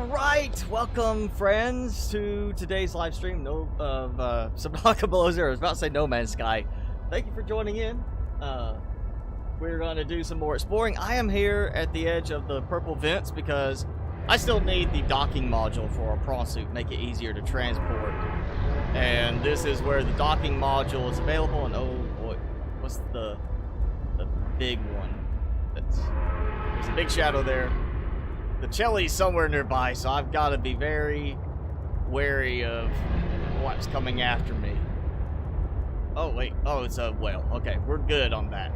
Alright, welcome friends to today's live stream of Subnautica Below Zero. I was about to say No Man's Sky. Thank you for joining in. We're going to do some more exploring. I am here at the edge of the purple vents because I still need the docking module for a prawn suit, make it easier to transport. And this is where the docking module is available. And oh boy, what's the big one? There's a big shadow there. The Chelly's somewhere nearby, so I've got to be very wary of what's coming after me. Oh, wait. Oh, it's a whale. Okay, we're good on that.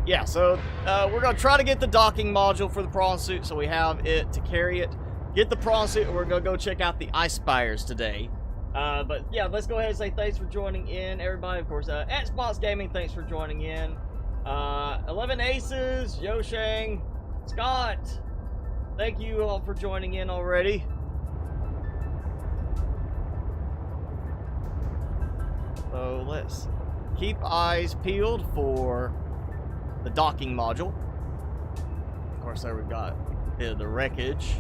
Yeah, so we're going to try to get the docking module for the prawn suit so we have it to carry it. Get the prawn suit, and we're going to go check out the Ice Spires today. But yeah, let's go ahead and say thanks for joining in, everybody. Of course, MrSpicyGaming, thanks for joining in. 11 Aces, Yoshang, Scott. Thank you all for joining in already. So let's keep eyes peeled for the docking module. Of course, there we've got a bit of the wreckage.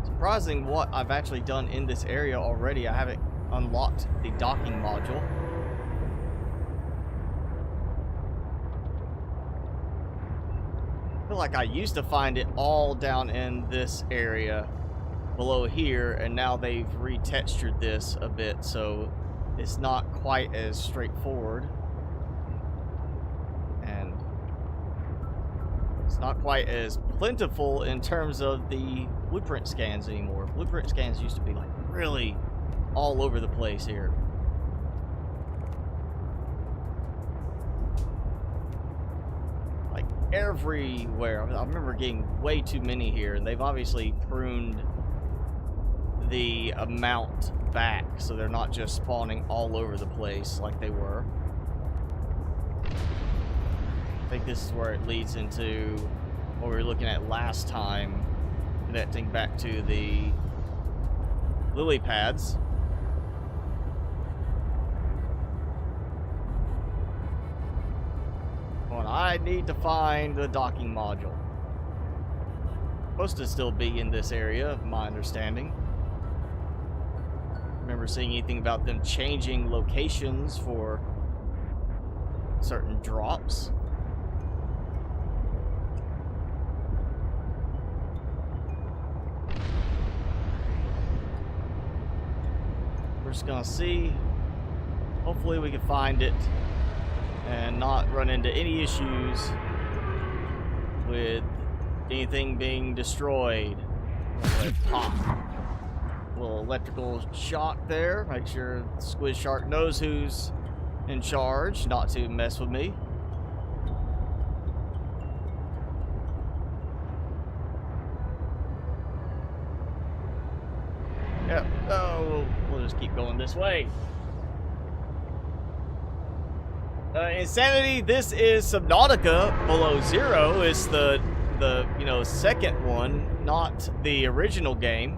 Surprising what I've actually done in this area already. I haven't unlocked the docking module. I feel like I used to find it all down in this area below here, and now they've retextured this a bit, so it's not quite as straightforward. And it's not quite as plentiful in terms of the blueprint scans anymore. Blueprint scans used to be like really all over the place here. Everywhere. I remember getting way too many here, and they've obviously pruned the amount back so they're not just spawning all over the place like they were. I think this is where it leads into what we were looking at last time, connecting back to the lily pads. I need to find the docking module. Supposed to still be in this area, of my understanding. Remember seeing anything about them changing locations for certain drops. We're just gonna see. Hopefully we can find it and not run into any issues with anything being destroyed. Pop. A little electrical shock there. Make sure the Squid Shark knows who's in charge, not to mess with me. Yep. Oh, we'll just keep going this way. Insanity, this is Subnautica Below Zero. It's the second one, not the original game.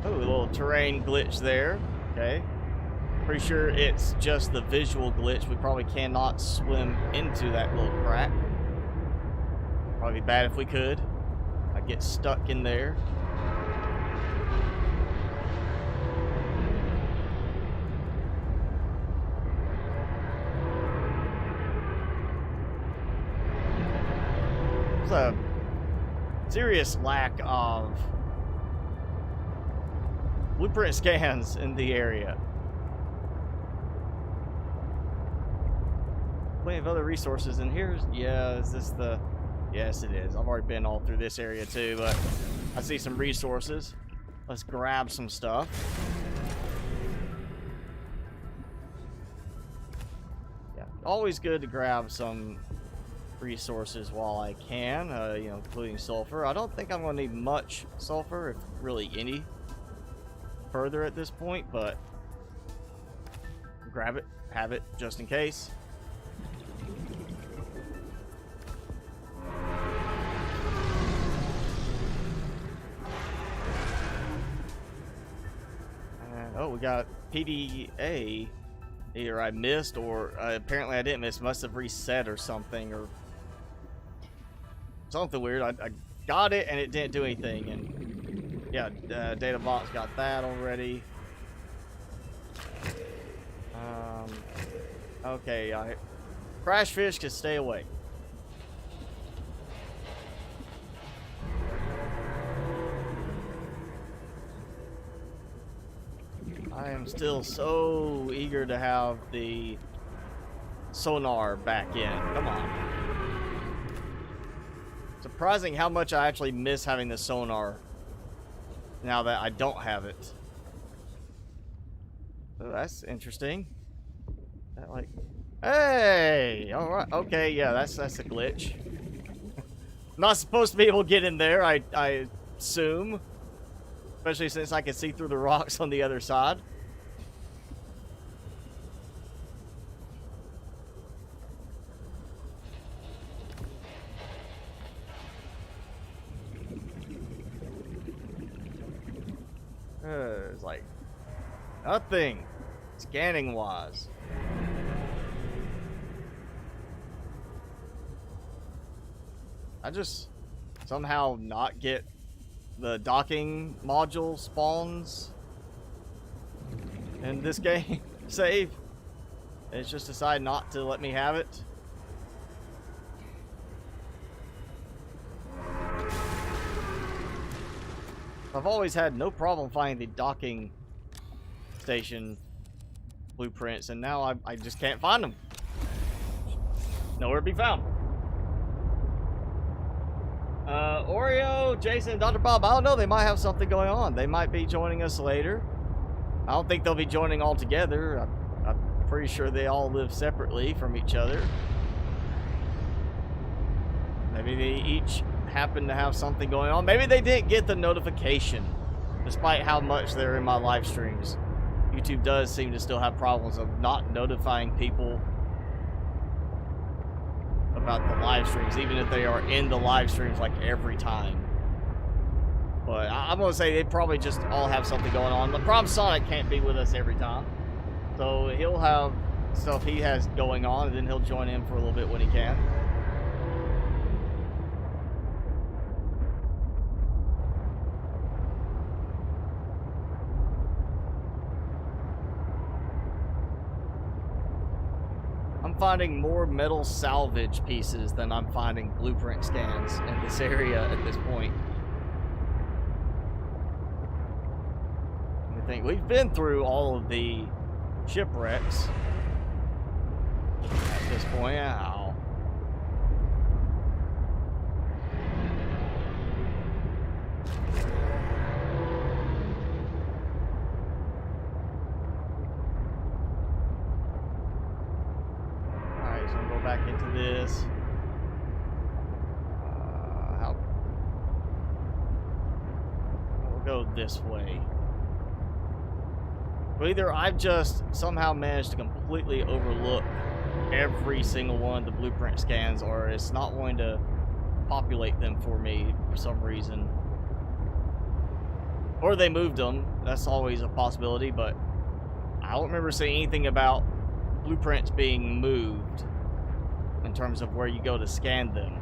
Oh, a little terrain glitch there. Okay. Pretty sure it's just the visual glitch. We probably cannot swim into that little crack. Probably bad if we could. I get stuck in there. A serious lack of blueprint scans in the area. Plenty of other resources in here. Yeah, is this the... Yes, it is. I've already been all through this area too, but I see some resources. Let's grab some stuff. Yeah, always good to grab some resources while I can, including sulfur. I don't think I'm going to need much sulfur, if really any, further at this point, but grab it, have it, just in case. And, oh, we got PDA Either I missed or apparently I didn't miss. Must have reset or something or something weird. I got it and it didn't do anything. And yeah, data box got that already. Okay, crash fish can stay away. I am still so eager to have the sonar back in. Come on. Surprising how much I actually miss having the sonar now that I don't have it. Oh, that's interesting. That like, hey, all right, okay, yeah, that's a glitch. Not supposed to be able to get in there, I assume. Especially since I can see through the rocks on the other side. It's like nothing scanning wise. I just somehow not get the docking module spawns in this game save. It's just decided not to let me have it. I've always had no problem finding the docking station blueprints, and now I just can't find them. Nowhere to be found. Oreo, Jason, and Dr. Bob, I don't know, they might have something going on. They might be joining us later. I don't think they'll be joining all together. I'm pretty sure they all live separately from each other. Maybe they each happen to have something going on. Maybe they didn't get the notification, despite how much they're in my live streams. YouTube does seem to still have problems of not notifying people about the live streams, even if they are in the live streams like every time. But I'm gonna say they probably just all have something going on. The problem Sonic can't be with us every time, so he'll have stuff he has going on, and then he'll join in for a little bit when he can. Finding more metal salvage pieces than I'm finding blueprint scans in this area at this point. I think we've been through all of the shipwrecks at this point. Ow. Back into this. We'll go this way. But either I've just somehow managed to completely overlook every single one of the blueprint scans, or it's not going to populate them for me for some reason. Or they moved them. That's always a possibility, but I don't remember seeing anything about blueprints being moved in terms of where you go to scan them.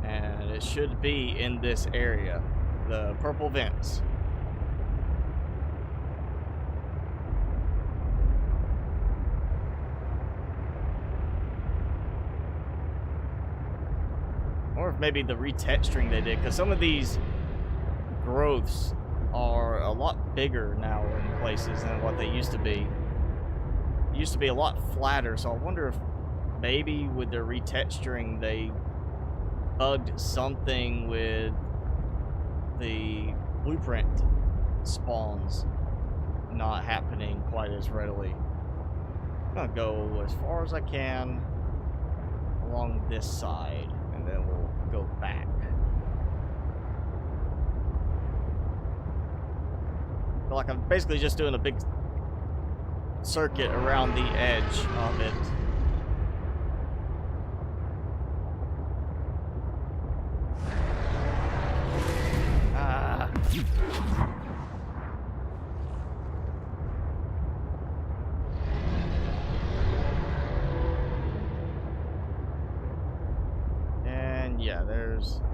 And it should be in this area, the purple vents. Or if maybe the retexturing they did, because some of these growths are a lot bigger now in places than what they used to be. It used to be a lot flatter, so I wonder if maybe with their retexturing they bugged something with the blueprint spawns not happening quite as readily. I'm gonna go as far as I can along this side, and then we'll go back. I feel like I'm basically just doing a big circuit around the edge of it.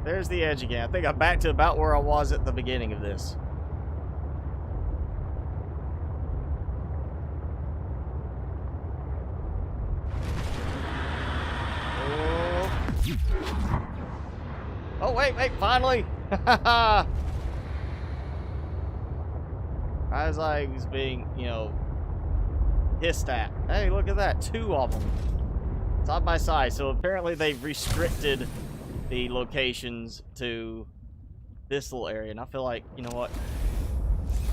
There's the edge again. I think I'm back to about where I was at the beginning of this. Oh, wait, finally! I was like, he's being, you know, hissed at. Hey, look at that, 2 of them. Side by side. So apparently they've restricted the locations to this little area. And I feel like, you know what?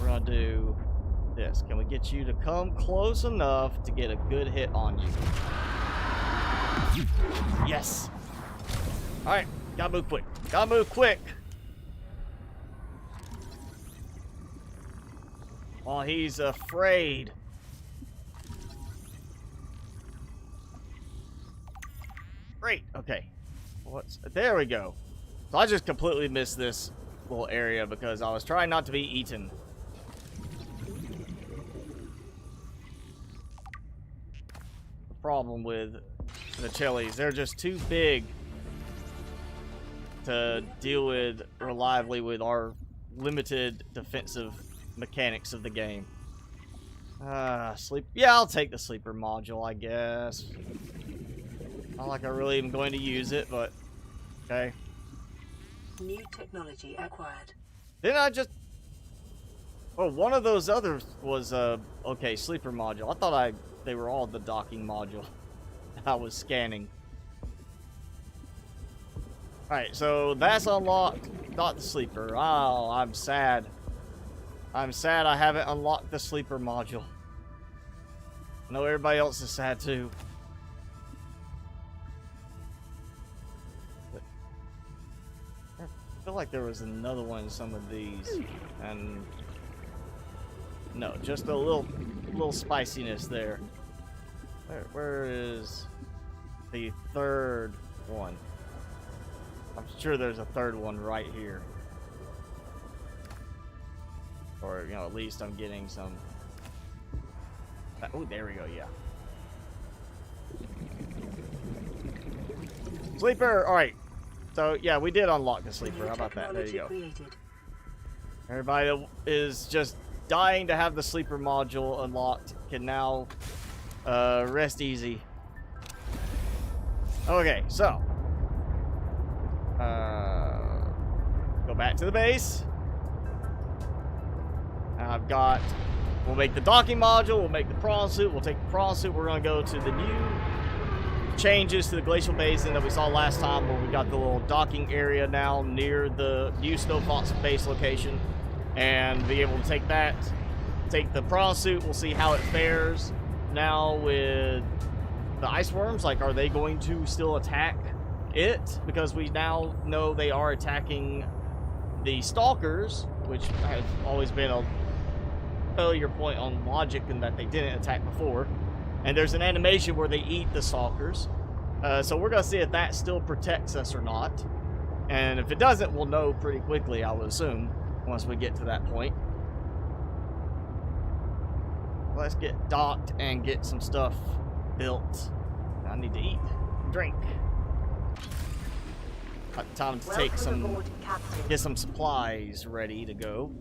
We're gonna do this. Can we get you to come close enough to get a good hit on you? Yes! Alright, gotta move quick. Gotta move quick! While he's afraid. Great, okay. There we go. So I just completely missed this little area because I was trying not to be eaten. The problem with the chilies, they're just too big to deal with reliably with our limited defensive mechanics of the game. Sleep. Yeah, I'll take the sleeper module, I guess. Not like I really am going to use it, but okay. New technology acquired. Didn't I just... Oh, one of those others was okay, sleeper module. I thought they were all the docking module. I was scanning. Alright, so that's unlocked. Not the sleeper. Oh, I'm sad. I'm sad I haven't unlocked the sleeper module. I know everybody else is sad too. But I feel like there was another one in some of these. And no, just a little spiciness there. Where is the third one? I'm sure there's a third one right here. Or, you know, at least I'm getting some... Oh, there we go, yeah. Sleeper! Alright. So, yeah, we did unlock the sleeper. How about that? There you go. Everybody is just dying to have the sleeper module unlocked can now rest easy. Okay, so... go back to the base. I've got... We'll make the docking module, we'll make the prawn suit, we'll take the prawn suit, we're going to go to the new changes to the glacial basin that we saw last time, where we got the little docking area now near the new Snow Fox base location, and be able to take that, take the prawn suit, we'll see how it fares now with the ice worms. Like, are they going to still attack it? Because we now know they are attacking the stalkers, which has always been a failure point on logic in that they didn't attack before. And there's an animation where they eat the stalkers. So we're going to see if that still protects us or not. And if it doesn't, we'll know pretty quickly, I would assume, once we get to that point. Let's get docked and get some stuff built. I need to eat. Drink. Time to take some, get some supplies ready to go.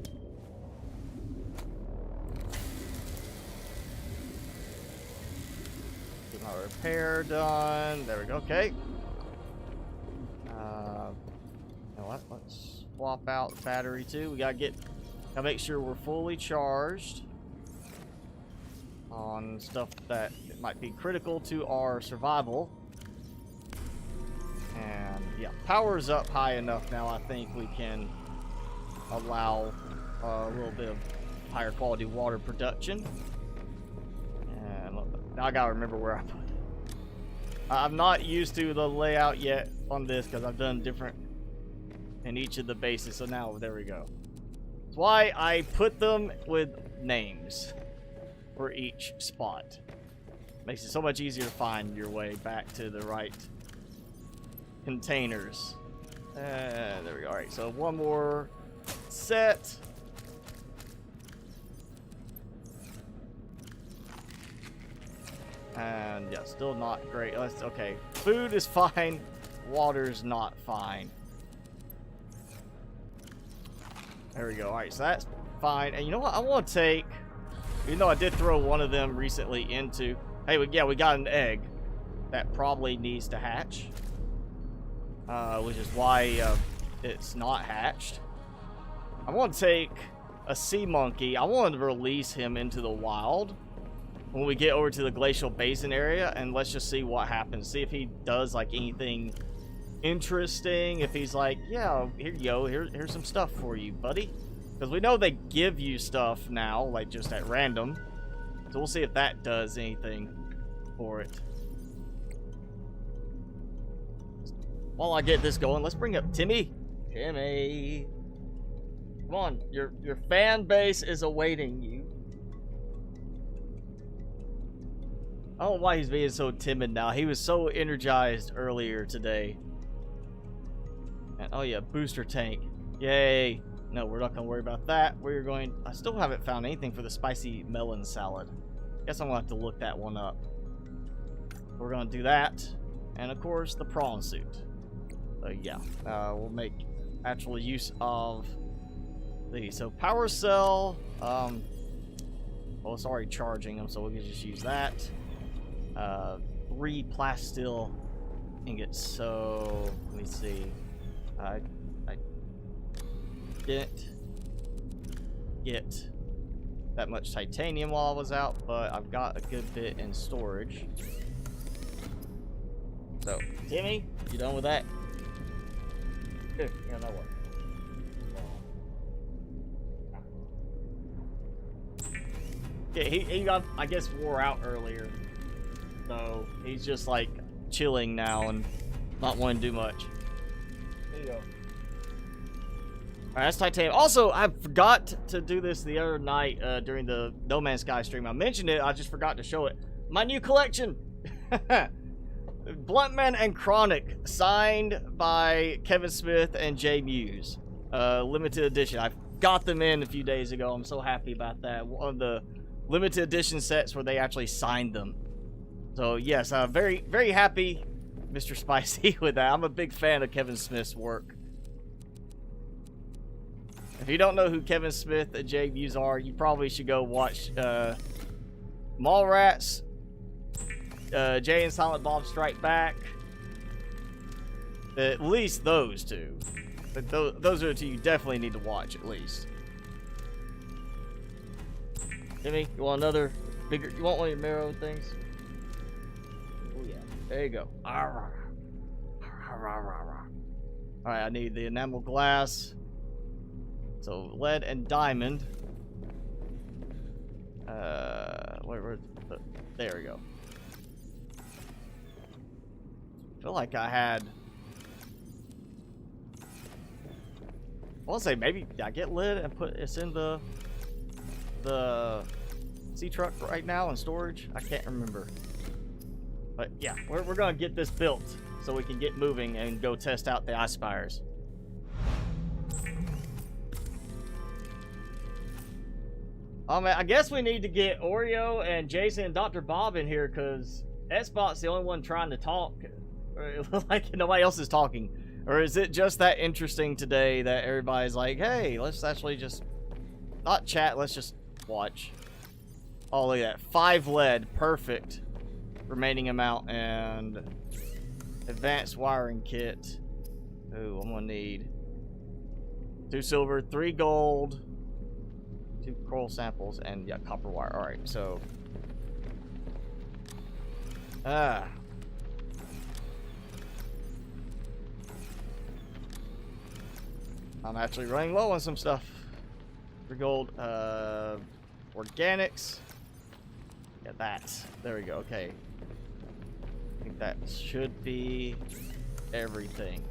Get my repair done. There we go. Okay. You know what? Let's swap out the battery too. We gotta make sure we're fully charged on stuff that might be critical to our survival. And yeah, power's up high enough now. I think we can allow a little bit of higher quality water production. And now I gotta remember where I put it. I'm not used to the layout yet on this because I've done different in each of the bases. So now there we go. That's why I put them with names for each spot. Makes it so much easier to find your way back to the right containers. There we go. Alright, so one more set. And yeah, still not great. Okay, food is fine. Water's not fine. There we go. All right, so that's fine. And you know what? I want to take, even though I did throw one of them recently into, hey, yeah, we got an egg that probably needs to hatch, which is why it's not hatched. I want to take a sea monkey. I want to release him into the wild when we get over to the glacial basin area, and let's just see what happens. See if he does like anything interesting. If he's like, yeah, here you go, here's some stuff for you, buddy. Because we know they give you stuff now, like just at random. So we'll see if that does anything for it. While I get this going, let's bring up Timmy. Timmy, come on, your fan base is awaiting you. I don't know why he's being so timid now. He was so energized earlier today. And, oh yeah, booster tank. Yay. No, we're not going to worry about that. We're going... I still haven't found anything for the spicy melon salad. Guess I'm going to have to look that one up. We're going to do that. And, of course, the prawn suit. So, yeah. We'll make actual use of these. So, power cell. Well, it's already charging them, so we can just use that. 3 plasteel ingots. So let me see. I didn't get that much titanium while I was out, but I've got a good bit in storage. So Timmy, you done with that? Good. Yeah, that one. Yeah, he got, I guess, wore out earlier. So he's just like chilling now and not wanting to do much. There you go. Alright, that's titanium. Also, I forgot to do this the other night during the No Man's Sky stream. I mentioned it, I just forgot to show it. My new collection! Bluntman and Chronic, signed by Kevin Smith and Jay Muse. Limited edition. I got them in a few days ago. I'm so happy about that. One of the limited edition sets where they actually signed them. So yes, very, very happy, Mr. Spicy, with that. I'm a big fan of Kevin Smith's work. If you don't know who Kevin Smith and Jay Muse are, you probably should go watch Mallrats, Jay and Silent Bob Strike Back. At least those two. But those are the two you definitely need to watch, at least. Timmy, you want another bigger? You want one of your marrow things? Oh yeah, there you go. Alright, I need the enamel glass. So lead and diamond. There we go. I feel like I had. I want to say maybe I get lead and put this in the sea truck right now in storage. I can't remember. But yeah, we're gonna get this built so we can get moving and go test out the Ice Spires. Oh man, I guess we need to get Oreo and Jason and Dr. Bob in here because S-Bot's the only one trying to talk. Like nobody else is talking. Or is it just that interesting today that everybody's like, hey, let's actually just not chat, let's just watch. Oh, look at that. 5 lead. Perfect. Remaining amount. And advanced wiring kit. Ooh, I'm gonna need 2 silver, 3 gold, 2 coral samples, and yeah, copper wire. Alright, so I'm actually running low on some stuff. 3 gold, organics. Yeah, that. There we go. Okay. I think that should be everything.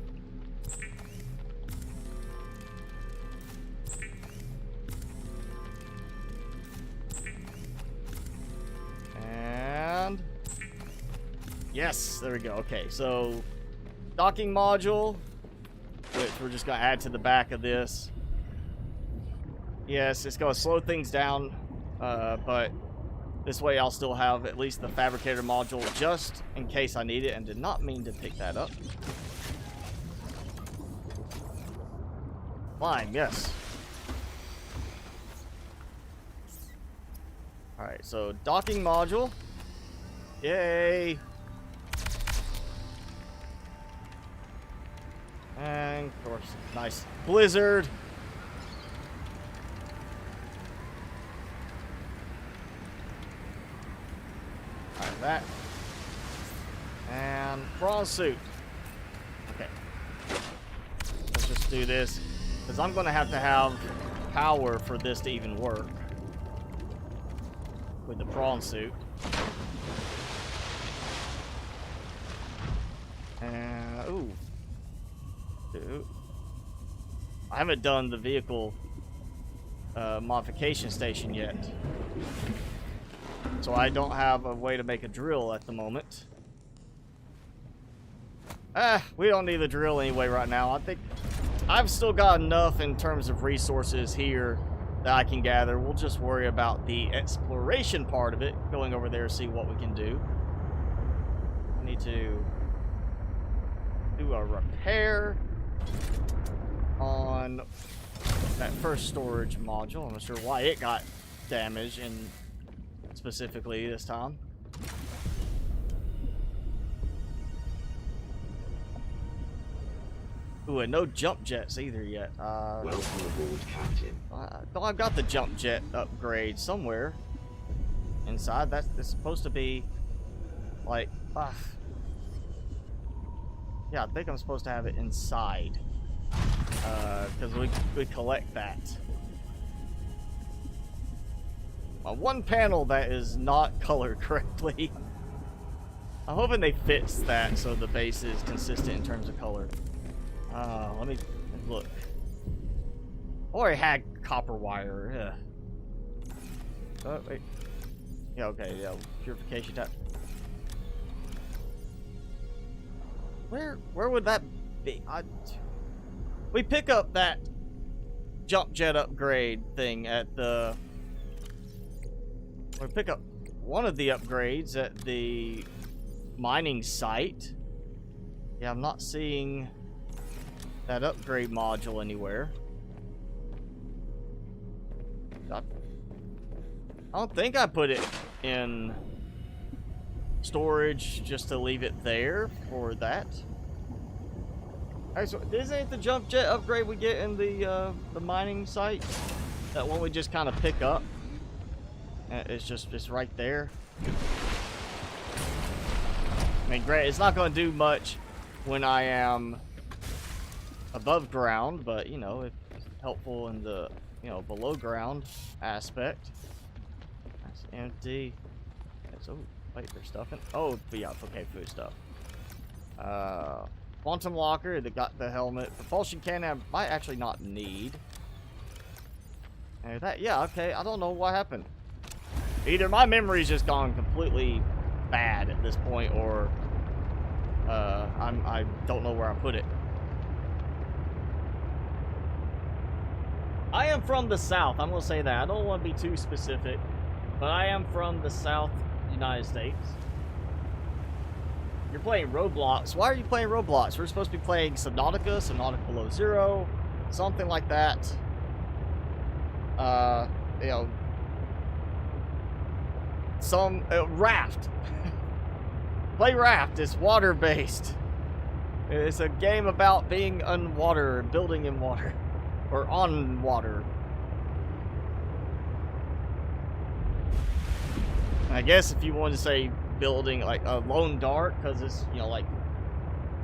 And yes, there we go. Okay, so docking module, which we're just gonna add to the back of this. Yes, it's gonna slow things down, but this way I'll still have at least the fabricator module just in case I need it, and did not mean to pick that up. Fine, yes. Alright, so docking module. Yay! And of course, nice blizzard. Alright, that. And prawn suit. Okay. Let's just do this. Because I'm going to have power for this to even work. With the prawn suit. And, ooh. Dude. I haven't done the vehicle modification station yet. So I don't have a way to make a drill at the moment. We don't need the drill anyway right now. I think I've still got enough in terms of resources here that I can gather. We'll just worry about the exploration part of it, going over there, see what we can do. I need to do a repair on that first storage module. I'm not sure why it got damaged and specifically this time. Ooh, and no jump jets either yet. Welcome aboard, Captain. I've got the jump jet upgrade somewhere inside. That's supposed to be like, yeah, I think I'm supposed to have it inside, because we collect that. One panel that is not colored correctly. I'm hoping they fix that so the base is consistent in terms of color. Let me look. Oh, I had copper wire. Yeah. Oh, wait. Yeah, okay, yeah. Purification tap. Where would that be? We pick up that jump jet upgrade thing at the... We pick up one of the upgrades at the mining site. Yeah, I'm not seeing that upgrade module anywhere. I don't think I put it in storage just to leave it there for that. Alright, so isn't it the jump jet upgrade we get in the mining site? That one we just kind of pick up? It's right there. I mean, great. It's not going to do much when I am above ground, but you know, it's helpful in the, you know, below ground aspect. That's empty. That's, oh, wait, there's stuff in. Oh, yeah, okay, food stuff. Quantum locker. They got the helmet. Propulsion cannon I might actually not need. And that, yeah, okay. I don't know what happened. Either my memory's just gone completely bad at this point, or I don't know where I put it. I am from the South. I'm gonna say that. I don't want to be too specific, but I am from the South United States. You're playing Roblox. Why are you playing Roblox? We're supposed to be playing Subnautica, Subnautica Below Zero, something like that. You know, some Raft. Play Raft. It's water-based. It's a game about being on water and building in water. Or on water. I guess if you wanted to say building like a Lone Dark, because it's, you know, like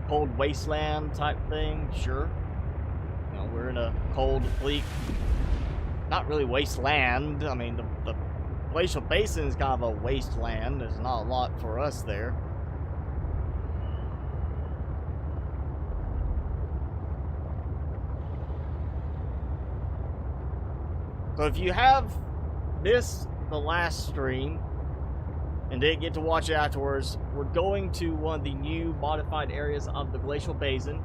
cold wasteland type thing, sure. You know, we're in a cold, bleak, not really wasteland. I mean, the glacial basin is kind of a wasteland. There's not a lot for us there. So if you have missed the last stream and didn't get to watch it afterwards, we're going to one of the new modified areas of the glacial basin.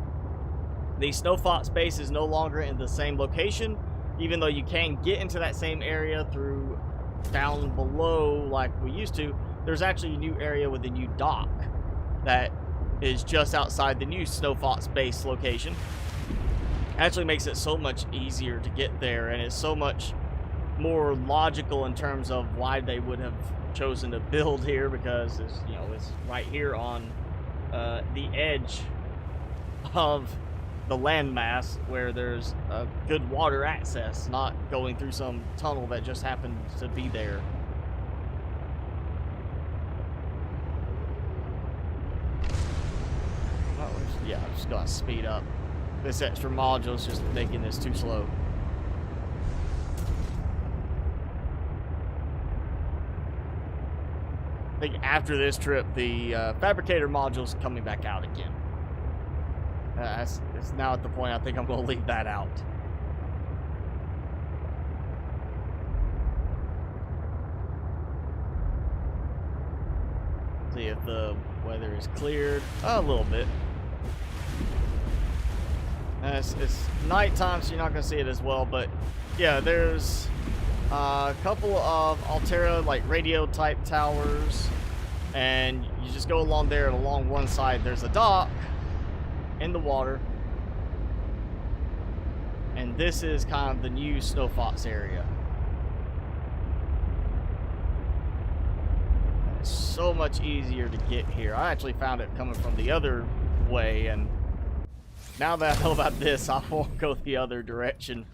The Snow Fox base is no longer in the same location, even though you can get into that same area through down below like we used to. There's actually a new area with a new dock that is just outside the new Snow Fox base location. Actually makes it so much easier to get there, and it's so much more logical in terms of why they would have chosen to build here, because it's, you know, it's right here on the edge of the landmass where there's a good water access, not going through some tunnel that just happened to be there. Yeah, I'm just gonna speed up. This extra module is just making this too slow. I think after this trip, the fabricator module's coming back out again. It's now at the point I think I'm going to leave that out. See if the weather is cleared a little bit. It's nighttime, so you're not going to see it as well, but yeah, there's a couple of Altera, like radio type towers, and you just go along there, and along one side there's a dock in the water, and this is kind of the new Snow Fox area. It's so much easier to get here. I actually found it coming from the other way, and now that I know about this, I won't go the other direction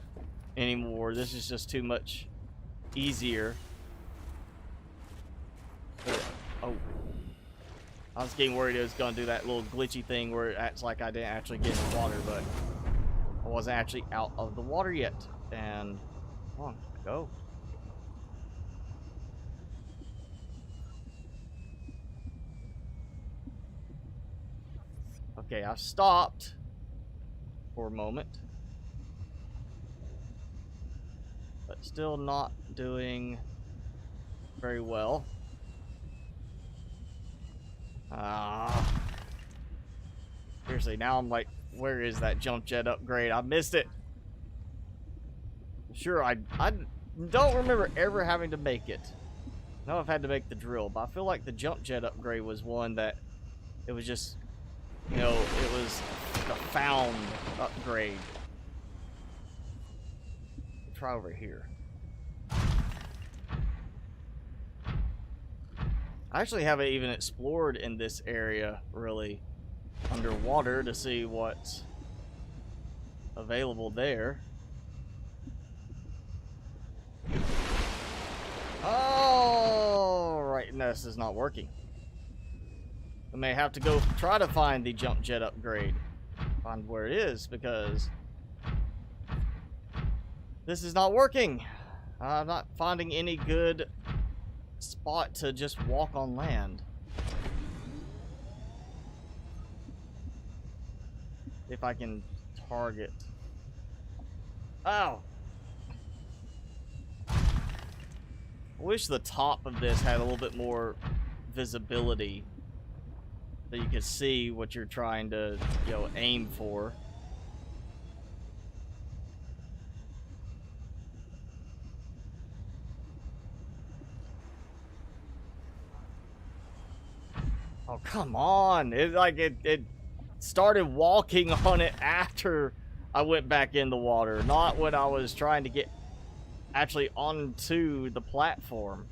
anymore. This is just too much easier. Oh. I was getting worried it was going to do that little glitchy thing where it acts like I didn't actually get in the water, but I wasn't actually out of the water yet. And, come on, go. Okay, I stopped for a moment, but still not doing very well. Seriously, now I'm like, where is that jump jet upgrade? I missed it. Sure, I don't remember ever having to make it. I know I've had to make the drill, but I feel like the jump jet upgrade was one that it was just, you know, it was the found upgrade. Try over here. I actually haven't even explored in this area really underwater to see what's available there. Oh, right, no, this is not working. I may have to go try to find the jump jet upgrade. Find where it is, because this is not working. I'm not finding any good spot to just walk on land. If I can target. Oh! I wish the top of this had a little bit more visibility, so you could see what you're trying to, you know, aim for. Oh, come on. It started walking on it after I went back in the water, not when I was trying to get actually onto the platform.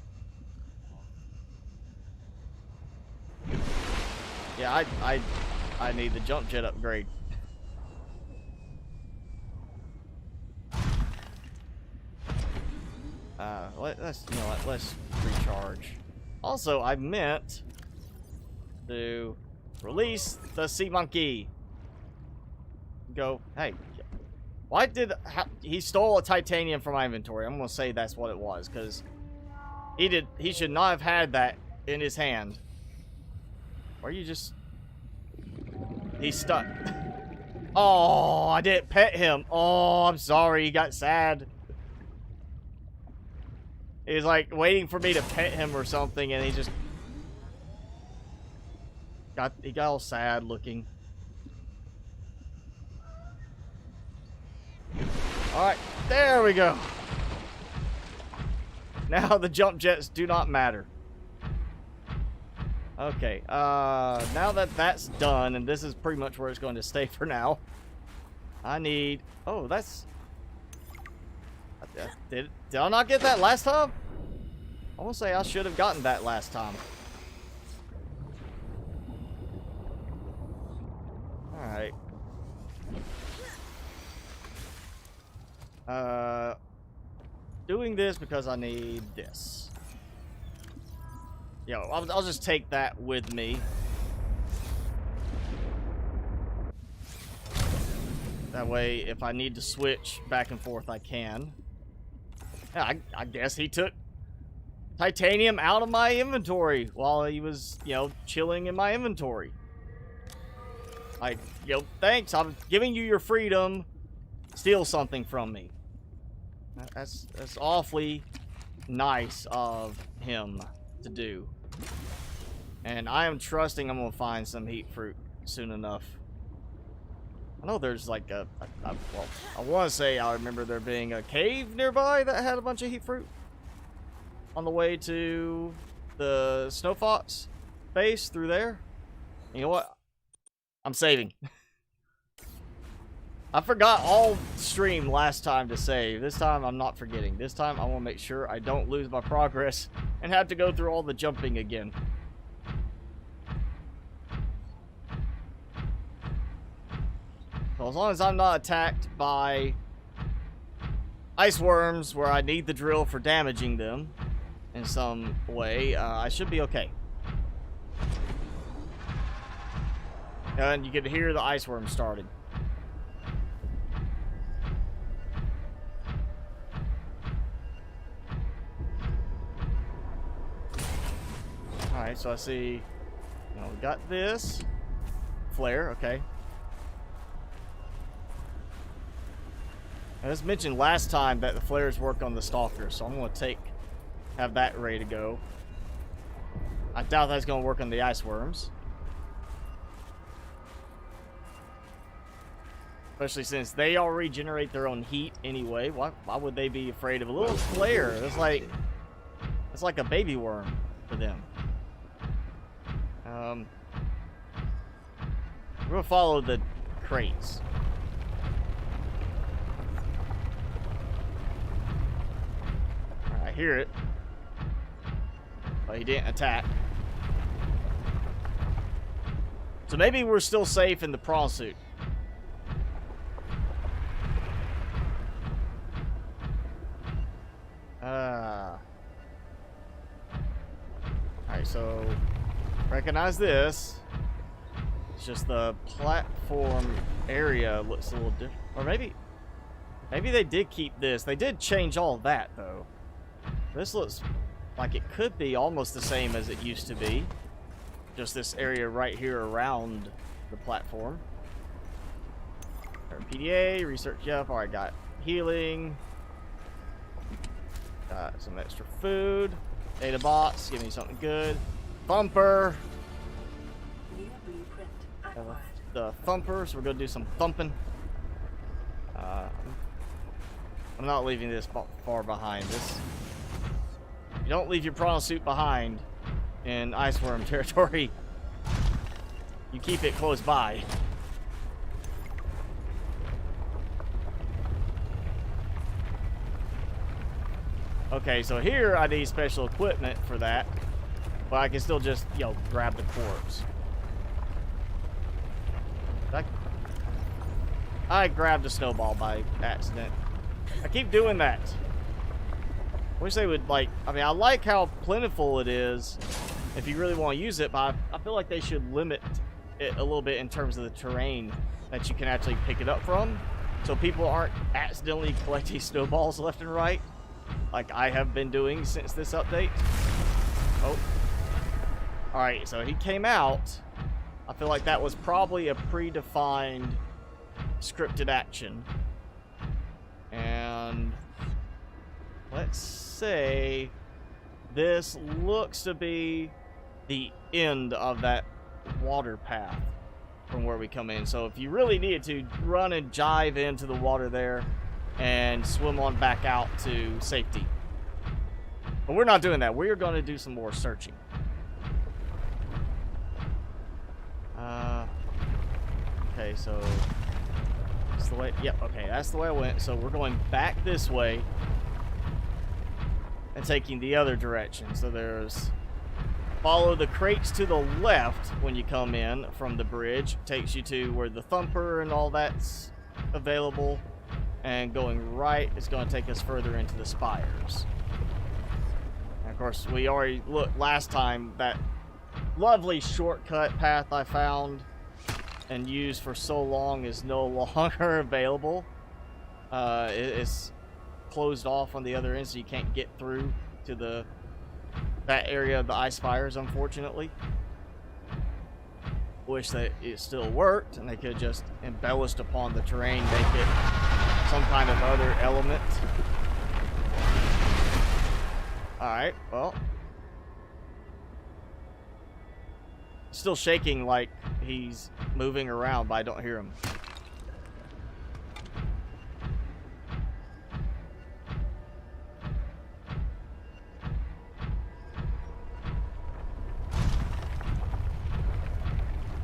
Yeah, I need the jump jet upgrade. Let's recharge. Also, I meant to release the sea monkey. Go, hey, why did he stole a titanium from my inventory? I'm gonna say that's what it was, because he should not have had that in his hand. Or you just, he's stuck. Oh, I didn't pet him. Oh, I'm sorry, he got sad. He was like waiting for me to pet him or something, and he just got all sad looking. Alright, there we go. Now the jump jets do not matter. Okay, now that that's done, and this is pretty much where it's going to stay for now, I need... Oh, that's... I Did I not get that last time? I want to say I should have gotten that last time. Alright. Doing this because I need this. Yo, I'll just take that with me. That way, if I need to switch back and forth, I can. Yeah, I guess he took titanium out of my inventory while he was, you know, chilling in my inventory. Like, yo, thanks. I'm giving you your freedom. Steal something from me. That's awfully nice of him to do. And I am trusting I'm gonna find some heat fruit soon enough. I know there's like well, I want to say I remember there being a cave nearby that had a bunch of heat fruit on the way to the Snow Fox base through there. You know what? I'm saving. I forgot all stream last time to save. This time I'm not forgetting. This time I want to make sure I don't lose my progress and have to go through all the jumping again. So as long as I'm not attacked by ice worms where I need the drill for damaging them in some way, I should be okay. And you can hear the ice worm starting. Alright, so I see, you know, we got this flare, okay. As mentioned last time that the flares work on the stalker, so I'm going to have that ready to go. I doubt that's going to work on the ice worms. Especially since they already generate their own heat anyway. Why would they be afraid of a little flare? It's like a baby worm for them. We're going to follow the crates. I hear it. But he didn't attack. So maybe we're still safe in the prawn suit. Alright, so recognize this. It's just the platform area looks a little different. Or maybe they did keep this. They did change all that though. This looks like it could be almost the same as it used to be. Just this area right here around the platform. PDA, research, yep, alright, got healing. Got some extra food. Data box, give me something good. Thumper. New blueprint acquired. The thumper, so we're gonna do some thumping. I'm not leaving this far behind. You don't leave your prawn suit behind in ice worm territory. You keep it close by. Okay, so here I need special equipment for that, but I can still just, you know, grab the corpse. I grabbed a snowball by accident. I keep doing that. Wish they would, like, I mean, I like how plentiful it is if you really want to use it, but I feel like they should limit it a little bit in terms of the terrain that you can actually pick it up from, so people aren't accidentally collecting snowballs left and right, like I have been doing since this update. Oh. Alright, so he came out. I feel like that was probably a predefined scripted action. And let's say this looks to be the end of that water path from where we come in. So if you really needed to, run and jive into the water there and swim on back out to safety. But we're not doing that. We're going to do some more searching. Okay, so that's the way. Yep, okay, that's the way I went. So we're going back this way and taking the other direction. So there's follow the crates to the left when you come in from the bridge. Takes you to where the thumper and all that's available. And going right is going to take us further into the spires. And of course, we already looked last time. That lovely shortcut path I found and used for so long is no longer available. It's closed off on the other end, so you can't get through to that area of the Ice Spires, unfortunately. Wish that it still worked and they could just embellished upon the terrain, make it some kind of other element. Alright, well. Still shaking like he's moving around, but I don't hear him.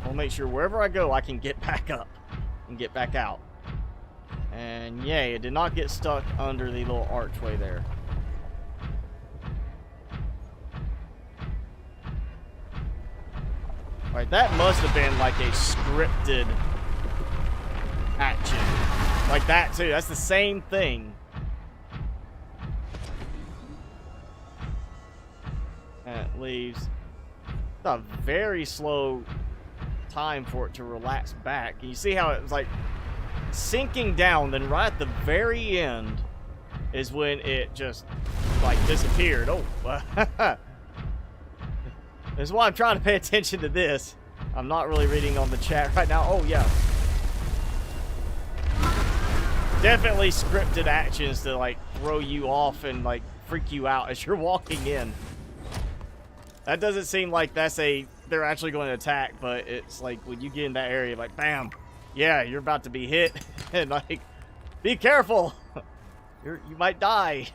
I'll make sure wherever I go, I can get back up and get back out. And yay, it did not get stuck under the little archway there. Alright, that must have been like a scripted action. Like that too, that's the same thing. And it leaves a very slow time for it to relax back. And you see how it was like sinking down, then right at the very end is when it just like disappeared. Oh, that's why I'm trying to pay attention to this. I'm not really reading on the chat right now. Oh yeah, definitely scripted actions to like throw you off and like freak you out as you're walking in. That doesn't seem like they're actually going to attack, but it's like when you get in that area, like bam, yeah, you're about to be hit, and like, be careful, you might die.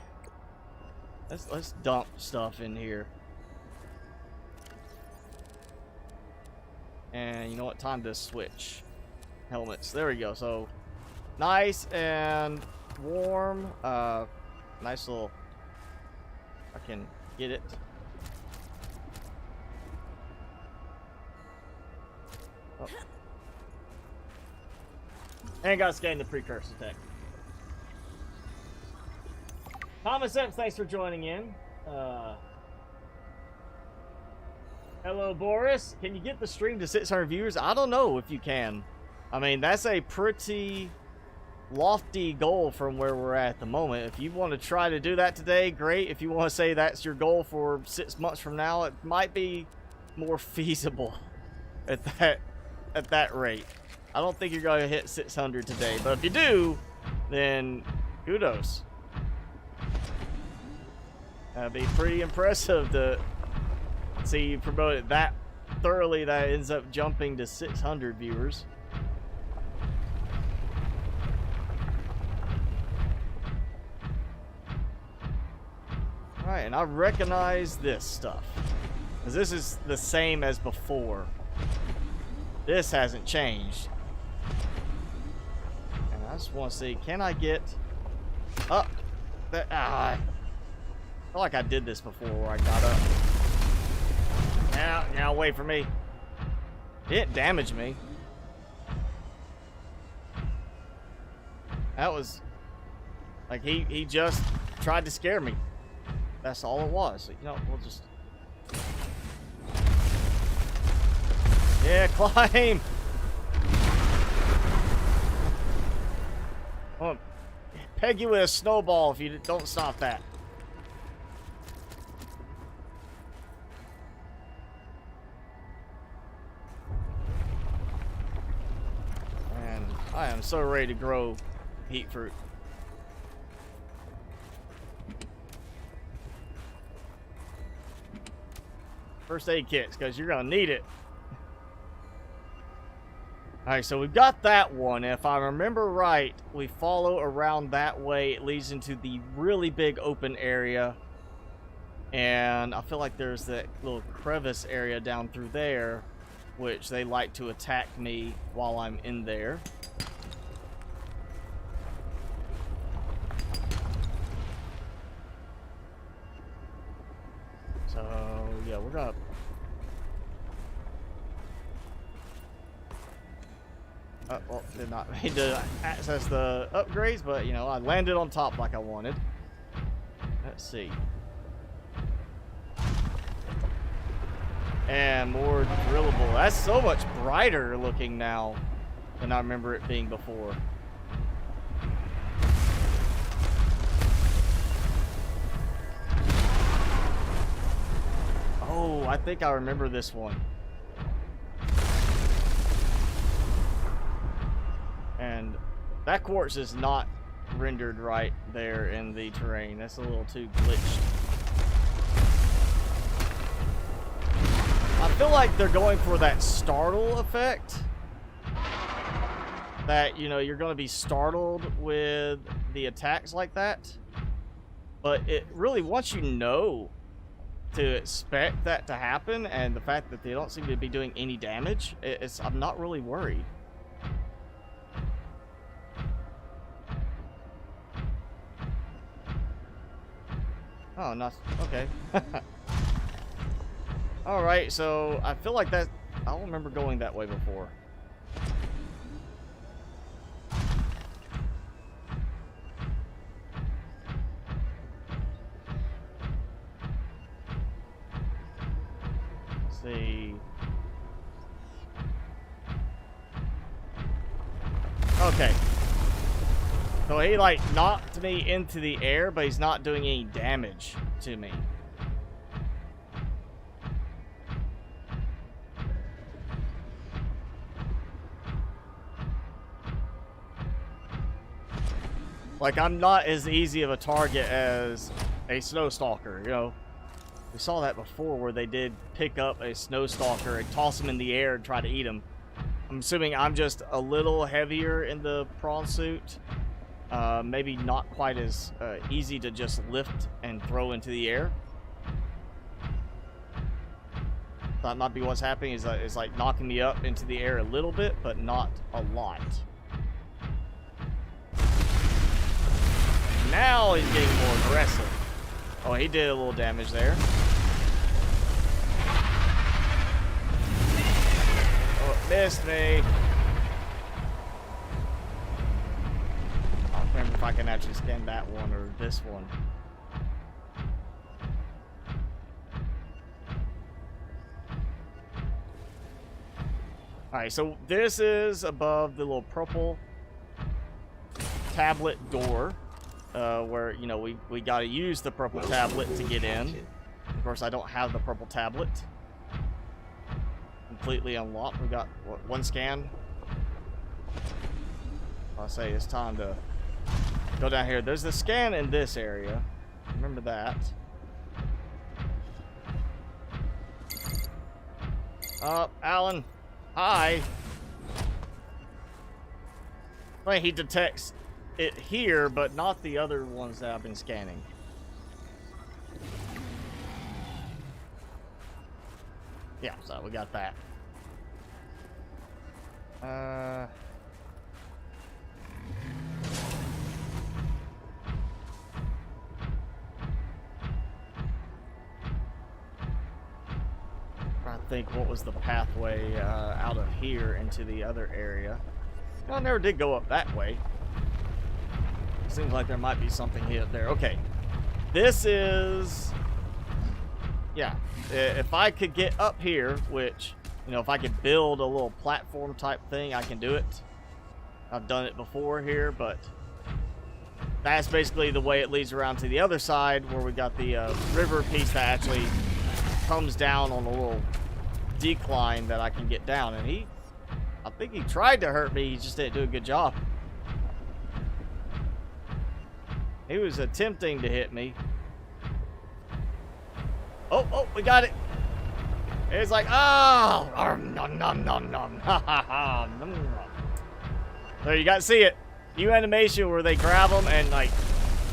Let's dump stuff in here, and you know what? Time to switch helmets. There we go. So nice and warm. Nice little. I can get it. Oh. And gotta scan the precursor tech. Thomas Epps, thanks for joining in. Hello, Boris. Can you get the stream to 600 viewers? I don't know if you can. I mean, that's a pretty lofty goal from where we're at the moment. If you want to try to do that today, great. If you want to say that's your goal for 6 months from now, it might be more feasible at that rate. I don't think you're going to hit 600 today, but if you do, then kudos. That'd be pretty impressive to see you promote it that thoroughly that it ends up jumping to 600 viewers. Alright, and I recognize this stuff, because this is the same as before. This hasn't changed. And I just want to see, can I get up? I feel like I did this before where I got up. Now wait for me. It didn't damage me. That was like he just tried to scare me. That's all it was. You know, we'll just. Yeah, climb! I'll peg you with a snowball if you don't stop that. And I am so ready to grow heat fruit. First aid kits, because you're going to need it. Alright, so we've got that one. If I remember right, we follow around that way. It leads into the really big open area. And I feel like there's that little crevice area down through there, which they like to attack me while I'm in there. So, yeah, we're gonna... well, did not need to access the upgrades, but, you know, I landed on top like I wanted. Let's see. And more drillable. That's so much brighter looking now than I remember it being before. Oh, I think I remember this one. And that quartz is not rendered right there in the terrain. That's a little too glitched. I feel like they're going for that startle effect. That, you know, you're going to be startled with the attacks like that. But it really, once you know to expect that to happen, and the fact that they don't seem to be doing any damage, I'm not really worried. Oh, not okay. All right, so I feel like that. I don't remember going that way before. Let's see. Okay. So he like knocked me into the air, but he's not doing any damage to me. Like, I'm not as easy of a target as a snow stalker, you know. We saw that before where they did pick up a snow stalker and toss him in the air and try to eat him. I'm assuming I'm just a little heavier in the prawn suit. Maybe not quite as easy to just lift and throw into the air. That might be what's happening, is it's like knocking me up into the air a little bit, but not a lot. Now he's getting more aggressive. Oh, he did a little damage there. Oh, it missed me. I don't remember if I can actually scan that one or this one. Alright, so this is above the little purple tablet door. Where, you know, we got to use the purple tablet to get in. Of course, I don't have the purple tablet completely unlocked. We got, what, one scan? I'll say it's time to go down here. There's the scan in this area. Remember that. Alan. Hi. I think he detects it here, but not the other ones that I've been scanning. Yeah, so we got that. I think what was the pathway out of here into the other area. I never did go up that way. Seems like there might be something here there. Okay. This is... Yeah. If I could get up here, which, you know, if I could build a little platform type thing, I can do it. I've done it before here, but that's basically the way it leads around to the other side, where we got the river piece that actually comes down on a little decline that I can get down. And I think he tried to hurt me, he just didn't do a good job. He was attempting to hit me. Oh, we got it. It's like, oh, nom, nom, nom, nom. There, you got to see it. New animation where they grab them and like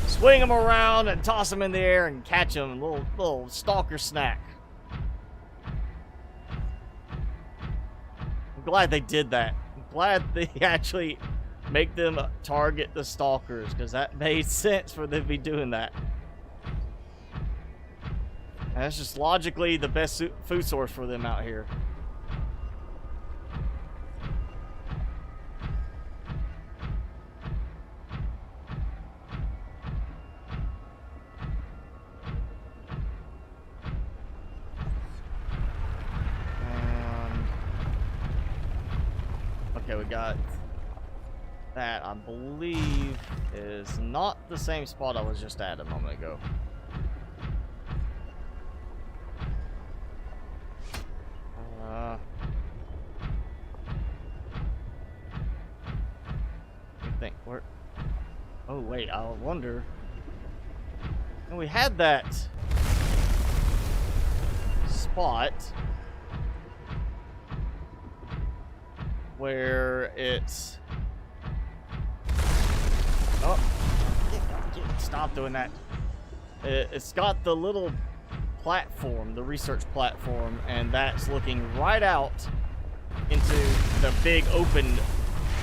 swing them around and toss them in the air and catch them. Little stalker snack. I'm glad they did that. I'm glad they actually make them target the stalkers, because that made sense for them to be doing that. And that's just logically the best food source for them out here. Okay, we got that, I believe, is not the same spot I was just at a moment ago. I think where. Oh wait, I wonder. And we had that spot where it's. Oh, stop doing that. It's got the little platform, the research platform, and that's looking right out into the big open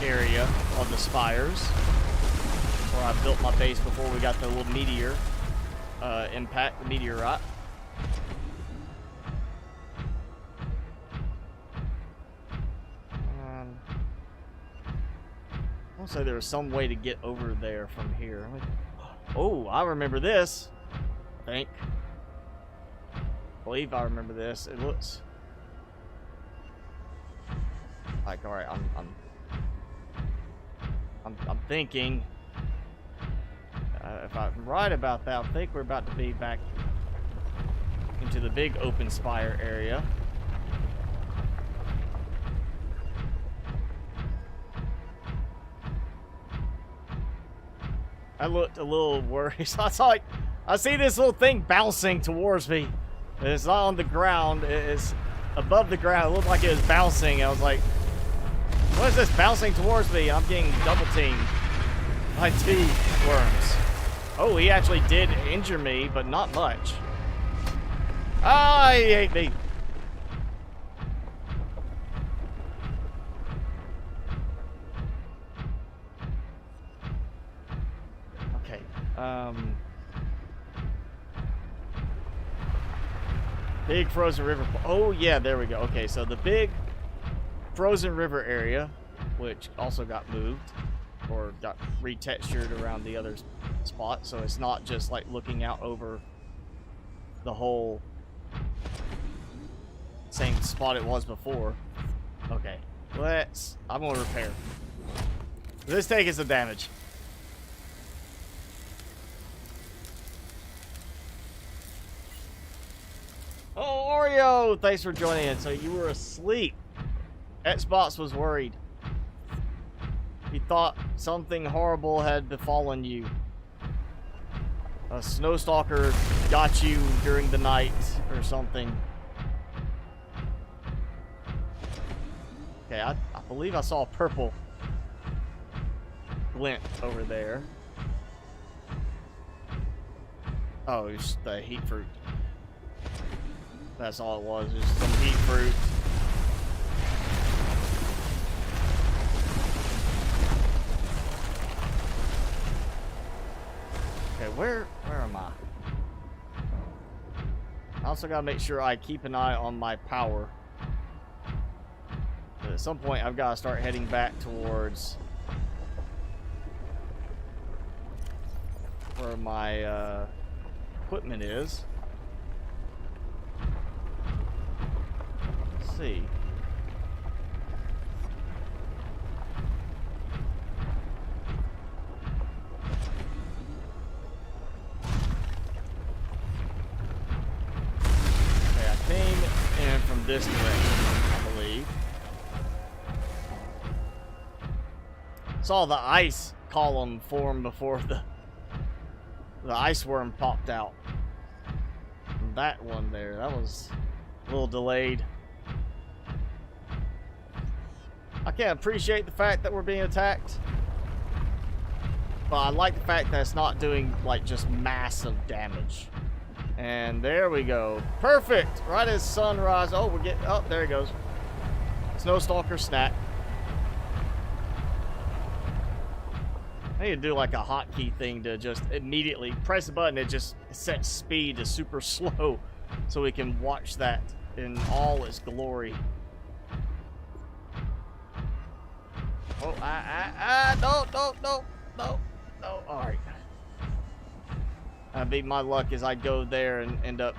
area on the spires where I built my base before we got the little meteor impact, the meteorite. I want to say there was some way to get over there from here. Oh, I remember this. I think. I believe I remember this. It looks like, all right, I'm thinking. If I'm right about that, I think we're about to be back into the big open spire area. I looked a little worried. I see this little thing bouncing towards me. It's not on the ground. It's above the ground. It looked like it was bouncing. I was like, what is this bouncing towards me? I'm getting double teamed by 2 worms. Oh, he actually did injure me, but not much. Ah, he ate me. Okay. Big frozen river. Oh, yeah, there we go. Okay, so the big frozen river area, which also got moved or got retextured around the other spot, so it's not just like looking out over the whole same spot it was before. Okay, I'm gonna repair. This taking some damage. Oh, Oreo, thanks for joining in. So you were asleep. Xbox was worried. He thought something horrible had befallen you. A snowstalker got you during the night or something. Okay, I believe I saw a purple glint over there. Oh, it's the heat fruit. That's all it was, just some heat fruit. Okay, where am I? I also gotta make sure I keep an eye on my power. But at some point, I've gotta start heading back towards where my equipment is. Let's see. And from this direction, I believe. Saw the ice column form before the ice worm popped out. And that one there, that was a little delayed. I can't appreciate the fact that we're being attacked, but I like the fact that it's not doing like just massive damage. And there we go. Perfect. Right as sunrise. Oh, we're getting. Oh, there he goes. Snowstalker snack. I need to do like a hotkey thing to just immediately press a button. It just sets speed to super slow so we can watch that in all its glory. Oh, no. All right. That'd be my luck is I'd go there and end up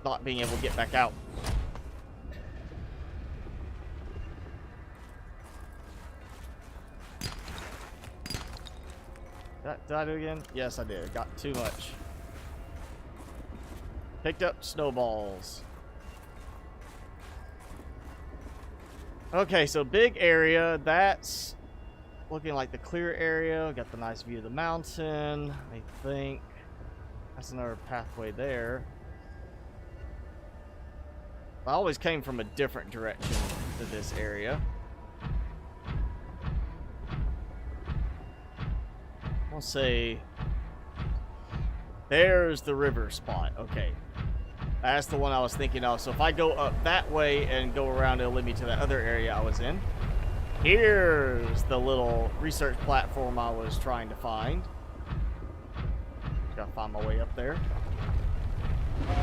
not being able to get back out. Did I do it again? Yes, I did. Got too much. Picked up snowballs. Okay, so big area. That's looking like the clear area. Got the nice view of the mountain. I think that's another pathway there. I always came from a different direction to this area. I'll say there's the river spot. Okay, that's the one I was thinking of. So if I go up that way and go around, it'll lead me to that other area I was in. Here's the little research platform I was trying to find. Gotta find my way up there.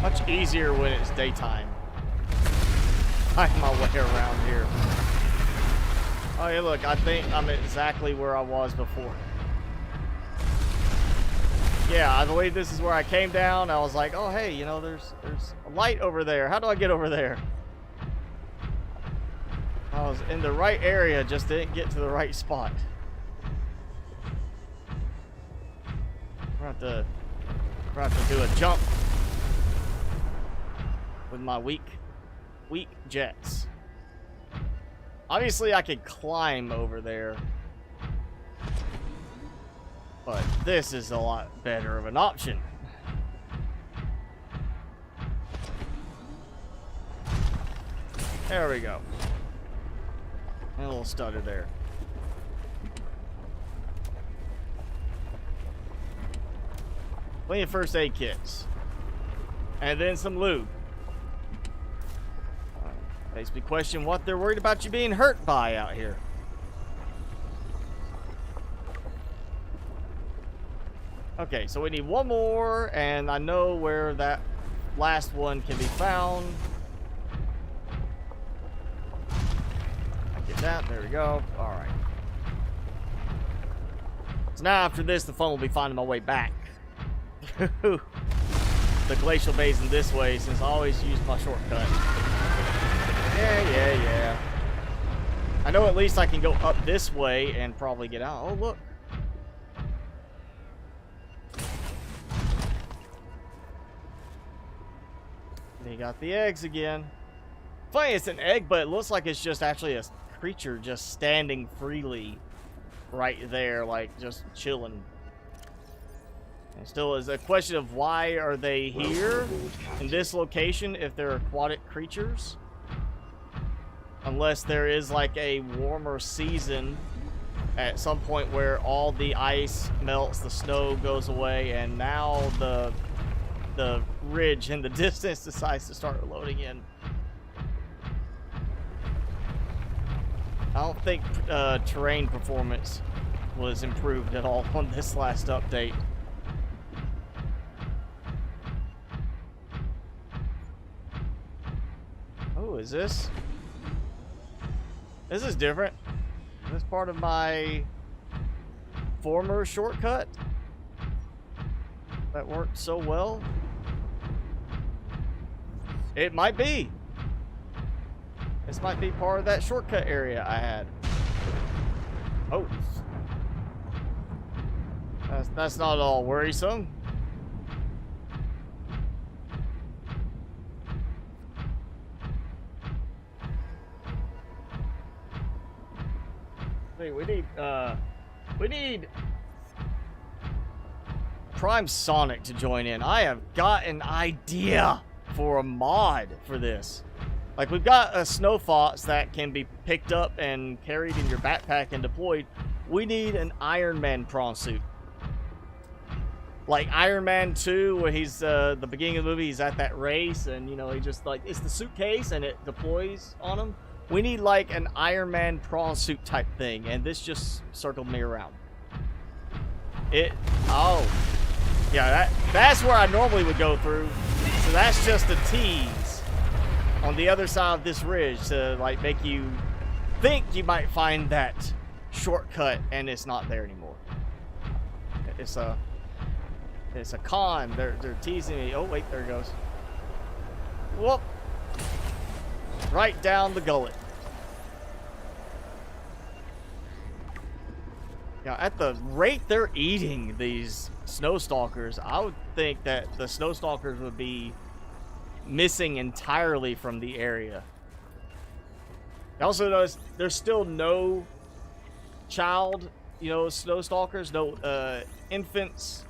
Much easier when it's daytime. Find my way around here. Oh yeah, look, I think I'm exactly where I was before. Yeah, I believe this is where I came down. I was like, oh hey, you know, there's a light over there. How do I get over there? I was in the right area, just didn't get to the right spot. We're gonna have to do a jump with my weak jets. Obviously I could climb over there, but this is a lot better of an option. There we go. And a little stutter there. Plenty of first aid kits. And then some lube. Makes me question what they're worried about you being hurt by out here. Okay, so we need one more, and I know where that last one can be found. I get that. There we go. All right. So now after this, the fun will be finding my way back. The glacial basin this way, since I always use my shortcut. Yeah. I know at least I can go up this way and probably get out. Oh, look. They got the eggs again. Funny, it's an egg, but it looks like it's just actually a creature just standing freely right there, like just chilling. And still is a question of why are they here in this location if they're aquatic creatures? Unless there is like a warmer season at some point where all the ice melts, the snow goes away, and now the ridge in the distance decides to start loading in. I don't think terrain performance was improved at all on this last update. Oh, is this? This is different. Is this part of my former shortcut that worked so well? It might be. This might be part of that shortcut area I had. Oh. That's not at all worrisome. Hey, we need Prime Sonic to join in. I have got an idea for a mod for this. Like, we've got a Snow Fox that can be picked up and carried in your backpack and deployed. We need an Iron Man prawn suit. Like Iron Man 2, where he's, the beginning of the movie, he's at that race, and, you know, he just, like, it's the suitcase, and it deploys on him. We need, like, an Iron Man prawn suit type thing, and this just circled me around. Oh. Yeah, that's where I normally would go through. So that's just a tease on the other side of this ridge to like make you think you might find that shortcut, and it's not there anymore. It's a con. They're teasing me. Oh wait, there it goes. Whoop! Right down the gullet. Yeah, at the rate they're eating these snow stalkers, I would think that the snow stalkers would be missing entirely from the area. I also noticed there's still no child, snow stalkers, no infants,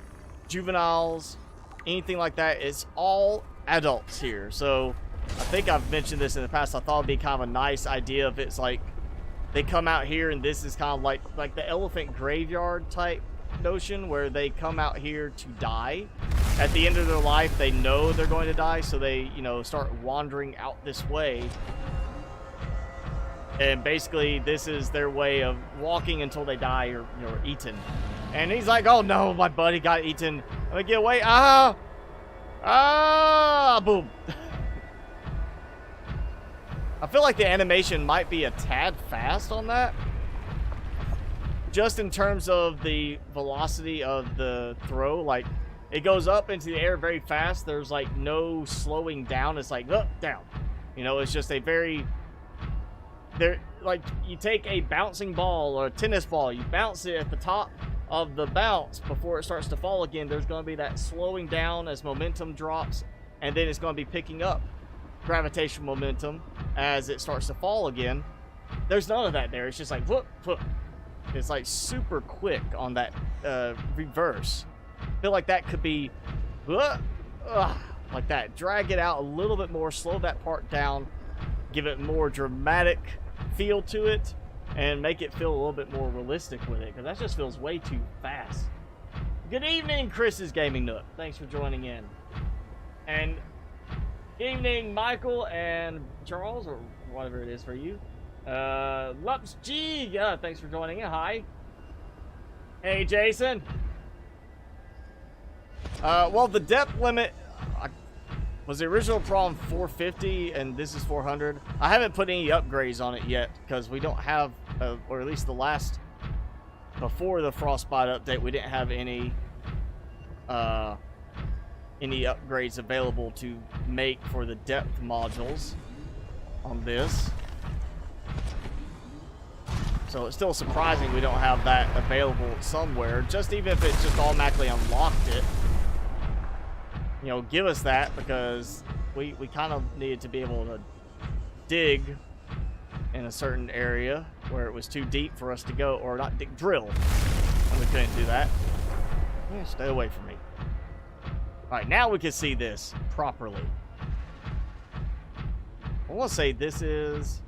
juveniles, anything like that. It's all adults here. So I think I've mentioned this in the past. I thought it'd be kind of a nice idea if it's like they come out here and this is kind of like the elephant graveyard type notion where they come out here to die. At the end of their life, they know they're going to die, so they, start wandering out this way. And basically, this is their way of walking until they die or eaten. And he's like, oh no, my buddy got eaten. I'm gonna get away. Boom. I feel like the animation might be a tad fast on that. Just in terms of the velocity of the throw. Like, it goes up into the air very fast. There's like no slowing down. It's like, up, down. It's just a very... like, you take a bouncing ball or a tennis ball, you bounce it at the top of the bounce before it starts to fall again. There's going to be that slowing down as momentum drops, and then it's going to be picking up gravitational momentum as it starts to fall again. There's none of that there. It's just like whoop, whoop. It's like super quick on that reverse. I feel like that could be like that. Drag it out a little bit more, slow that part down, give it more dramatic feel to it, and make it feel a little bit more realistic with it, because that just feels way too fast. Good evening, Chris's Gaming Nook. Thanks for joining in. And good evening, Michael and Charles, or whatever it is for you. Lups G, thanks for joining in. Hi. Hey, Jason. Well, the depth limit was the original problem 450, and this is 400. I haven't put any upgrades on it yet because we don't have, or at least the last, before the Frostbite update, we didn't have any upgrades available to make for the depth modules on this. So it's still surprising we don't have that available somewhere. Just even if it just automatically unlocked it. Give us that, because we kind of needed to be able to dig in a certain area where it was too deep for us to go, or not dig, drill. And we couldn't do that. Yeah, stay away from me. Alright, now we can see this properly. I want to say this is...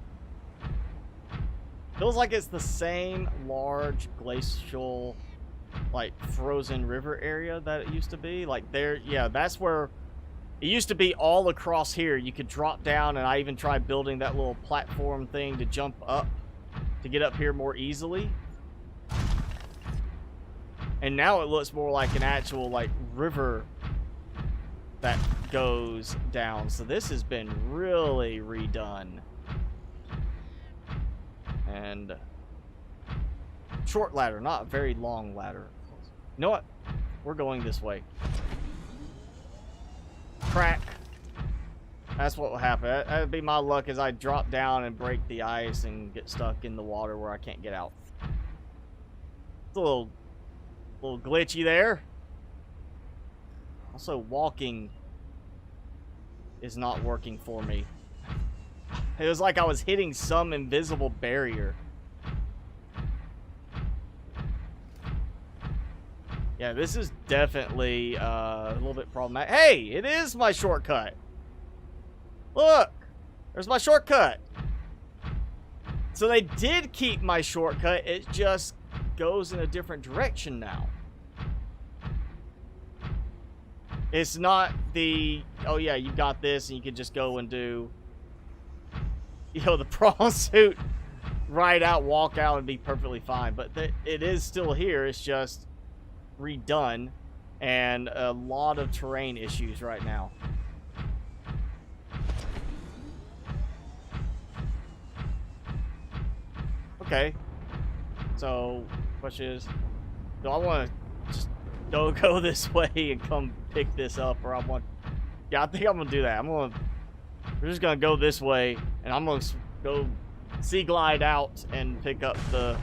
feels like it's the same large glacial, like, frozen river area that it used to be. Like, there, yeah, that's where... it used to be all across here. You could drop down, and I even tried building that little platform thing to jump up to get up here more easily. And now it looks more like an actual, like, river that goes down. So this has been really redone. And short ladder, not a very long ladder. You know what? We're going this way. Crack. That's what will happen. That'd be my luck, as I drop down and break the ice and get stuck in the water where I can't get out. It's a little glitchy there. Also, walking is not working for me. It was like I was hitting some invisible barrier. Yeah, this is definitely a little bit problematic. Hey, it is my shortcut. Look, there's my shortcut. So they did keep my shortcut. It just goes in a different direction now. It's not the, oh yeah, you got this and you can just go and do, the prawn suit, ride out, walk out, and be perfectly fine. But it is still here. It's just redone. and a lot of terrain issues right now. Okay. So, question is, do I want to just go this way and come pick this up, or I want? Yeah, I think I'm gonna do that. We're just gonna go this way, and I'm gonna go sea glide out and pick up the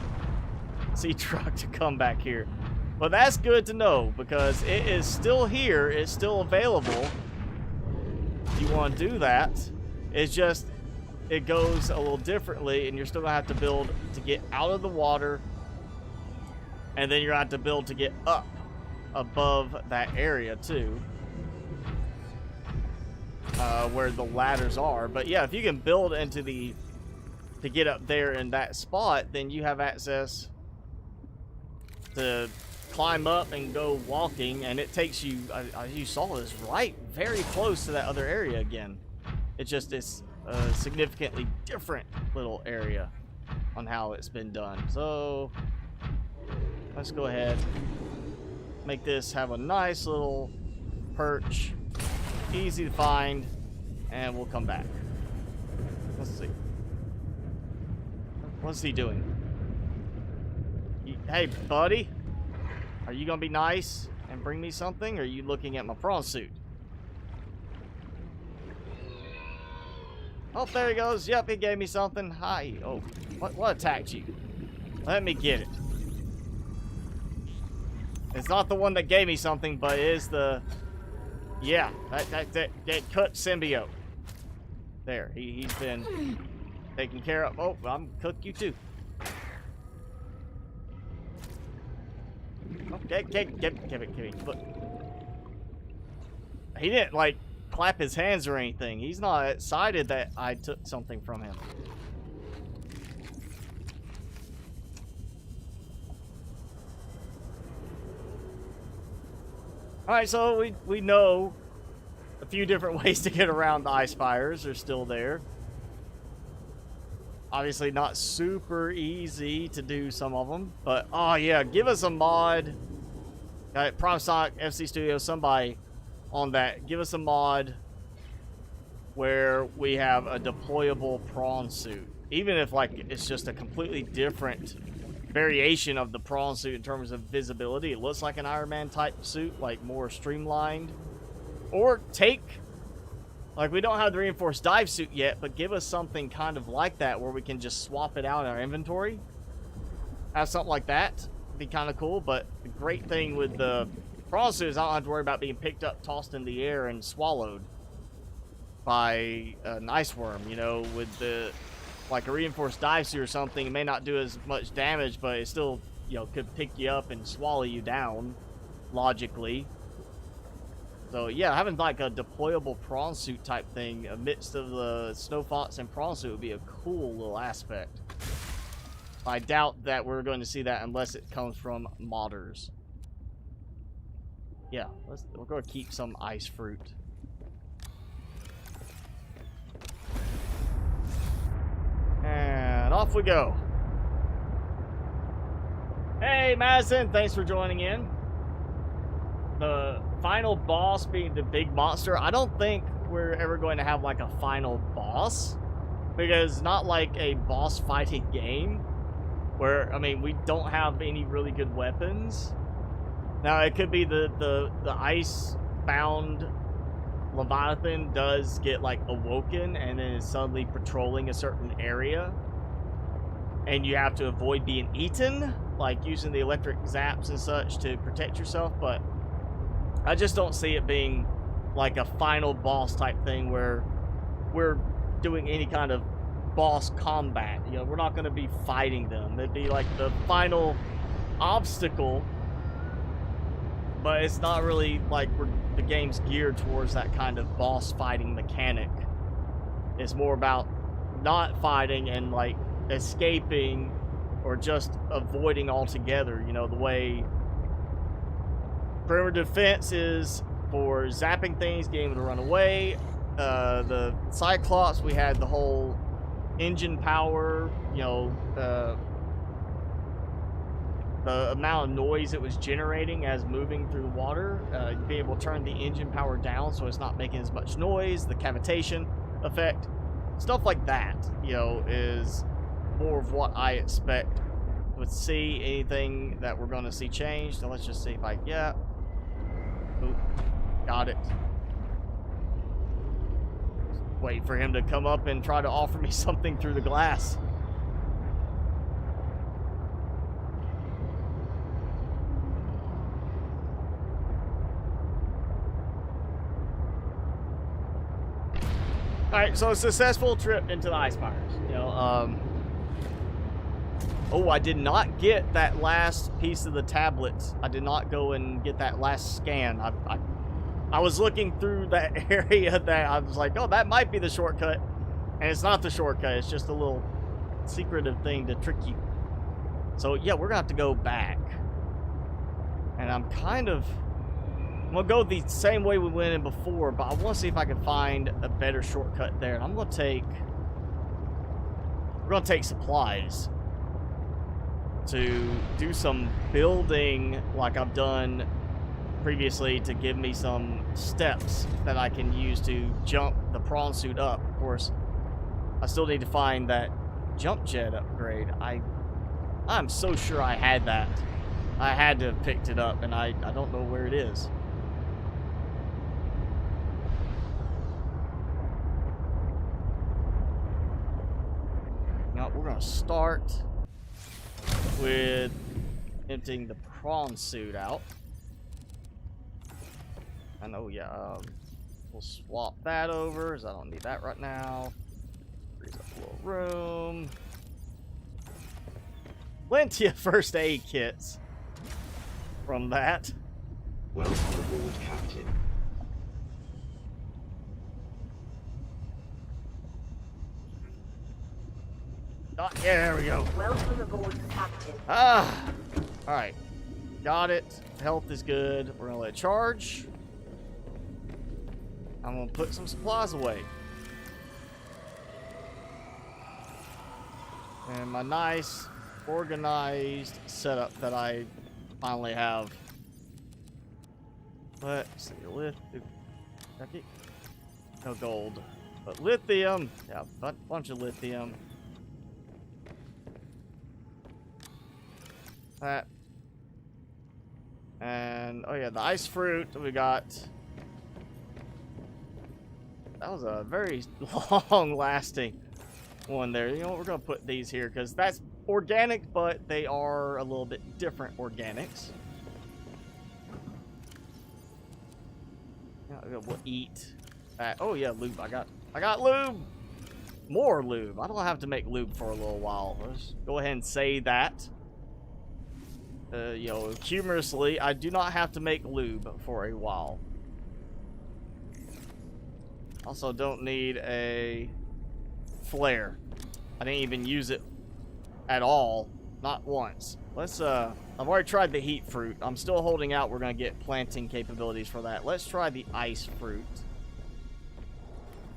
sea truck to come back here. But that's good to know because it is still here. It's still available. If you want to do that, it's just it goes a little differently, and you're still gonna have to build to get out of the water, and then you're gonna have to build to get up above that area too, where the ladders are. But yeah, if you can build into to get up there in that spot, then you have access to climb up and go walking, and it takes you, as you saw, this right very close to that other area again. It just is a significantly different little area on how it's been done. So let's go ahead, make this have a nice little perch, easy to find, and we'll come back. Let's see. What's he doing? Hey, buddy. Are you gonna be nice and bring me something, or are you looking at my prawn suit? Oh, there he goes. Yep, he gave me something. Hi. Oh, what attacked you? Let me get it. It's not the one that gave me something, but it is the... Yeah, that cut symbiote. There, he's been taken care of. Oh, I'm gonna cook you too. Okay, give it. Look. He didn't, like, clap his hands or anything. He's not excited that I took something from him. Alright, so we know a few different ways to get around the Ice Spires. They're still there. Obviously not super easy to do some of them, but oh yeah, give us a mod. PromSonic, FC Studio, somebody on that. Give us a mod where we have a deployable prawn suit. Even if like it's just a completely different variation of the prawn suit in terms of visibility. It looks like an Iron Man type suit, like more streamlined. Or take, like we don't have the reinforced dive suit yet, but give us something kind of like that where we can just swap it out in our inventory. Have something like that. Be kind of cool. But the great thing with the prawn suit is I don't have to worry about being picked up, tossed in the air, and swallowed by an ice worm. You know, with the like a reinforced dive suit or something, it may not do as much damage, but it still, you know, could pick you up and swallow you down logically. So yeah, having like a deployable prawn suit type thing amidst of the snow fox and prawn suit would be a cool little aspect. I doubt that we're going to see that unless it comes from modders. Yeah, we're going to keep some ice fruit. And off we go. Hey, Madison, thanks for joining in. The final boss being the big monster. I don't think we're ever going to have like a final boss, because it's not like a boss fighting game where, I mean, we don't have any really good weapons. Now, it could be the ice-bound Leviathan does get like awoken and then is suddenly patrolling a certain area, and you have to avoid being eaten, like using the electric zaps and such to protect yourself. But I just don't see it being like a final boss type thing where we're doing any kind of boss combat. You know, we're not going to be fighting them. It'd be like the final obstacle, but it's not really like the game's geared towards that kind of boss fighting mechanic. It's more about not fighting and like escaping or just avoiding altogether. You know, the way perimeter defense is for zapping things, getting able to run away. The Cyclops, we had the whole engine power, you know, the amount of noise it was generating as moving through the water. You'd be able to turn the engine power down so it's not making as much noise, the cavitation effect, stuff like that, you know, is more of what I expect to see. Anything that we're going to see changed. Now let's just see if I, yeah. Oop, got it. Wait for him to come up and try to offer me something through the glass. Alright, so a successful trip into the Ice Spires. You know, oh, I did not get that last piece of the tablet. I did not go and get that last scan. I was looking through that area that I was like, oh, that might be the shortcut. And it's not the shortcut. It's just a little secretive thing to trick you. So, yeah, we're going to have to go back. And I'm going to go the same way we went in before, but I want to see if I can find a better shortcut there. And we're going to take supplies to do some building like I've done previously to give me some steps that I can use to jump the prawn suit up. Of course, I still need to find that jump jet upgrade. I'm so sure I had that. I had to have picked it up, and I don't know where it is. Now we're going to start with emptying the prawn suit out. I know, yeah, we'll swap that over, because I don't need that right now. Frees up a little room. Plenty of first aid kits from that. Welcome aboard, Captain. Oh, yeah, there we go. Welcome aboard, Captain. Ah! Alright. Got it. Health is good. We're gonna let it charge. I'm gonna put some supplies away. And my nice, organized setup that I finally have. Let's see, no gold. But lithium. Yeah, a bunch of lithium. That. And, oh yeah, the ice fruit we got. That was a very long-lasting one there. You know what, we're going to put these here because that's organic, but they are a little bit different organics. We'll eat that. Oh yeah, lube. I got lube. More lube. I don't have to make lube for a little while. Let's go ahead and say that. You know, humorously, I do not have to make lube for a while. Also, don't need a flare. I didn't even use it at all. Not once. Let's, I've already tried the heat fruit. I'm still holding out. We're going to get planting capabilities for that. Let's try the ice fruit.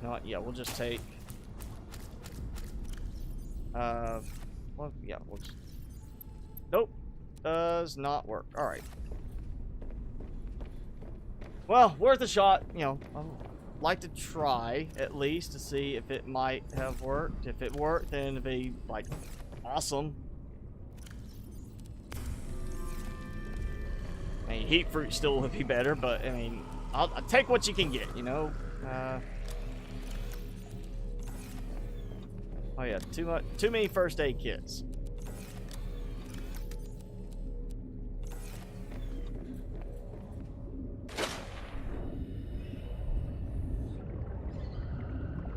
You know what? Yeah, we'll just take... well, yeah, we'll just... Nope. Does not work. Alright. Well, worth a shot. You know, I'd like to try, at least, to see if it might have worked. If it worked, then it'd be, like, awesome. I mean, heat fruit still would be better, but, I mean, I'll take what you can get, you know? Oh, yeah, too many first aid kits.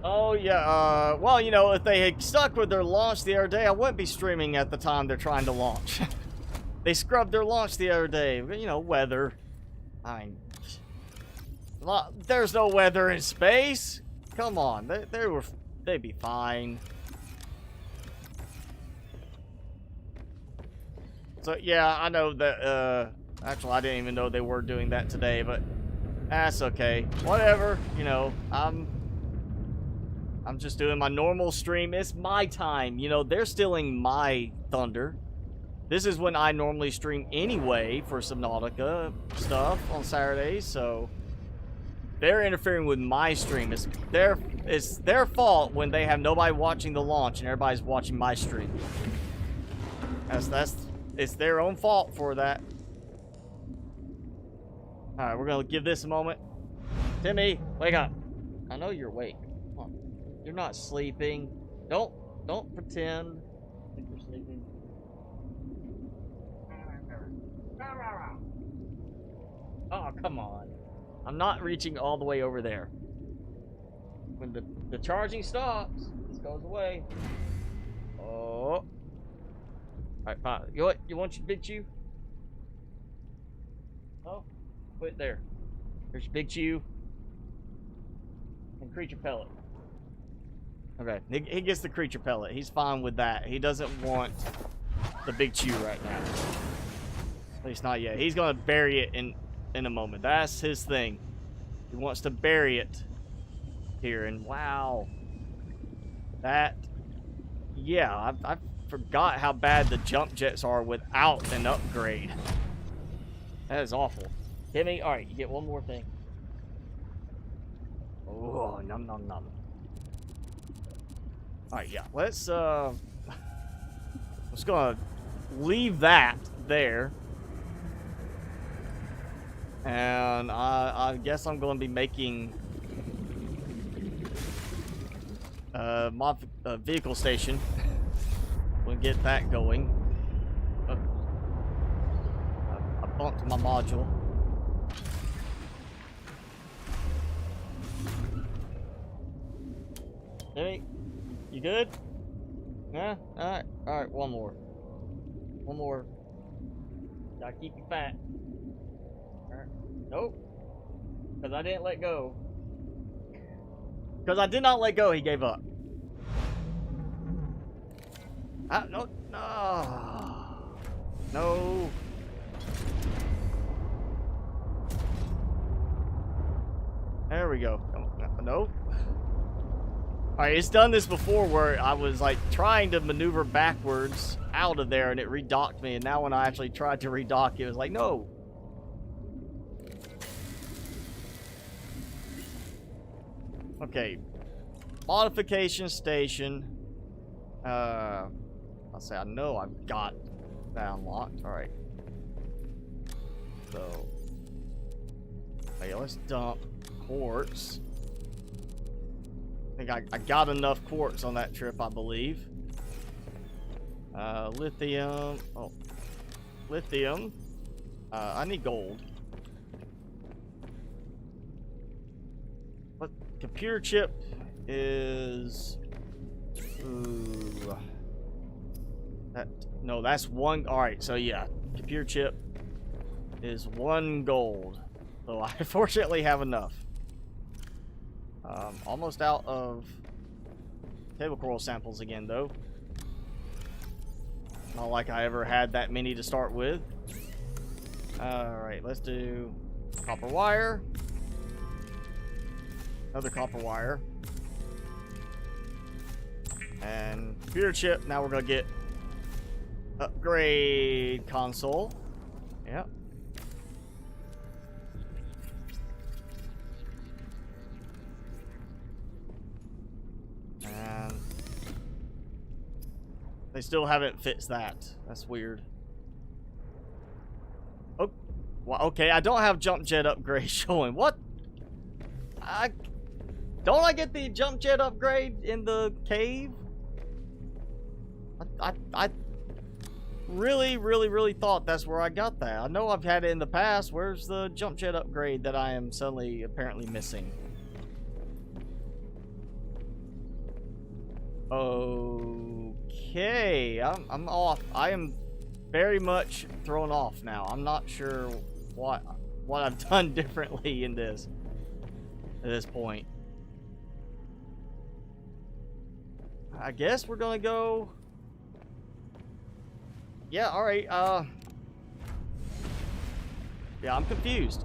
Oh, yeah, well, you know, if they had stuck with their launch the other day, I wouldn't be streaming at the time they're trying to launch. They scrubbed their launch the other day. You know, weather. I mean, there's no weather in space. Come on, they'd be fine. So, yeah, I know that, actually, I didn't even know they were doing that today, but that's okay. Whatever, you know, I'm just doing my normal stream. It's my time. You know, they're stealing my thunder. this is when I normally stream anyway for Subnautica stuff on Saturdays, so they're interfering with my stream. It's their fault when they have nobody watching the launch and everybody's watching my stream. It's their own fault for that. Alright, we're gonna give this a moment. Timmy, wake up. I know you're awake. Come on. You're not sleeping. Don't pretend like you're sleeping. Oh, come on. I'm not reaching all the way over there. When the charging stops, this goes away. Oh. Alright, fine. You know what? You want your big chew? Oh, put it there. There's your big chew. And creature pellet. Okay, he gets the creature pellet. He's fine with that. He doesn't want the big chew right now. At least not yet. He's gonna bury it in a moment. That's his thing. He wants to bury it here. And wow, that, yeah, I forgot how bad the jump jets are without an upgrade. That is awful. Hit me. All right, you get one more thing. Oh, num num num. All right, yeah. Let's just gonna leave that there. And I guess I'm going to be making vehicle station. We'll get that going. I bumped my module. Hey, you good? Yeah? Alright, one more. One more. Gotta keep you fat. Nope. Because I didn't let go. Because I did not let go, he gave up. No. No. No. There we go. Nope. Alright, it's done this before where I was like trying to maneuver backwards out of there and it redocked me. And now when I actually tried to redock, it was like, no. Okay, modification station. I'll say I know I've got that unlocked. All right. So, okay, let's dump quartz. I think I got enough quartz on that trip, I believe. Lithium. Oh, lithium. I need gold. Computer chip is no, that's one. All right, so yeah, computer chip is 1 gold. So I fortunately have enough. Almost out of table coral samples again, though. Not like I ever had that many to start with. All right, let's do copper wire. Another copper wire. And computer chip. Now we're going to get upgrade console. Yep. And they still haven't fixed that. That's weird. Oh, well, okay. I don't have jump jet upgrade showing. What? Don't I get the jump jet upgrade in the cave? I really thought that's where I got that. I know I've had it in the past. Where's the jump jet upgrade that I am suddenly apparently missing? Okay, I'm off. I am very much thrown off now. I'm not sure what I've done differently in this at this point. I guess we're gonna go. Yeah, all right. Yeah, I'm confused.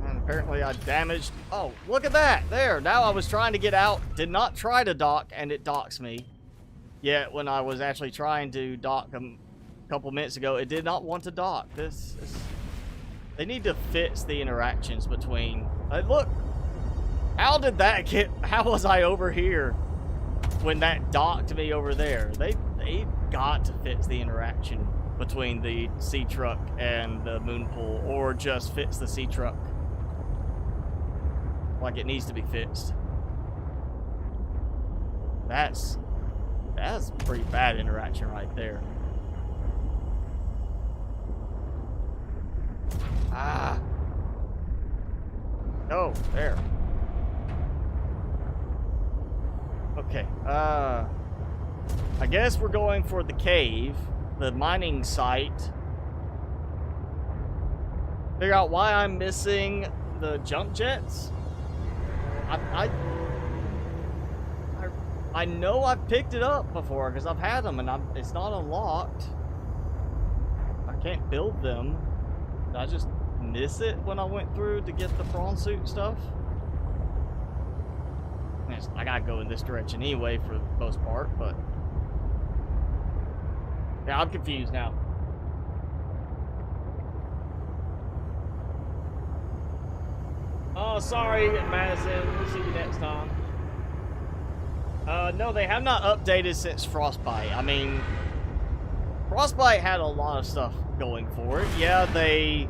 And apparently I damaged... Oh, look at that! There! Now I was trying to get out, did not try to dock, and it docks me. Yet, when I was actually trying to dock a couple minutes ago, it did not want to dock. They need to fix the interactions between... look! How did that get... How was I over here when that docked me over there? They got to fix the interaction between the sea truck and the moon pool, or just fix the sea truck like it needs to be fixed. That's pretty bad interaction right there. Ah. Oh, there. Okay. I guess we're going for the cave, the mining site. Figure out why I'm missing the jump jets. I know I've picked it up before because I've had them and it's not unlocked. I can't build them. Did I just miss it when I went through to get the prawn suit stuff? I gotta go in this direction anyway for the most part, but yeah, I'm confused now. Oh, sorry, Madison. We'll see you next time. No, they have not updated since Frostbite. I mean, Frostbite had a lot of stuff going for it. Yeah, they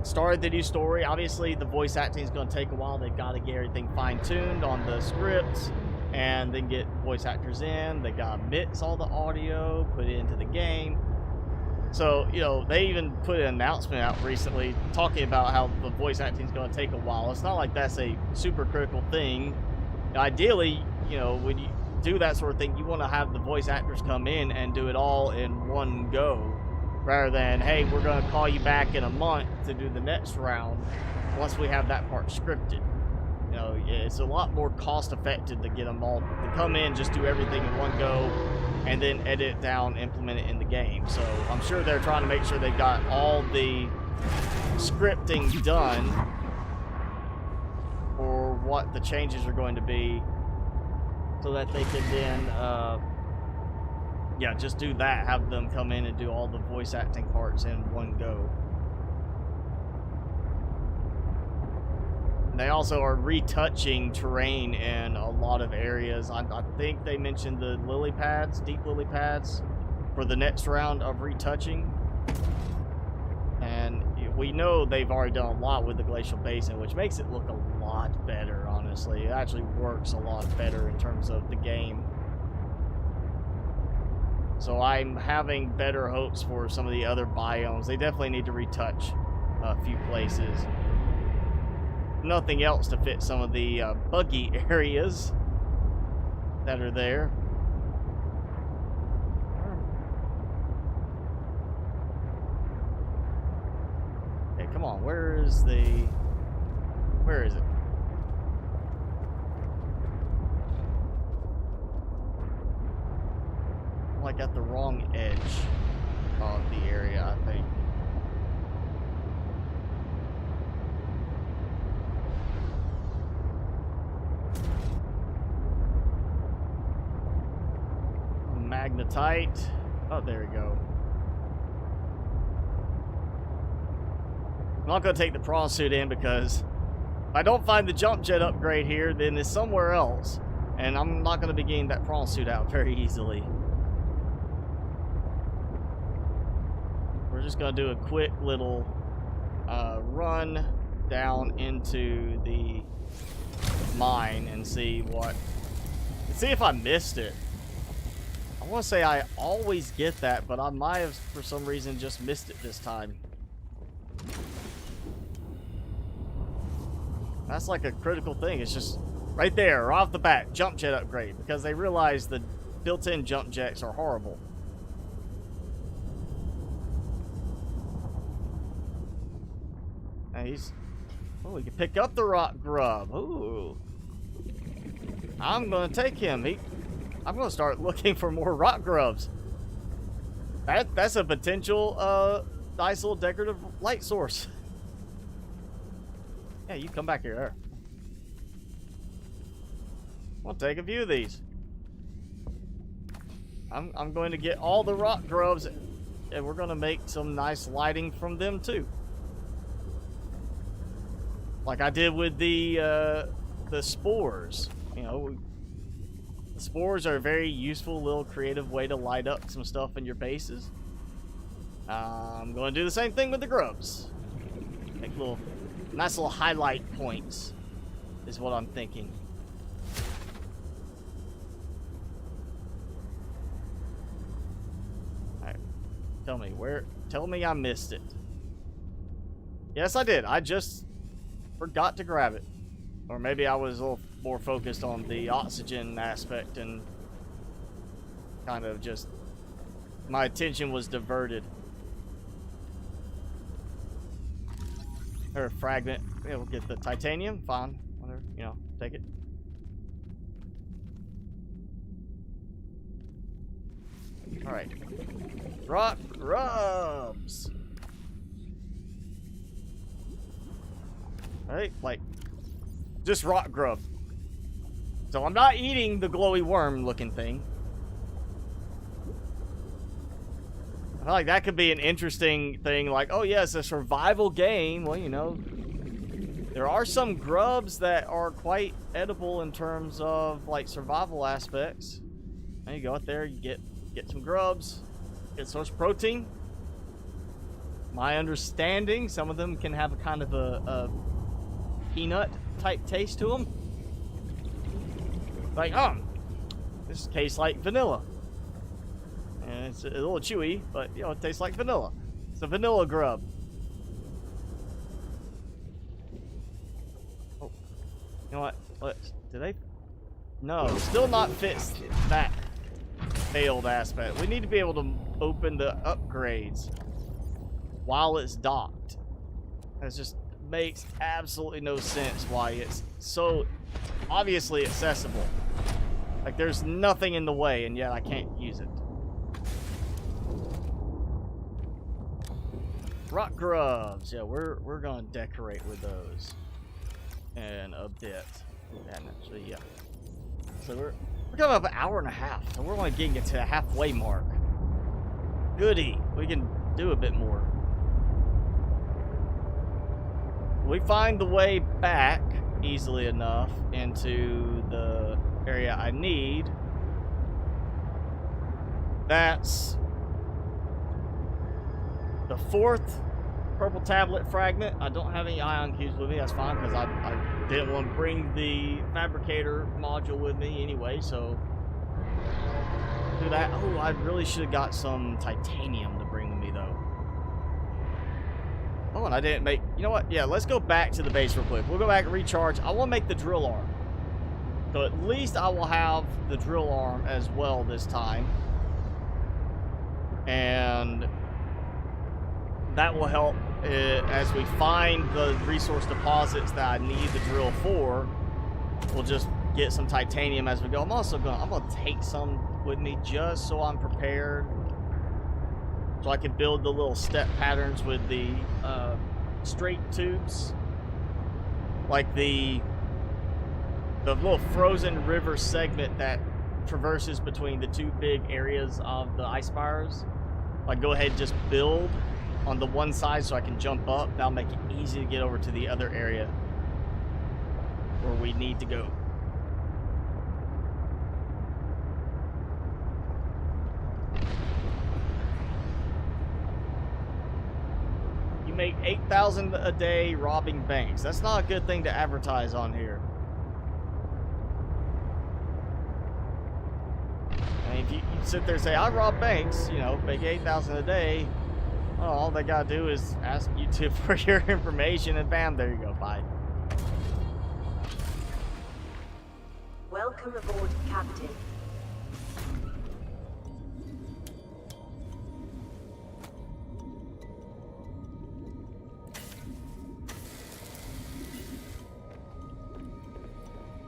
started the new story. Obviously, the voice acting is going to take a while. They've got to get everything fine-tuned on the scripts and then get voice actors in. They got to mix all the audio, put it into the game. So, you know, they even put an announcement out recently talking about how the voice acting is going to take a while. It's not like that's a super critical thing. Ideally, you know, when you do that sort of thing, you want to have the voice actors come in and do it all in one go, rather than, hey, we're going to call you back in a month to do the next round once we have that part scripted. You know, it's a lot more cost effective to get them all to come in, just do everything in one go, and then edit it down, implement it in the game. So I'm sure they're trying to make sure they've got all the scripting done for what the changes are going to be, so that they can then yeah, just do that, have them come in and do all the voice acting parts in one go. They also are retouching terrain in a lot of areas. I think they mentioned the lily pads, deep lily pads, for the next round of retouching. And we know they've already done a lot with the glacial basin, which makes it look a lot better, honestly. It actually works a lot better in terms of the game. So I'm having better hopes for some of the other biomes. They definitely need to retouch a few places. Nothing else to fit some of the buggy areas that are there. Okay, come on. Where is it? I'm like at the wrong edge of the area, I think. Magnetite. Oh, there we go. I'm not going to take the prawn suit in because if I don't find the jump jet upgrade here, then it's somewhere else. And I'm not going to be getting that prawn suit out very easily. We're just going to do a quick little run down into the mine and see if I missed it. I want to say I always get that, but I might have, for some reason, just missed it this time. That's like a critical thing. It's just right there, right off the bat, jump jet upgrade, because they realize the built-in jump jets are horrible. Now oh, we can pick up the rock grub. Ooh. I'm going to take him. I'm going to start looking for more rock grubs. That's a potential nice little decorative light source. Yeah, you come back here. I'll take a few of these. I'm going to get all the rock grubs, and we're going to make some nice lighting from them too. Like I did with the spores. You know, the spores are a very useful little creative way to light up some stuff in your bases. I'm going to do the same thing with the grubs. Make nice little highlight points is what I'm thinking. Alright. Tell me I missed it. Yes, I did. I just forgot to grab it. Or maybe I was a little more focused on the oxygen aspect and kind of just my attention was diverted. Or a fragment. Yeah, we'll get the titanium. Fine. Whatever. You know, take it. Alright. Rock grubs. Right? Like, just rock grub. So I'm not eating the glowy worm looking thing. I feel like that could be an interesting thing, like, oh yeah, it's a survival game. Well, you know, there are some grubs that are quite edible in terms of like survival aspects. There you go, out there, you get some grubs, get source protein. My understanding, some of them can have a kind of a peanut type taste to them. Like, this tastes like vanilla. And it's a little chewy, but, you know, it tastes like vanilla. It's a vanilla grub. Oh. You know what? Did they? No, still not fits that failed aspect. We need to be able to open the upgrades while it's docked. It just makes absolutely no sense why it's so obviously accessible. Like, there's nothing in the way, and yet I can't use it. Rock grubs. Yeah, we're gonna decorate with those in a bit. And actually, yeah. So we're coming up an hour and a half, so we're only getting it to the halfway mark. Goody. We can do a bit more. We find the way back easily enough into the area I need. That's the 4th purple tablet fragment. I don't have any ion cubes with me. That's fine, because I didn't want to bring the fabricator module with me anyway, so do that. Oh, I really should have got some titanium to bring with me, though. Oh, and I didn't make... You know what? Yeah, let's go back to the base real quick. We'll go back and recharge. I want to make the drill arm. So at least I will have the drill arm as well this time. And that will help as we find the resource deposits that I need the drill for. We'll just get some titanium as we go. I'm gonna take some with me just so I'm prepared, so I can build the little step patterns with the straight tubes, like the little frozen river segment that traverses between the two big areas of the Ice Spires. Like, go ahead and just build on the one side so I can jump up. That'll make it easy to get over to the other area where we need to go. You make 8,000 a day robbing banks. That's not a good thing to advertise on here. I mean, if you sit there and say, I rob banks, you know, make 8,000 a day, well, all they gotta do is ask YouTube for your information, and bam, there you go, bye. Welcome aboard, Captain.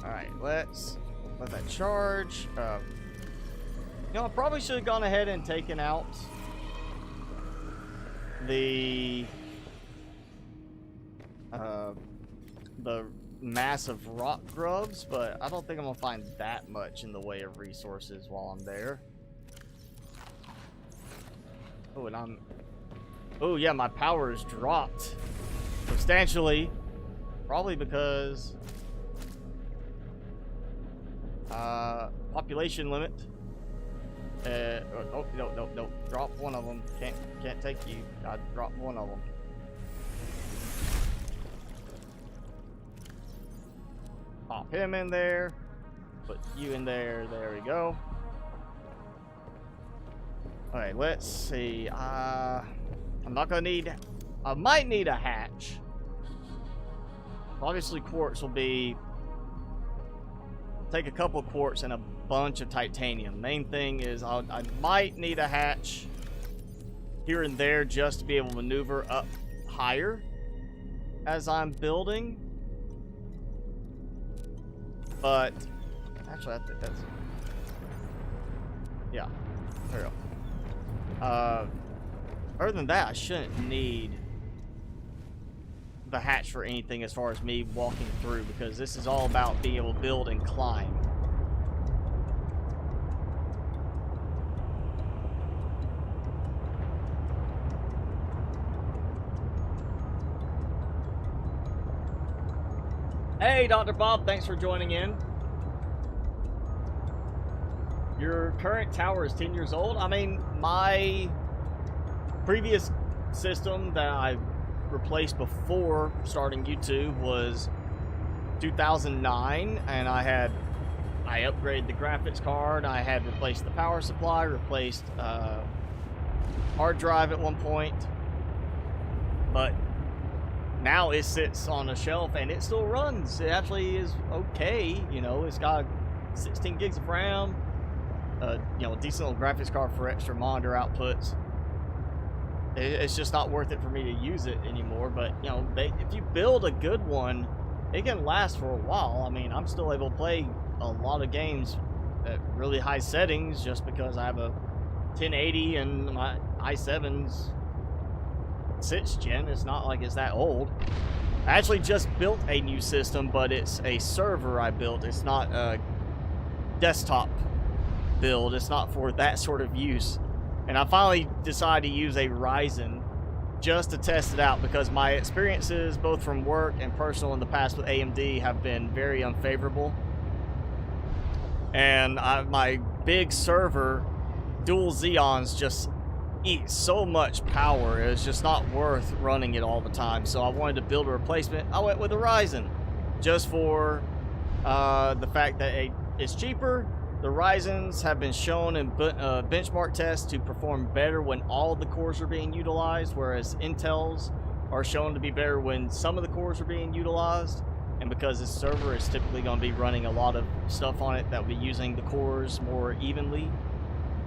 Alright, let's let that charge. You know, I probably should have gone ahead and taken out the the massive rock grubs, but I don't think I'm gonna find that much in the way of resources while I'm there. Oh, and oh yeah, my power has dropped substantially, probably because population limit. Oh no, drop one of them. Can't take you. I dropped one of them. Pop him in there. Put you in there. There we go. Alright, let's see. I'm not gonna need... I might need a hatch. Obviously, quartz will be... Take a couple of quartz and a bunch of titanium. Main thing is I might need a hatch here and there just to be able to maneuver up higher as I'm building. But actually, I think that's... Yeah, there we go. Other than that, I shouldn't need the hatch for anything as far as me walking through, because this is all about being able to build and climb. Hey, Dr. Bob, thanks for joining in. Your current tower is 10 years old? I mean, my previous system that I replaced before starting YouTube was 2009, and I upgraded the graphics card, I had replaced the power supply, replaced hard drive at one point, but now it sits on a shelf and it still runs. It actually is okay, you know. It's got 16 gigs of RAM, you know, a decent little graphics card for extra monitor outputs. It's just not worth it for me to use it anymore. But you know, if you build a good one, it can last for a while. I mean, I'm still able to play a lot of games at really high settings just because I have a 1080 and my i7's 6th gen. It's not like it's that old. I actually just built a new system, but it's a server I built. It's not a desktop build. It's not for that sort of use. And I finally decided to use a Ryzen just to test it out, because my experiences both from work and personal in the past with AMD have been very unfavorable. And my big server, dual Xeons, just eat so much power. It's just not worth running it all the time. So I wanted to build a replacement. I went with a Ryzen just for the fact that it's cheaper. The Ryzens have been shown in benchmark tests to perform better when all the cores are being utilized, whereas Intels are shown to be better when some of the cores are being utilized. And because this server is typically going to be running a lot of stuff on it that will be using the cores more evenly.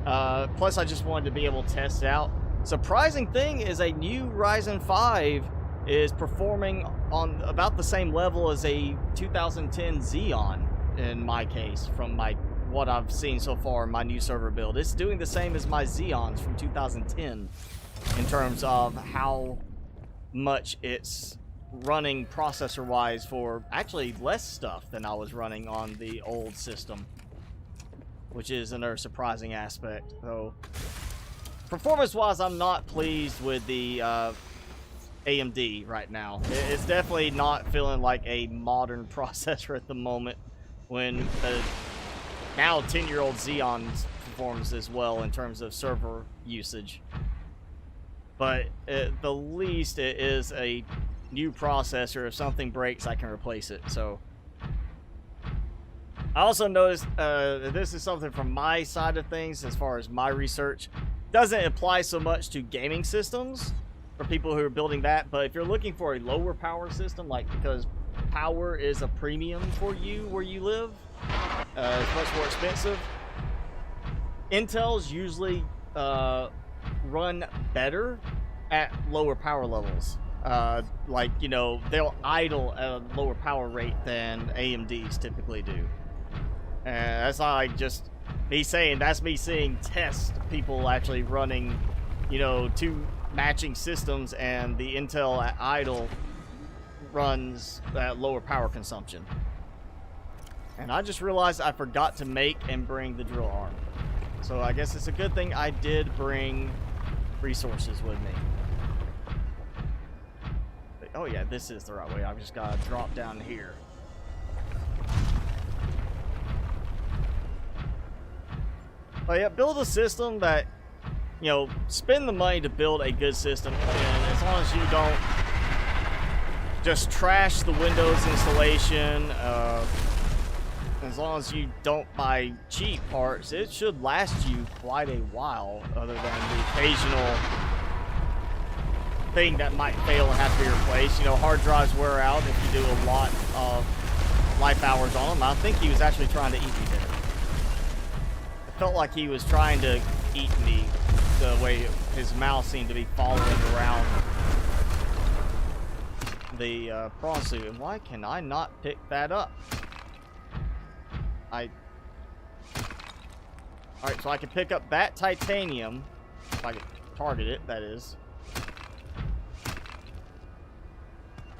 Plus, I just wanted to be able to test it out. Surprising thing is a new Ryzen 5 is performing on about the same level as a 2010 Xeon, in my case, from what I've seen so far in my new server build. It's doing the same as my Xeons from 2010 in terms of how much it's running processor-wise for actually less stuff than I was running on the old system, which is another surprising aspect. So, performance-wise, I'm not pleased with the AMD right now. It's definitely not feeling like a modern processor at the moment, when the now 10-year-old Xeon performs as well in terms of server usage. But at the least, it is a new processor. If something breaks, I can replace it. So I also noticed this is something from my side of things as far as my research. Doesn't apply so much to gaming systems for people who are building that, but if you're looking for a lower power system, like because power is a premium for you where you live, it's much more expensive. Intels usually run better at lower power levels. Like, you know, they'll idle at a lower power rate than AMDs typically do. And that's not like just me saying, that's me seeing test people actually running, you know, two matching systems, and the Intel at idle runs at lower power consumption. And I just realized I forgot to make and bring the drill arm. So I guess it's a good thing I did bring resources with me. But, oh yeah, this is the right way. I've just got to drop down here. But yeah, build a system that, you know, spend the money to build a good system, and as long as you don't just trash the Windows installation, as long as you don't buy cheap parts, it should last you quite a while, other than the occasional thing that might fail and have to be replaced. You know, hard drives wear out if you do a lot of life hours on them. I think he was actually trying to eat me there. It felt like he was trying to eat me, the way his mouth seemed to be following around the prawn suit. And why can I not pick that up? Alright, so I can pick up that titanium, if I can target it, that is.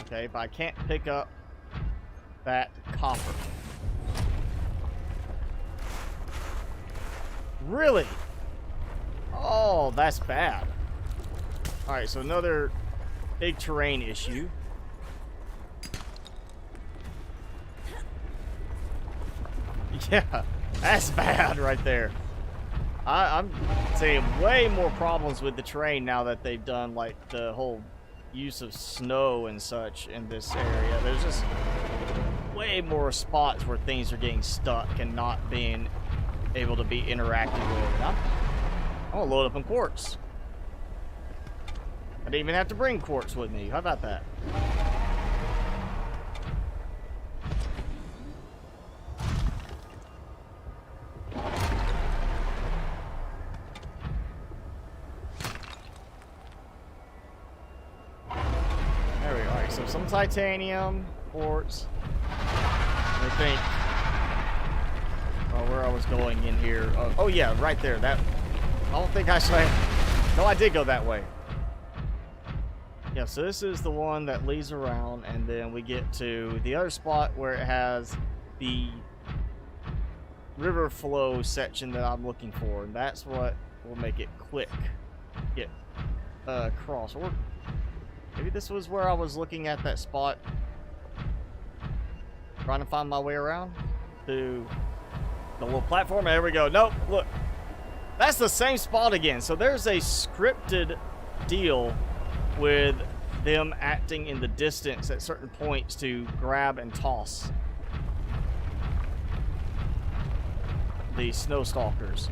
Okay, but I can't pick up that copper. Really? Oh, that's bad. Alright, so another big terrain issue. Yeah, that's bad right there. I'm seeing way more problems with the terrain now that they've done like the whole use of snow and such in this area. There's just way more spots where things are getting stuck and not being able to be interacted with. I'm gonna load up on quartz. I didn't even have to bring quartz with me. How about that? There we go. Alright, so some titanium, quartz. I think where I was going in here. Oh yeah, right there. That I don't think I should. No, I did go that way. Yeah, so this is the one that leads around, and then we get to the other spot where it has the river flow section that I'm looking for, and that's what will make it quick get across. Or maybe this was where I was looking at that spot, trying to find my way around to the little platform. There we go. Nope, look. That's the same spot again. So there's a scripted deal with them acting in the distance at certain points to grab and toss the snow stalkers.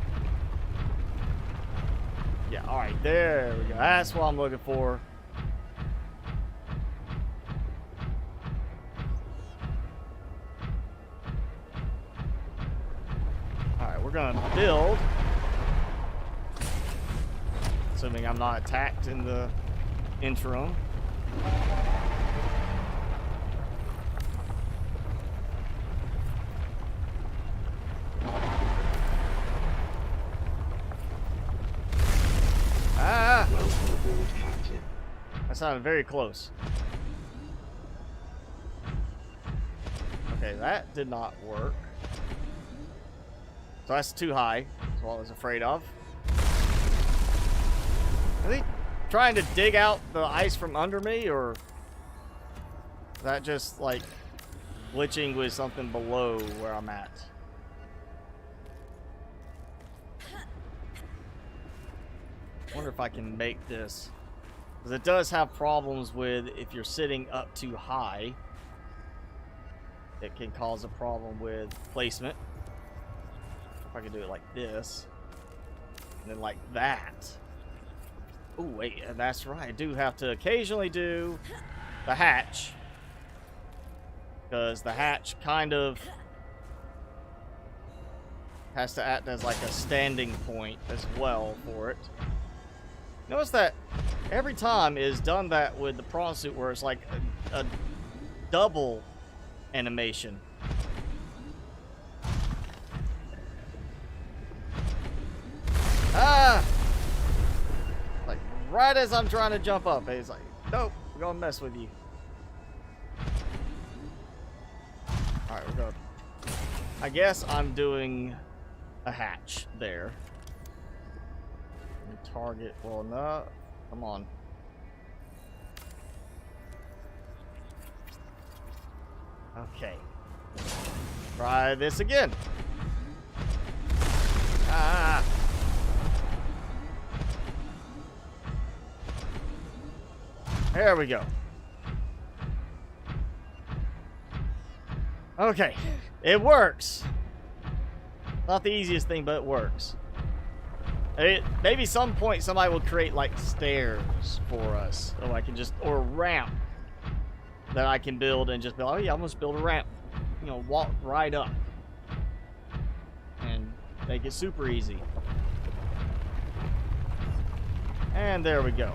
Yeah, alright, there we go. That's what I'm looking for. Alright, we're gonna build. Assuming I'm not attacked in the interim. Ah! Welcome aboard, Captain. That sounded very close. Okay, that did not work. So that's too high. That's what I was afraid of. Are they trying to dig out the ice from under me, or is that just like glitching with something below where I'm at? I wonder if I can make this, because it does have problems with if you're sitting up too high. It can cause a problem with placement. If I can do it like this, and then like that. Oh wait, that's right. I do have to occasionally do the hatch, because the hatch kind of has to act as like a standing point as well for it. Notice that every time is done that with the prawn suit, where it's like a double animation. Ah! Like right as I'm trying to jump up, he's like, nope, we're gonna mess with you. Alright, we're going. I guess I'm doing a hatch there. Target. Well, no. Come on. Okay. Try this again. Ah. There we go. Okay. It works. Not the easiest thing, but it works. Maybe some point somebody will create like stairs for us, so I can just, or a ramp that I can build and just be like, oh yeah, I'm just build a ramp, you know, walk right up and make it super easy. And there we go.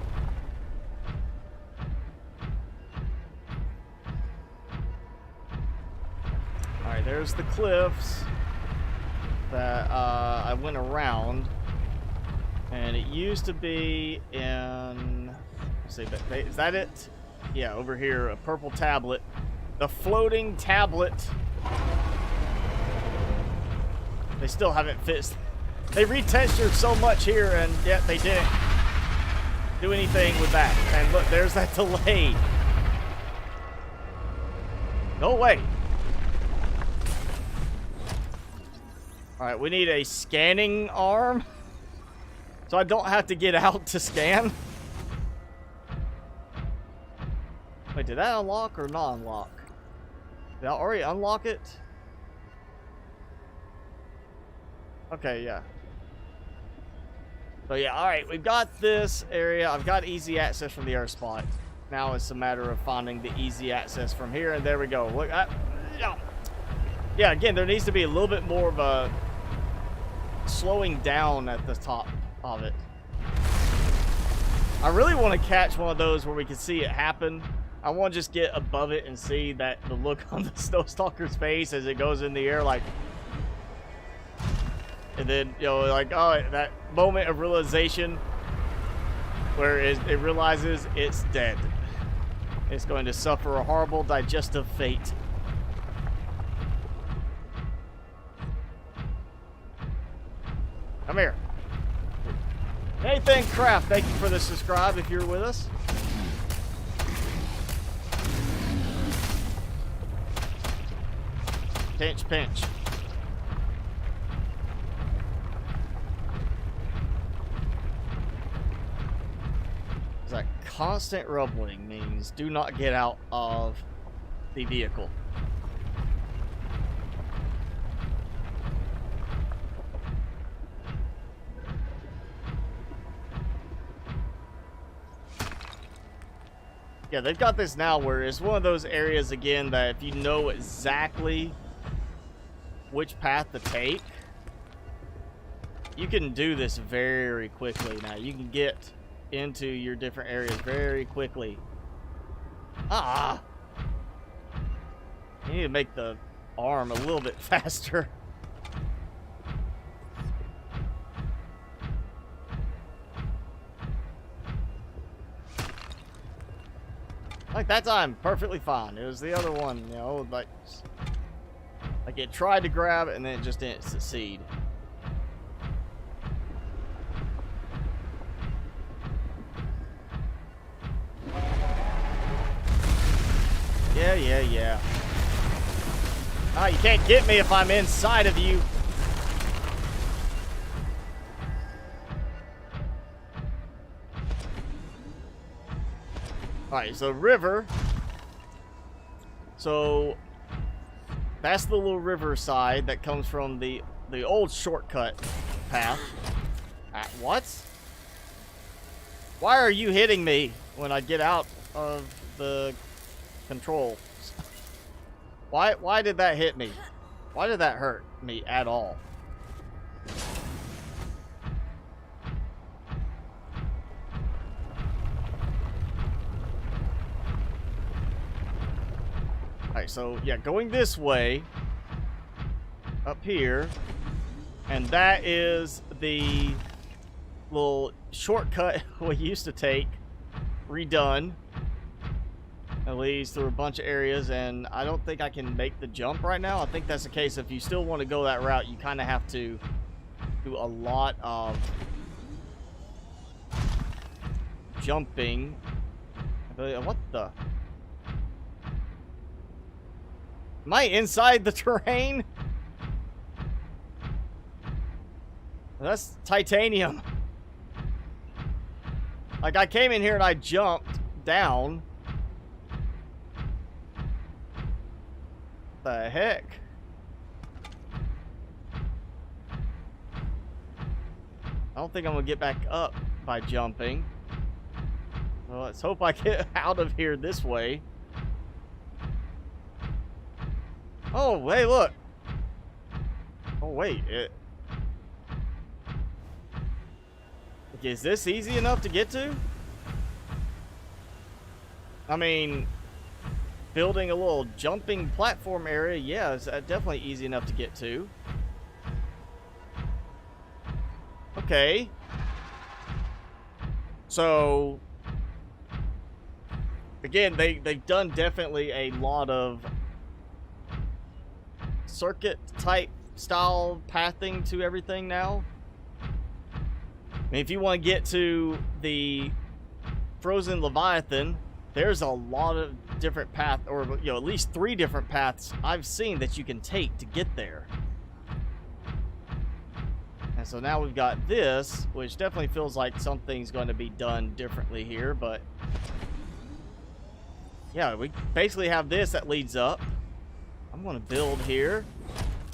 All right, there's the cliffs that I went around. And it used to be in, let's see, is that it? Yeah, over here, a purple tablet. The floating tablet. They still haven't fixed. They retextured so much here, and yet they didn't do anything with that. And look, there's that delay. No way. All right, we need a scanning arm. So I don't have to get out to scan. Wait, did that unlock or not unlock? Did I already unlock it? Okay, yeah. So yeah, alright, we've got this area. I've got easy access from the air spot. Now it's a matter of finding the easy access from here, and there we go. Look, yeah, again, there needs to be a little bit more of a slowing down at the top of it. I really want to catch one of those where we can see it happen. I want to just get above it and see that the look on the snow stalker's face as it goes in the air, like, and then, you know, like, oh, that moment of realization where it realizes it's dead. It's going to suffer a horrible digestive fate. Come here. Nathan Craft, thank you for the subscribe if you're with us. Pinch, pinch. That constant rumbling means do not get out of the vehicle. Yeah, they've got this now where it's one of those areas, again, that if you know exactly which path to take, you can do this very quickly now. You can get into your different areas very quickly. Ah! You need to make the arm a little bit faster. Like that time, perfectly fine. It was the other one, you know, like it tried to grab it and then it just didn't succeed. Yeah. Oh, you can't get me if I'm inside of you. Alright, so river. So that's the little river side that comes from the old shortcut path. What? Why are you hitting me when I get out of the control? Why did that hit me? Why did that hurt me at all? Alright, so yeah, going this way up here, and that is the little shortcut we used to take, redone. It leads through a bunch of areas, and I don't think I can make the jump right now. I think that's the case. If you still want to go that route, you kind of have to do a lot of jumping. What the? Am I inside the terrain? That's titanium. Like, I came in here and I jumped down. The heck? I don't think I'm gonna get back up by jumping. Well, let's hope I get out of here this way. Oh, hey, look. Oh, wait. Is this easy enough to get to? I mean, building a little jumping platform area, yeah, it's definitely easy enough to get to. Okay. So, again, they've done definitely a lot of circuit type style pathing to everything now. I mean, if you want to get to the Frozen Leviathan, there's a lot of different paths, or at least 3 different paths I've seen that you can take to get there. And so now we've got this, which definitely feels like something's going to be done differently here, but yeah, we basically have this that leads up. I'm going to build here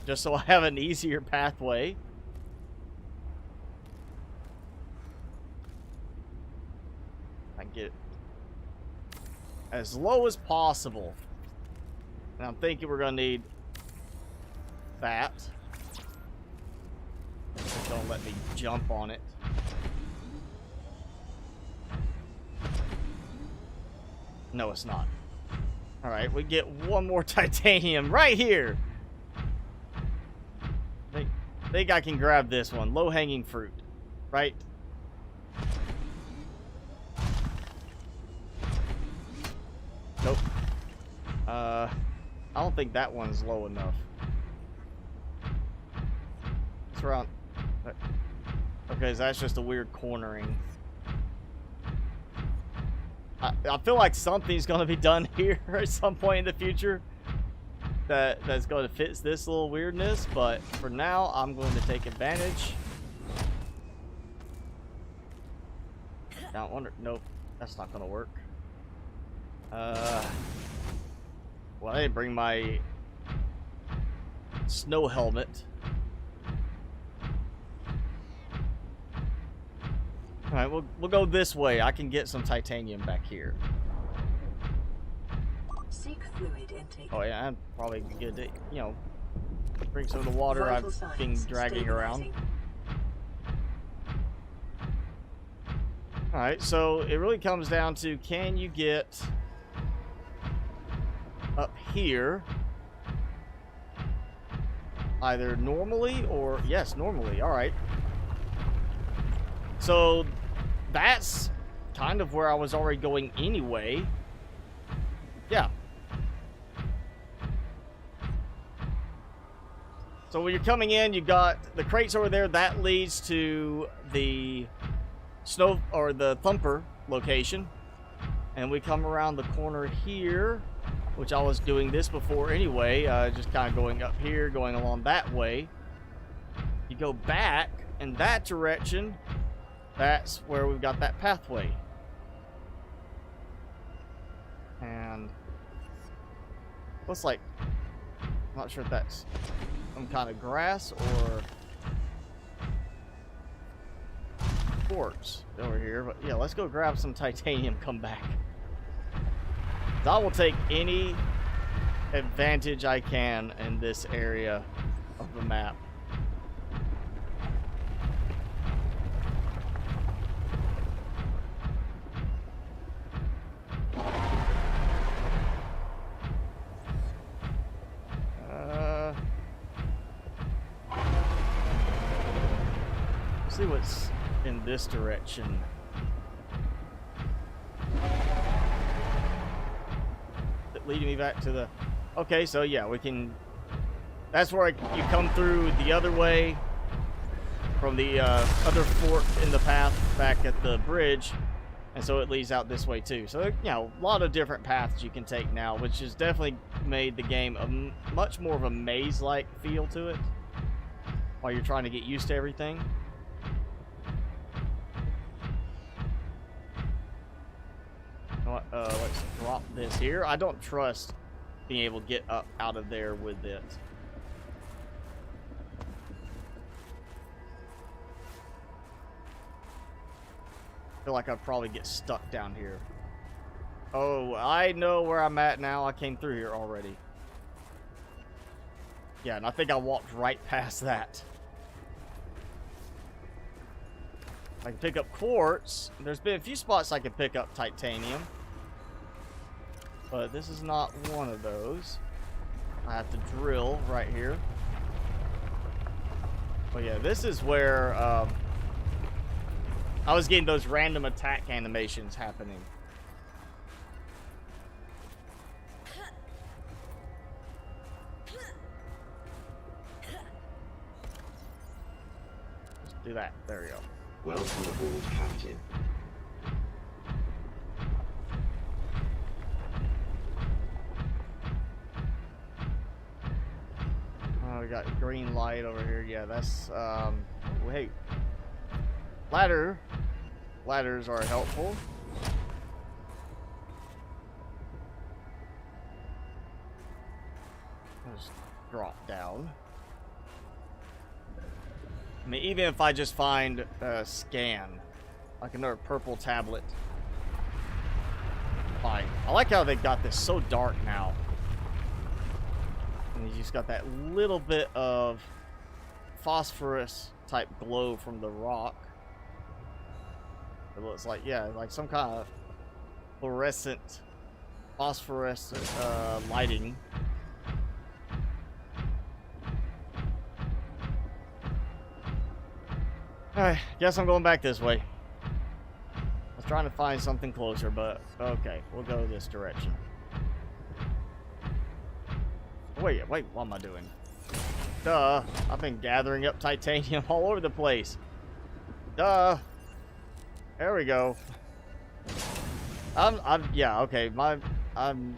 just so I have an easier pathway. I can get it as low as possible. And I'm thinking we're going to need that. Don't let me jump on it. No, it's not. Alright, we get one more titanium right here. Think I can grab this one. Low-hanging fruit. Right? Nope. I don't think that one's low enough. It's around... Okay, so that's just a weird cornering. I feel like something's going to be done here at some point in the future that's going to fit this little weirdness, but for now, I'm going to take advantage. I wonder... Nope, that's not going to work. Well, I didn't bring my snow helmet. Alright, we'll go this way. I can get some titanium back here. Seek fluid intake. Oh yeah, I'm probably good to, bring some of the water I've been dragging around. Alright, so it really comes down to, can you get up here either normally or... Yes, normally. Alright. So that's kind of where I was already going anyway. Yeah. So when you're coming in, you got the crates over there. That leads to the snow or the thumper location. And we come around the corner here, which I was doing this before anyway, just kind of going up here, going along that way. You go back in that direction. That's where we've got that pathway. And looks like, I'm not sure if that's some kind of grass or quartz over here, but yeah, let's go grab some titanium, come back. I will take any advantage I can in this area of the map. See what's in this direction. leading me back to the... Okay, so yeah, we can... That's where you come through the other way from the other fork in the path back at the bridge. And so it leads out this way too. So, you know, a lot of different paths you can take now, which has definitely made the game a much more of a maze-like feel to it while you're trying to get used to everything. Let's drop this here. I don't trust being able to get up out of there with it. I feel like I'd probably get stuck down here. Oh, I know where I'm at now. I came through here already. Yeah, and I think I walked right past that. I can pick up quartz. There's been a few spots I can pick up titanium. But this is not one of those. I have to drill right here. But yeah, this is where I was getting those random attack animations happening. Let's do that. There we go. Welcome aboard, Captain. Oh, we got green light over here. Yeah, that's wait. Ladders are helpful. Just drop down. I mean, even if I just find a scan, like another purple tablet. Fine. I like how they got this so dark now. And you just got that little bit of phosphorus type glow from the rock. It looks like, yeah, like some kind of fluorescent phosphorescent lighting. Alright, guess I'm going back this way. I was trying to find something closer, but okay, we'll go this direction. Wait, what am I doing? Duh, I've been gathering up titanium all over the place. Duh. There we go. Yeah, okay, I'm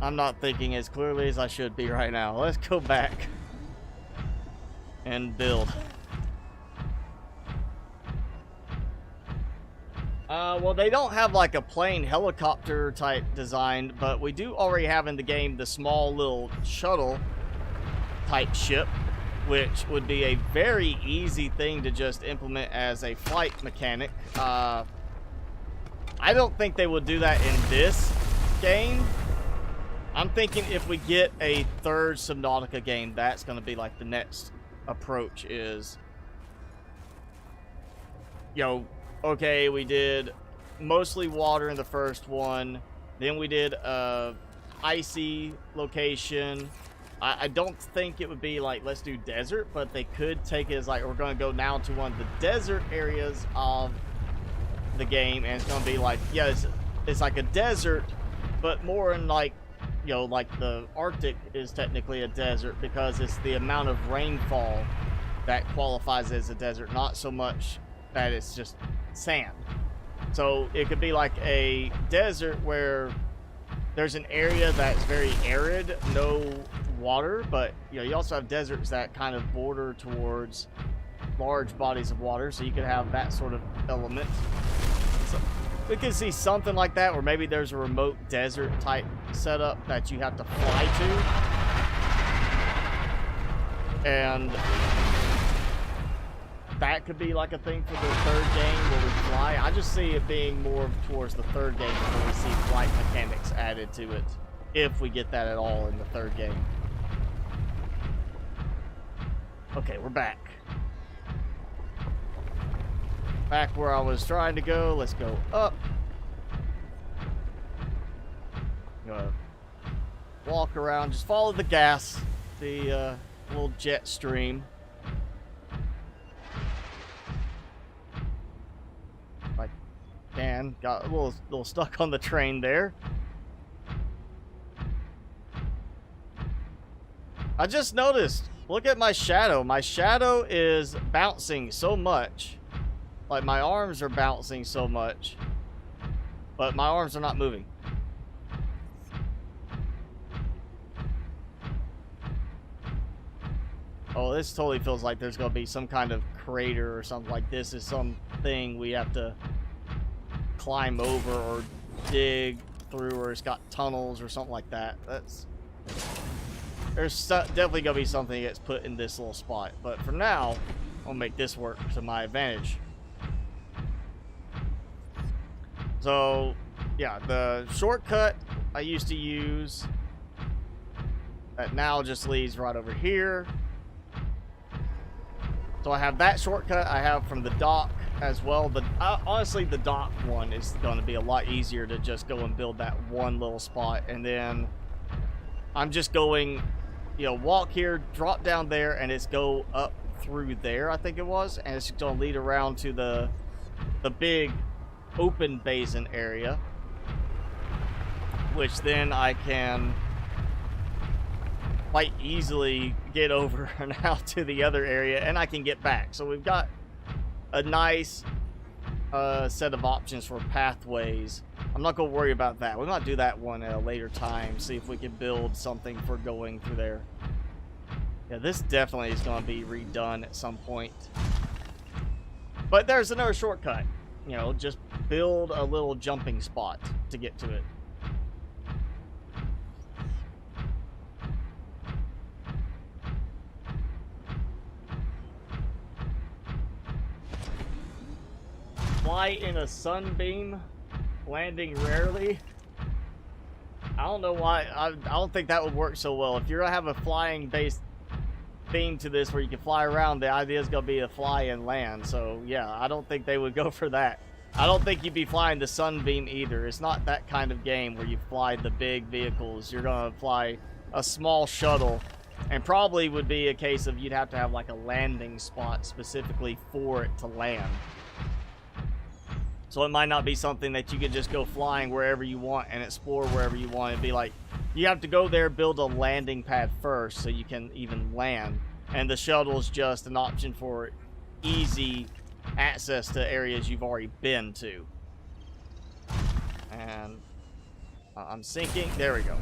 not thinking as clearly as I should be right now. Let's go back and build. Well, they don't have like a plain helicopter type design, but we do already have in the game the small little shuttle type ship, which would be a very easy thing to just implement as a flight mechanic. I don't think they would do that in this game. I'm thinking if we get a third Subnautica game, that's going to be like the next approach is, you know, okay, we did mostly water in the first one. Then we did a icy location. I don't think it would be like, let's do desert, but they could take it as like, we're going to go now to one of the desert areas of the game. And it's going to be like, yeah, it's like a desert, but more in like, you know, like the Arctic is technically a desert because it's the amount of rainfall that qualifies as a desert, not so much that it's just sand. So it could be like a desert where there's an area that's very arid, no water, but you know, you also have deserts that kind of border towards large bodies of water, so you could have that sort of element. So we could see something like that, or maybe there's a remote desert type setup that you have to fly to, and that could be like a thing for the third game where we fly. I just see it being more towards the third game where we see flight mechanics added to it, if we get that at all in the third game. Okay, we're back. Back where I was trying to go. Let's go up. Gonna walk around, just follow the gas, the little jet stream. I can. Got a little stuck on the train there. I just noticed. Look at my shadow. My shadow is bouncing so much. Like, my arms are bouncing so much. But my arms are not moving. Oh, this totally feels like there's going to be some kind of crater or something like this. Is something we have to climb over or dig through, or it's got tunnels or something like that. There's definitely going to be something that's put in this little spot. But for now, I'll make this work to my advantage. So, yeah, the shortcut I used to use that now just leads right over here. So I have that shortcut I have from the dock as well. Honestly, the dock one is going to be a lot easier to just go and build that one little spot. And then I'm just going, you know, walk here, drop down there, and it's go up through there, I think it was. And it's going to lead around to the big open basin area, which then I can quite easily get over and out to the other area, and I can get back. So we've got a nice set of options for pathways. I'm not going to worry about that. We're going to do that one at a later time, see if we can build something for going through there. Yeah, this definitely is going to be redone at some point. But there's another shortcut. You know, just build a little jumping spot to get to it. Fly in a sunbeam, landing rarely. I don't know why. I don't think that would work so well. If you're gonna have a flying based theme to this where you can fly around, the idea is gonna be to fly and land. So yeah, I don't think they would go for that. I don't think you'd be flying the sunbeam either. It's not that kind of game where you fly the big vehicles. You're gonna fly a small shuttle, and probably would be a case of you'd have to have like a landing spot specifically for it to land. So it might not be something that you could just go flying wherever you want and explore wherever you want. It'd be like, you have to go there, build a landing pad first so you can even land. And the shuttle is just an option for easy access to areas you've already been to. And I'm sinking. There we go.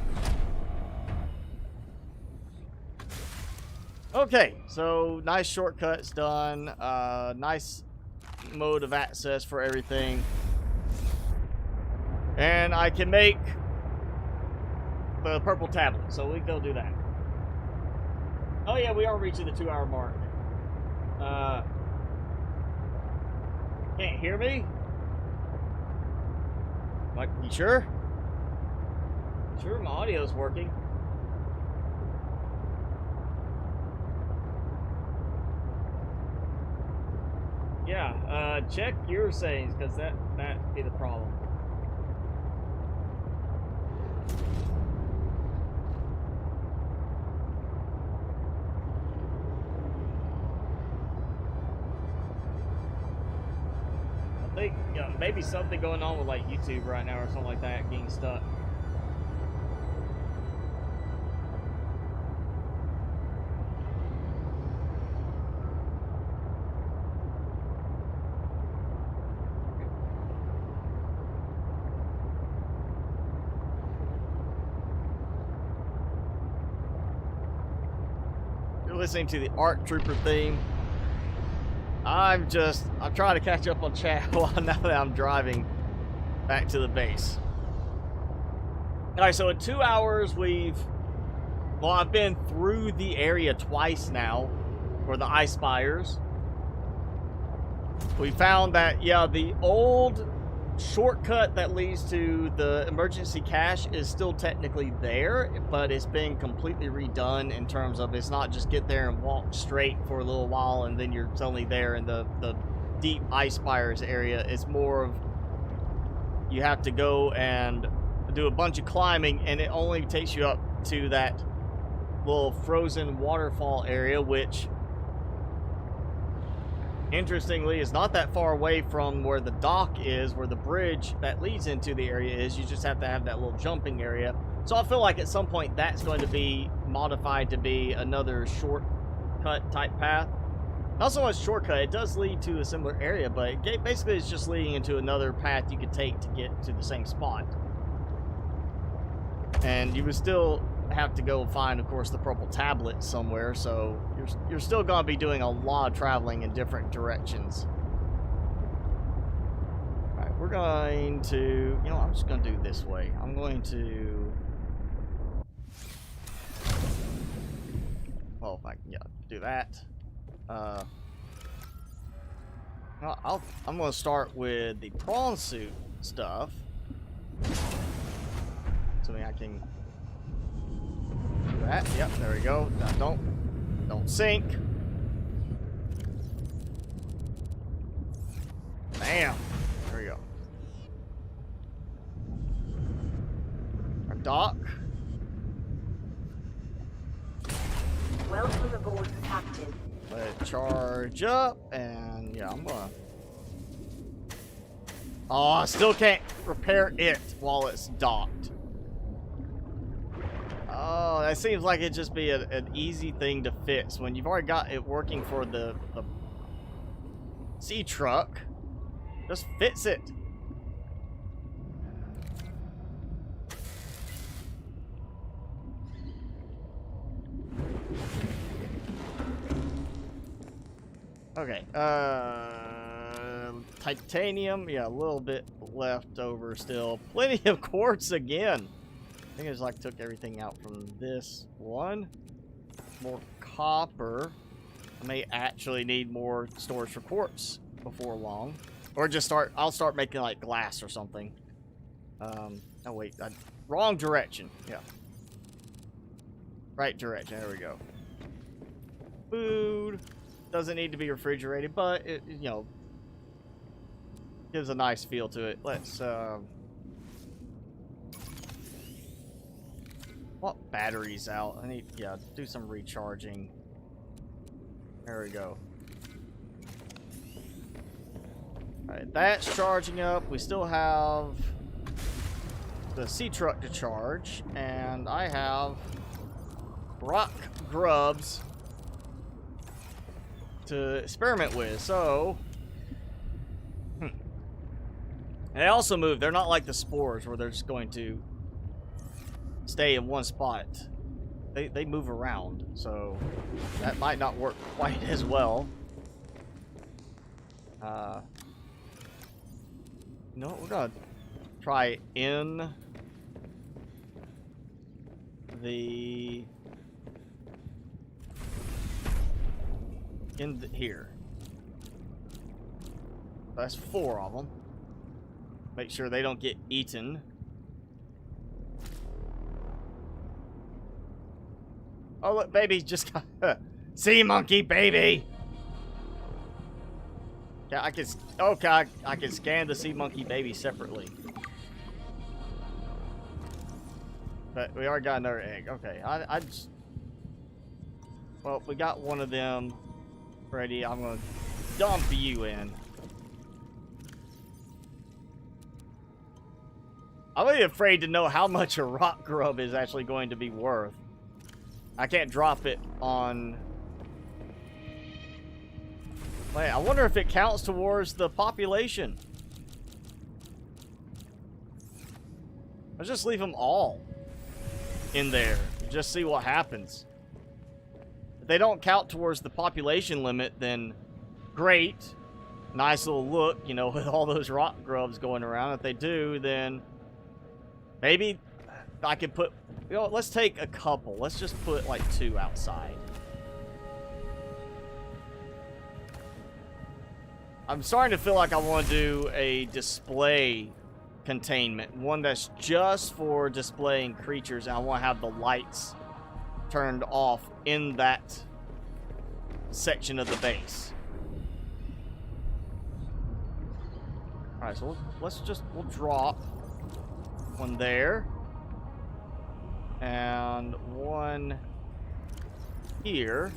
Okay, so nice shortcuts done. Nice mode of access for everything, and I can make the purple tablet, so we can go do that. Oh yeah, we are reaching the 2-hour mark. Can't hear me? Like, you sure? Sure, my audio's working. Yeah, check your settings, because that'd be the problem. I think maybe something going on with like YouTube right now or something like that, getting stuck. Listening to the ARC Trooper theme. I'm trying to catch up on chat while now that I'm driving back to the base. Alright, so in 2 hours I've been through the area twice now for the Ice Spires. We found that, yeah, the old shortcut that leads to the emergency cache is still technically there, but it's been completely redone in terms of it's not just get there and walk straight for a little while and then you're suddenly there in the deep Ice Spires area. It's more of you have to go and do a bunch of climbing, and it only takes you up to that little frozen waterfall area, which interestingly is not that far away from where the dock is, where the bridge that leads into the area is. You just have to have that little jumping area. So I feel like at some point that's going to be modified to be another shortcut type path. Not so much shortcut, it does lead to a similar area, but basically it's just leading into another path you could take to get to the same spot. And you would still have to go find, of course, the purple tablet somewhere, so you're still going to be doing a lot of traveling in different directions. Alright, we're going to... You know, I'm just going to do it this way. I'm going to... Well, if I can, yeah, do that. I'm going to start with the prawn suit stuff. So I can do that. Yep, there we go. Now don't sink. Bam. There we go. Our dock. Welcome aboard, Captain. Let it charge up, and yeah, I'm gonna... Oh, I still can't repair it while it's docked. Oh, that seems like it'd just be an easy thing to fix when you've already got it working for the sea truck. Just fix it. Okay, titanium, yeah, a little bit left over still. Plenty of quartz again. I think I just like took everything out from this one. More copper. I may actually need more storage for quartz before long. Or just I'll start making like glass or something. Oh wait, wrong direction, yeah. Right direction, there we go. Food. Doesn't need to be refrigerated, but it, you know, gives a nice feel to it. Let's what batteries out? I need, yeah, do some recharging. There we go. Alright, that's charging up. We still have the sea truck to charge, and I have rock grubs to experiment with, so and they also move. They're not like the spores where they're just going to stay in one spot. They move around, so that might not work quite as well. No, we're gonna try in the here. That's 4 of them. Make sure they don't get eaten. Oh look, baby just got sea monkey, baby. Yeah, I can. Okay, I can scan the sea monkey baby separately. But we already got another egg. Okay, I just. Well, we got one of them ready. I'm gonna dump you in. I'm really afraid to know how much a rock grub is actually going to be worth. I can't drop it on... Wait, I wonder if it counts towards the population. Let's just leave them all in there. Just see what happens. If they don't count towards the population limit, then great. Nice little look, you know, with all those rock grubs going around. If they do, then maybe I could put... You know, let's take a couple. Let's just put like 2 outside. I'm starting to feel like I want to do a display containment. One that's just for displaying creatures. And I want to have the lights turned off in that section of the base. Alright, so we'll drop one there. And one here.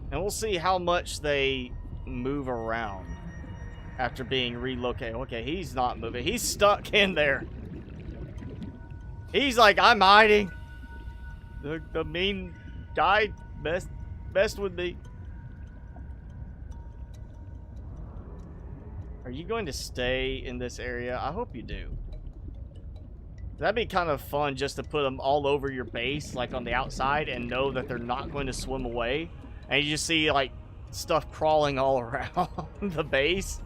And we'll see how much they move around after being relocated. Okay, he's not moving. He's stuck in there. He's like, I'm hiding. The mean guy messed with me. Are you going to stay in this area? I hope you do. That'd be kind of fun just to put them all over your base, like on the outside, and know that they're not going to swim away. And you just see, like, stuff crawling all around the base.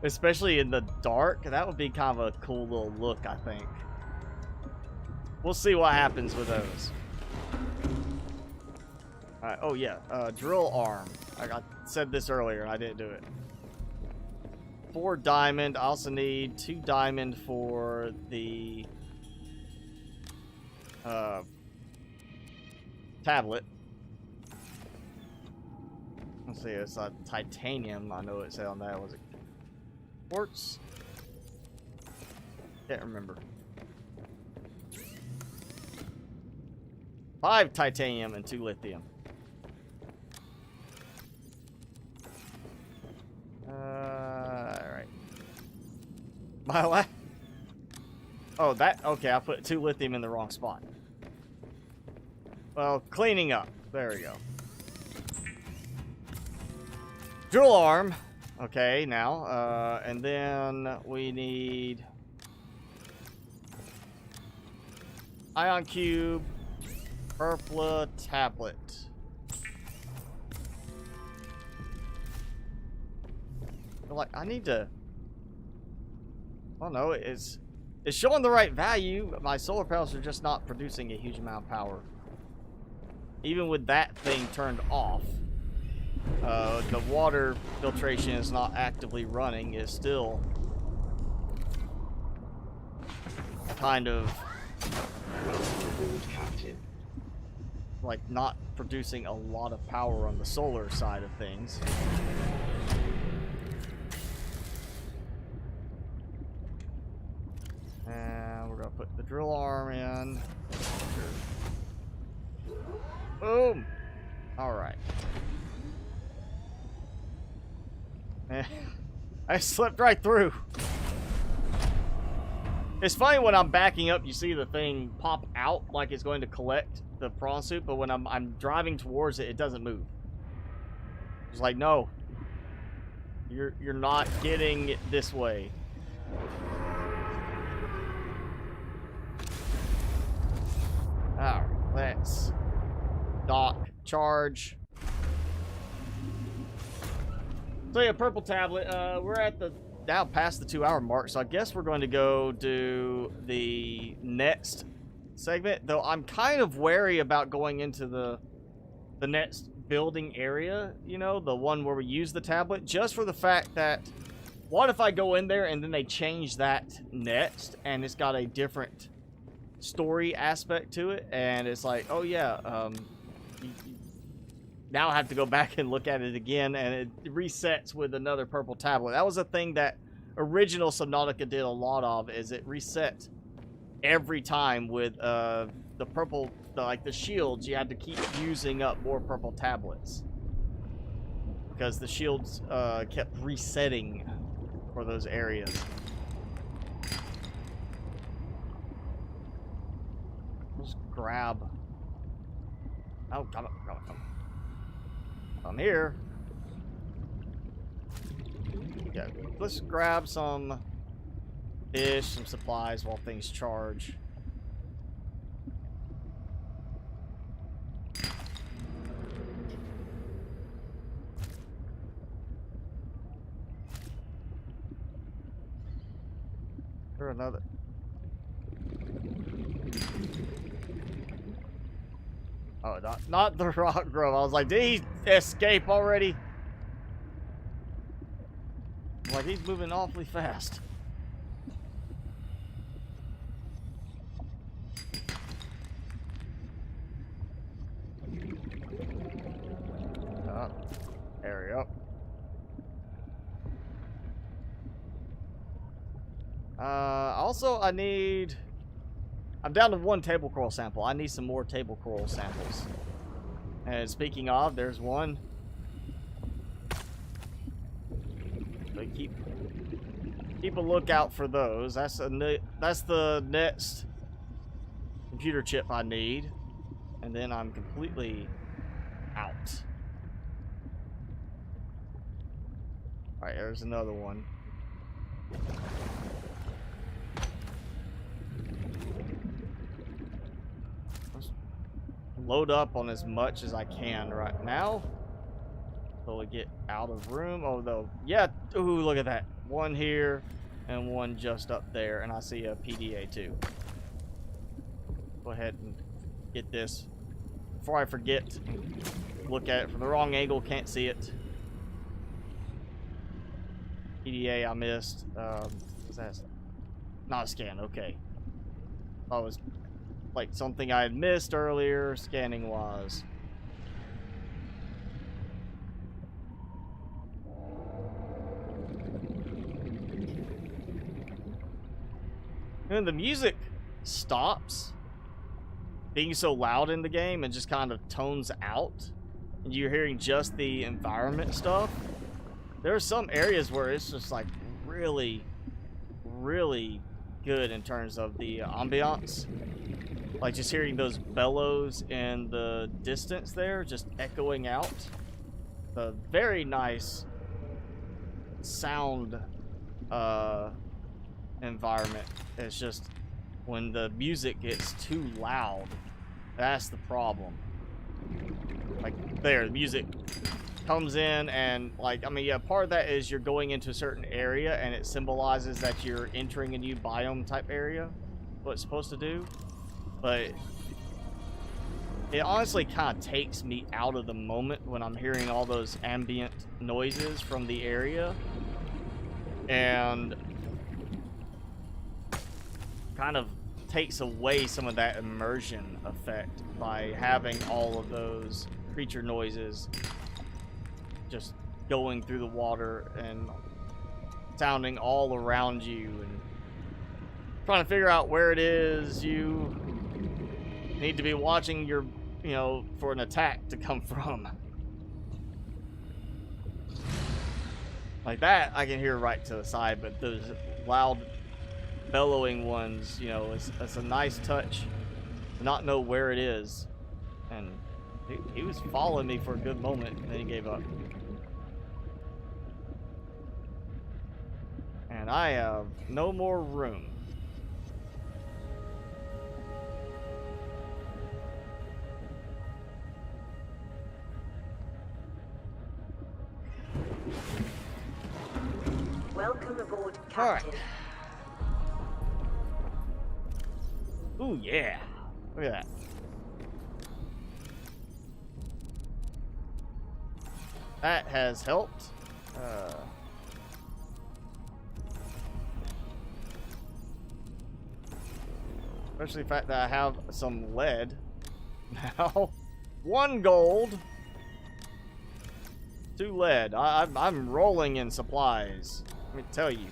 Especially in the dark. That would be kind of a cool little look, I think. We'll see what happens with those. Alright, oh yeah, drill arm. I said this earlier and I didn't do it. 4 diamond. I also need 2 diamond for the tablet. Let's see, it's titanium. I know it said on that. Was it quartz? Can't remember. 5 titanium and 2 lithium. Alright. Oh, that... Okay, I put 2 lithium in the wrong spot. Well, cleaning up. There we go. Drill arm. Okay, now. And then we need... ion cube. Purpla tablet. Like, I need to... I don't know, it's showing the right value. My solar panels are just not producing a huge amount of power. Even with that thing turned off. The water filtration is not actively running. It's still kind of like not producing a lot of power on the solar side of things. And we're gonna put the drill arm in. Boom! Alright. I slipped right through. It's funny when I'm backing up, you see the thing pop out like it's going to collect the prawn soup, but when I'm driving towards it, it doesn't move. It's like, no. You're not getting it this way. Alright, let's dock, charge. So yeah, purple tablet. We're at the now past the 2-hour mark, so I guess we're going to go do the next segment. Though I'm kind of wary about going into the next building area. You know, the one where we use the tablet, just for the fact that what if I go in there and then they change that next, and it's got a different story aspect to it, and it's like, oh yeah, now I have to go back and look at it again, and it resets with another purple tablet. That was a thing that original Subnautica did a lot of, is it reset every time with the purple, like the shields. You had to keep using up more purple tablets because the shields kept resetting for those areas. Let's grab... Oh, come on, come on, come on. I'm here. Yeah, let's grab some fish, some supplies while things charge. Or another. Oh, not the rock grove. I was like, did he escape already? Like, he's moving awfully fast. There we go. Also, I'm down to 1 table coral sample. I need some more table coral samples. And speaking of, there's one. So keep a lookout for those. That's the next computer chip I need. and then I'm completely out. Alright, there's another one. Let's load up on as much as I can right now. So we get out of room. Oh, though. Yeah. Ooh, look at that. One here and one just up there. And I see a PDA too. Go ahead and get this before I forget. Look at it from the wrong angle. Can't see it. PDA I missed. What's that? Not a scan. Okay. That was like something I had missed earlier, scanning wise. And the music stops being so loud in the game and just kind of tones out, and you're hearing just the environment stuff. There are some areas where it's just like really, really good in terms of the ambiance. Like just hearing those bellows in the distance there, just echoing out. The very nice sound environment. It's just when the music gets too loud, that's the problem. Like there, the music comes in and like, I mean, yeah, part of that is you're going into a certain area and it symbolizes that you're entering a new biome type area, what it's supposed to do. But it honestly kind of takes me out of the moment when I'm hearing all those ambient noises from the area, and kind of takes away some of that immersion effect by having all of those creature noises just going through the water and sounding all around you, and trying to figure out where it is you need to be watching your, you know, for an attack to come from. Like that I can hear right to the side, but those loud bellowing ones, you know, it's a nice touch to not know where it is. And he was following me for a good moment, and then he gave up. And I have no more room. Welcome aboard, Captain. All right. Ooh, yeah. Look at that. That has helped. Especially the fact that I have some lead now. 1 gold. 2 lead. I'm rolling in supplies. Let me tell you.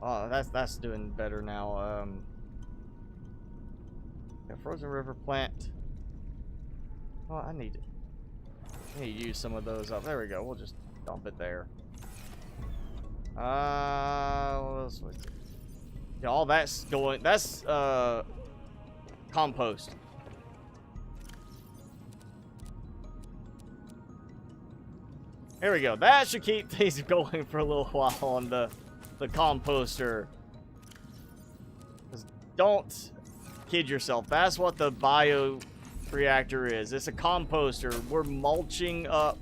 Oh, that's doing better now. Yeah, frozen river plant. Oh, I need to use some of those up. There we go. We'll just dump it there. What else was it? Yeah, all that's going. That's compost. There we go. That should keep things going for a little while on the composter. Just don't kid yourself. That's what the bioreactor is. It's a composter. We're mulching up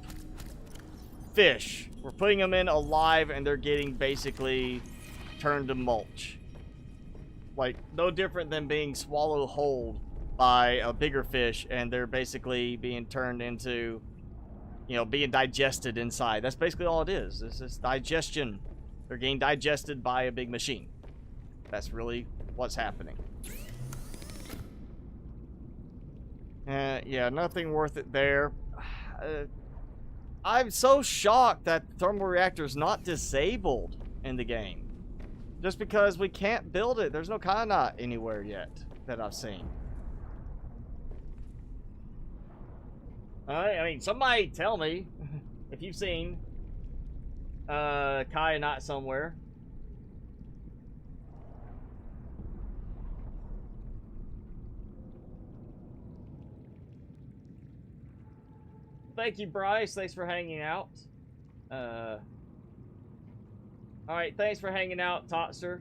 fish. We're putting them in alive, and they're getting basically turned to mulch. Like, no different than being swallowed whole by a bigger fish, and they're basically being turned into, you know, being digested inside. That's basically all it is. It's just digestion. They're getting digested by a big machine. That's really what's happening. Yeah, nothing worth it there. I'm so shocked that the thermal reactor is not disabled in the game. Just because we can't build it. There's no Kainat anywhere yet that I've seen. I mean, somebody tell me if you've seen Kainat somewhere. thank you, Bryce. Thanks for hanging out. Alright, thanks for hanging out, Totster.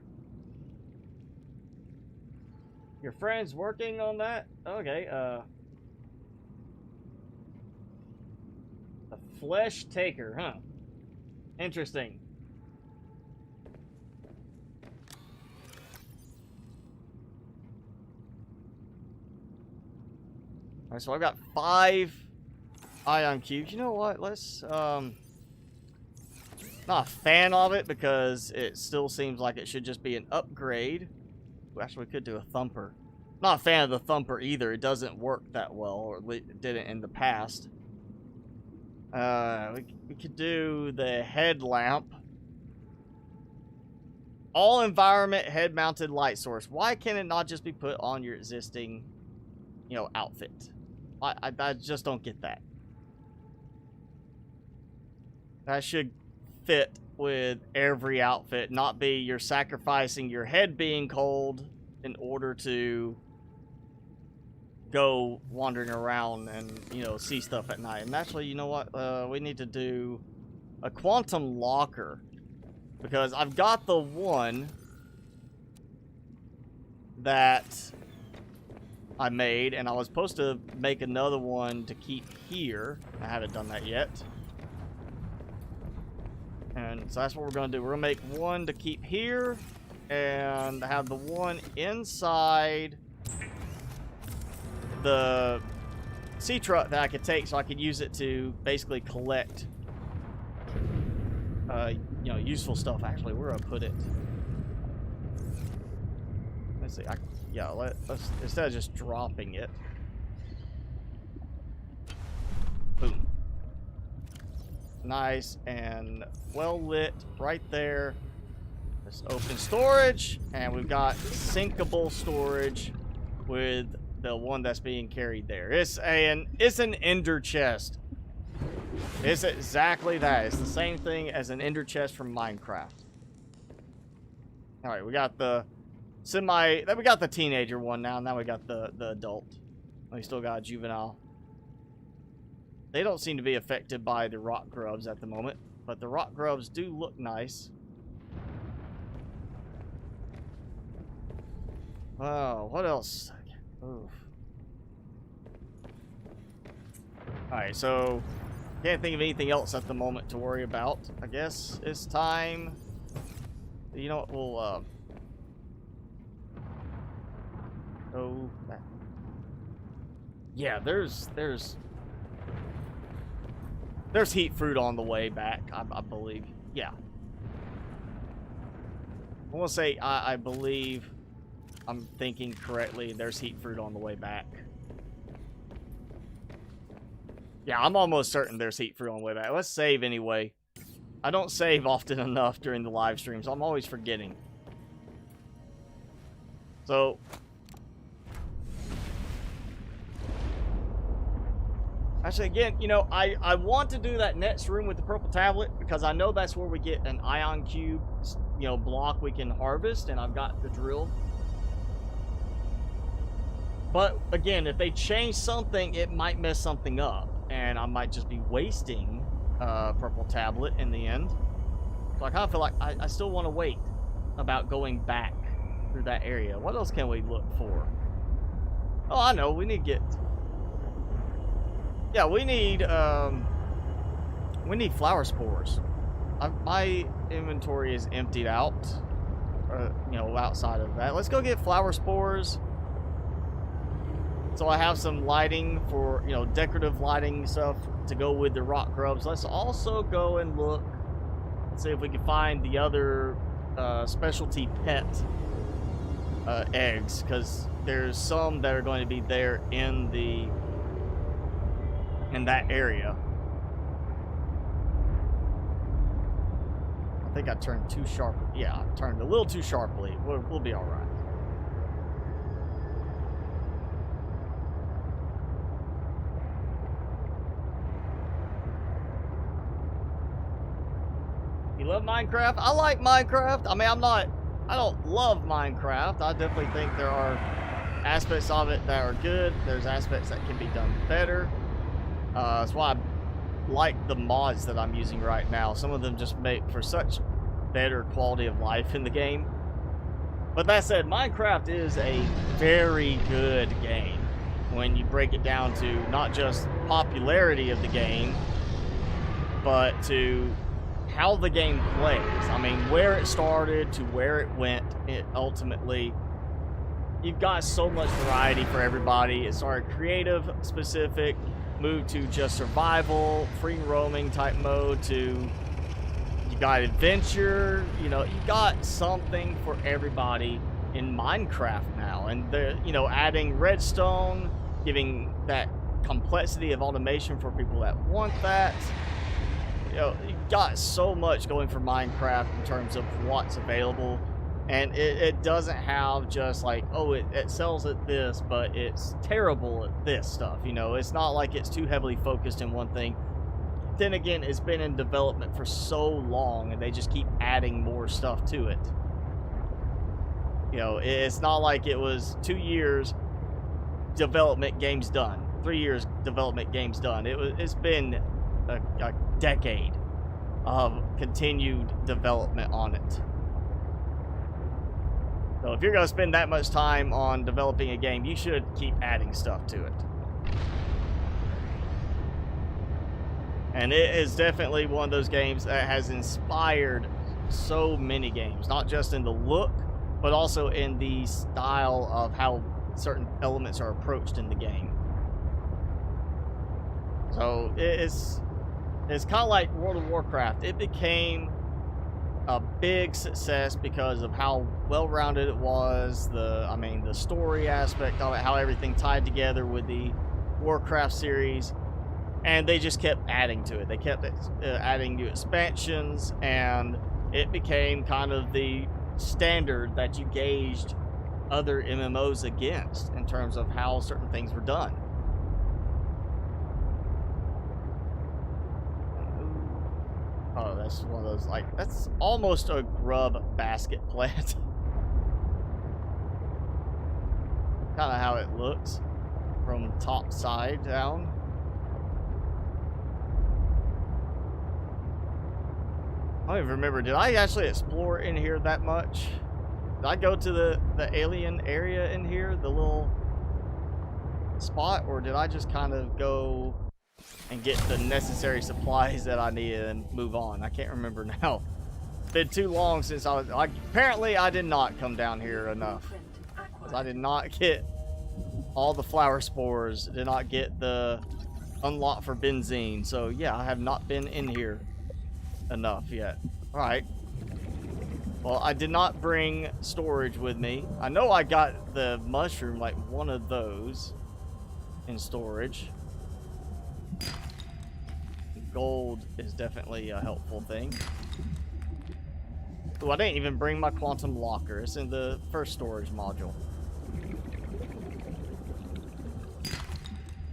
Your friend's working on that? Okay, a flesh taker, huh? Interesting. Alright, so I've got 5 ion cubes. You know what? Let's, not a fan of it because it still seems like it should just be an upgrade. Actually, we could do a thumper. Not a fan of the thumper either. It doesn't work that well, or it didn't in the past. We could do the headlamp. All environment head-mounted light source. Why can it not just be put on your existing, you know, outfit? I just don't get that. That should fit with every outfit, not be you're sacrificing your head being cold in order to go wandering around and, you know, see stuff at night. And actually, you know what? We need to do a quantum locker, because I've got the one that I made, and I was supposed to make another one to keep here. I haven't done that yet. And so that's what we're going to do. We're going to make one to keep here and have the one inside the sea truck that I could take, so I could use it to basically collect you know, useful stuff. Actually, where do I put it? Let's see. Let's instead of just dropping it. Boom. Nice and well lit right there. Let's open storage, and we've got sinkable storage with the one that's being carried there. It's an ender chest. It's exactly that. It's the same thing as an ender chest from Minecraft. All right, we got the then we got the teenager one now. Now we got the adult. We still got a juvenile. They don't seem to be affected by the rock grubs at the moment, but the rock grubs do look nice. Oh, what else? Oof. Alright, so can't think of anything else at the moment to worry about. I guess it's time. You know what? We'll go back. Yeah, there's heat fruit on the way back, I believe. Yeah. I want to say I believe I'm thinking correctly. There's heat fruit on the way back. Yeah, I'm almost certain there's heat fruit on the way back. Let's save anyway. I don't save often enough during the live streams. I'm always forgetting. So actually, again, you know, I want to do that next room with the purple tablet, because I know that's where we get an ion cube, you know, block we can harvest, and I've got the drill. But again, if they change something, it might mess something up, and I might just be wasting purple tablet in the end. So I kind of feel like I still want to wait about going back through that area. What else can we look for? Oh, I know. We need to get... Yeah, we need flower spores. My inventory is emptied out, you know, outside of that. Let's go get flower spores. So I have some lighting for, you know, decorative lighting stuff to go with the rock grubs. Let's also go and look and see if we can find the other specialty pet eggs, because there's some that are going to be there in that area. I think I turned too sharp. Yeah, I turned a little too sharply. We'll be all right. You love Minecraft? I like Minecraft. I mean, I don't love Minecraft. I definitely think there are aspects of it that are good. There's aspects that can be done better. That's why like the mods that I'm using right now. Some of them just make for such better quality of life in the game. But that said, Minecraft is a very good game when you break it down to not just popularity of the game, but to how the game plays. I mean, where it started to where it went, it ultimately, you've got so much variety for everybody. It started creative, specific, moved to just survival, free roaming type mode, to you got adventure. You know, you got something for everybody in Minecraft now. And they're, you know, adding redstone, giving that complexity of automation for people that want that. You know, you got so much going for Minecraft in terms of what's available. And it doesn't have just like, oh, it sells at this, but it's terrible at this stuff. You know, it's not like it's too heavily focused in one thing. Then again, it's been in development for so long, and they just keep adding more stuff to it. You know, it's not like it was 2 years development, game's done. 3 years development, game's done. It's been a decade of continued development on it. So if you're going to spend that much time on developing a game, you should keep adding stuff to it. And it is definitely one of those games that has inspired so many games, not just in the look, but also in the style of how certain elements are approached in the game. So it's kind of like World of Warcraft. It became a big success because of how well-rounded it was, the story aspect of it, how everything tied together with the Warcraft series, and they just kept adding to it. They kept adding new expansions, and it became kind of the standard that you gauged other MMOs against in terms of how certain things were done. Oh, that's one of those, like, that's almost a grub basket plant. Kind of how it looks from top side down. I don't even remember, did I actually explore in here that much? Did I go to the alien area in here, the little spot, or did I just kind of go and get the necessary supplies that I needed and move on? I can't remember now. It's been too long since I was... apparently, I did not come down here enough. I did not get all the flower spores. Did not get the unlock for benzene. So, yeah, I have not been in here enough yet. Alright. Well, I did not bring storage with me. I know I got the mushroom, like one of those, in storage. Gold is definitely a helpful thing. Oh, I didn't even bring my quantum locker. It's in the first storage module.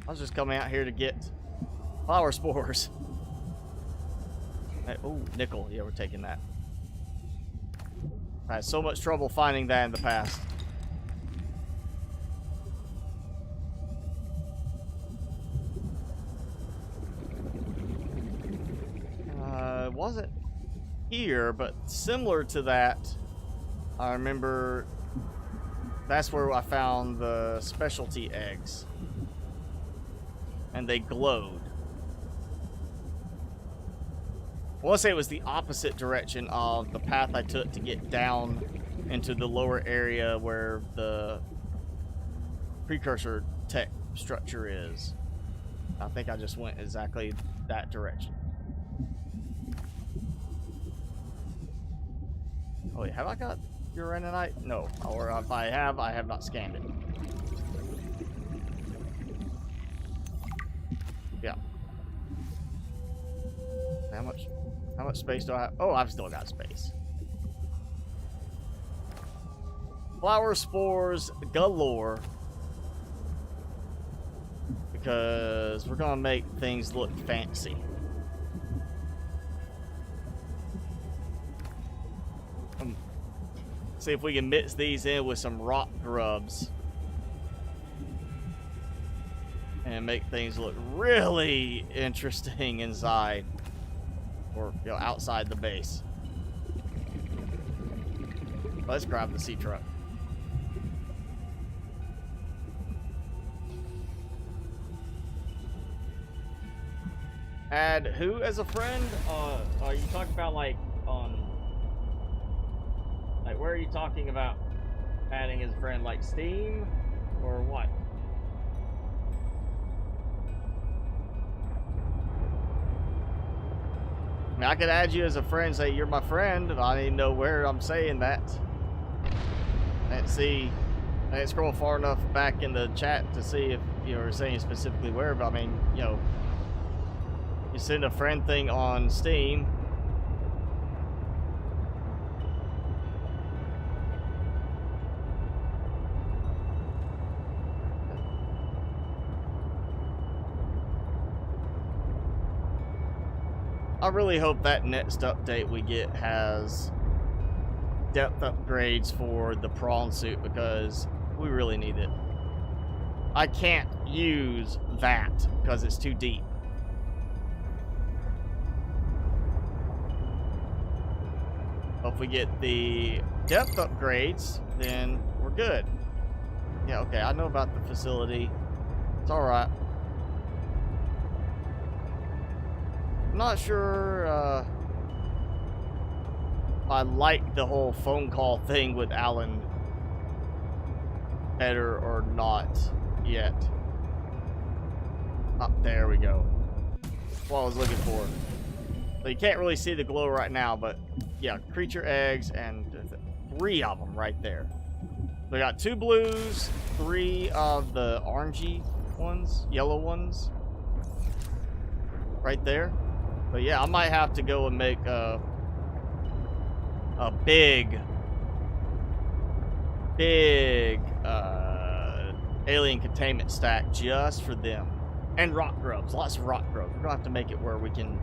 I was just coming out here to get flower spores. Hey, oh, nickel. Yeah, we're taking that. I had so much trouble finding that in the past. It wasn't here, but similar to that, I remember that's where I found the specialty eggs. And they glowed. I want to say it was the opposite direction of the path I took to get down into the lower area where the precursor tech structure is. I think I just went exactly that direction. Oh wait, have I got uraninite? No, or if I have not scanned it. Yeah. How much space do I have? Oh, I've still got space. Flower spores galore. Because we're gonna make things look fancy. See if we can mix these in with some rock grubs. and make things look really interesting inside, or outside the base. Let's grab the sea truck. Add who as a friend? Are you talking about like where are you talking about adding as a friend? Like Steam or what? I mean, I could add you as a friend, say you're my friend, but I didn't know where I'm saying that. I didn't scroll far enough back in the chat to see if you were saying specifically where, but I mean, you send a friend thing on Steam. I really hope that next update we get has depth upgrades for the prawn suit, because we really need it. I can't use that because it's too deep. If we get the depth upgrades, then we're good. Yeah, okay, I know about the facility. It's alright. I'm not sure I like the whole phone call thing with Alan better or not yet. There we go. That's what I was looking for. So you can't really see the glow right now, but yeah, creature eggs, and 3 of them right there. We got 2 blues, 3 of the orangey ones, yellow ones, right there. But yeah, I might have to go and make a big alien containment stack just for them, and rock grubs, lots of rock grubs. We're gonna have to make it where we can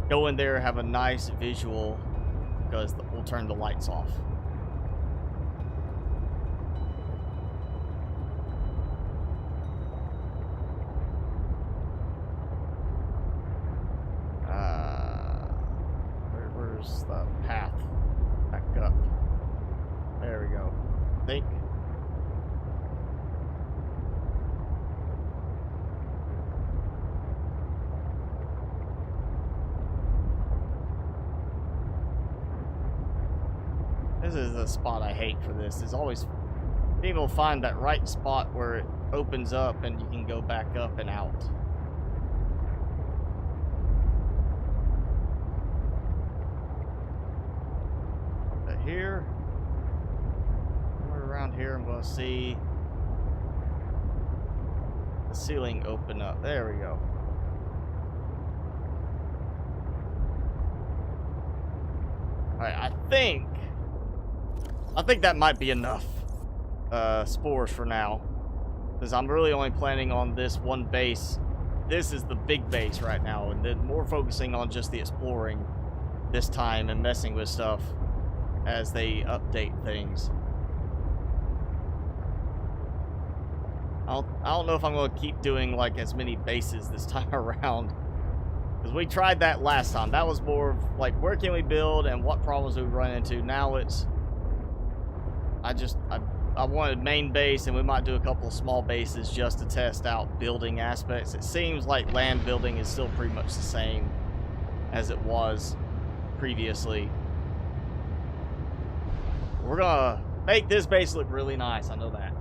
go in there, have a nice visual, because we'll turn the lights off. Where's the path? Back up. There we go. I think. This is the spot I hate for this. Is always people find that right spot where it opens up and you can go back up and out. But here, somewhere around here, I'm going to see the ceiling open up. There we go. All right, I think that might be enough spores for now, because I'm really only planning on this one base. This is the big base right now, and then more focusing on just the exploring this time and messing with stuff as they update things. I don't know if I'm going to keep doing like as many bases this time around, because we tried that last time. That was more of like, where can we build and what problems do we run into. Now it's I wanted main base, and we might do a couple of small bases just to test out building aspects. It seems like land building is still pretty much the same as it was previously. We're gonna make this base look really nice, I know that.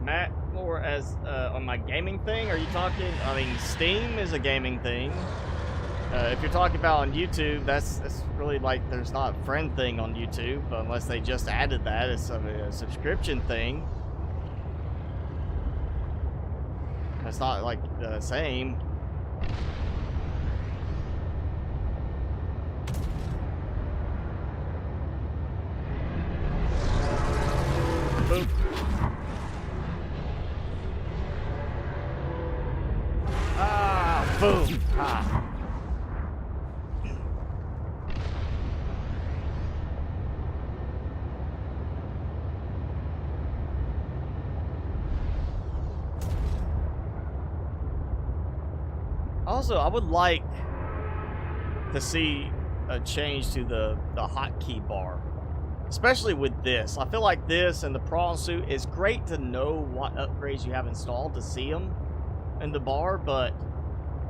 Matt, more as on my gaming thing, are you talking? I mean, Steam is a gaming thing. If you're talking about on YouTube, that's really like, there's not a friend thing on YouTube, unless they just added that. It's a subscription thing. It's not like the same. Boop. Ah, boom. Ah. Also, I would like to see a change to the hotkey bar. Especially with this. I feel like this and the prawn suit is great to know what upgrades you have installed to see them in the bar, but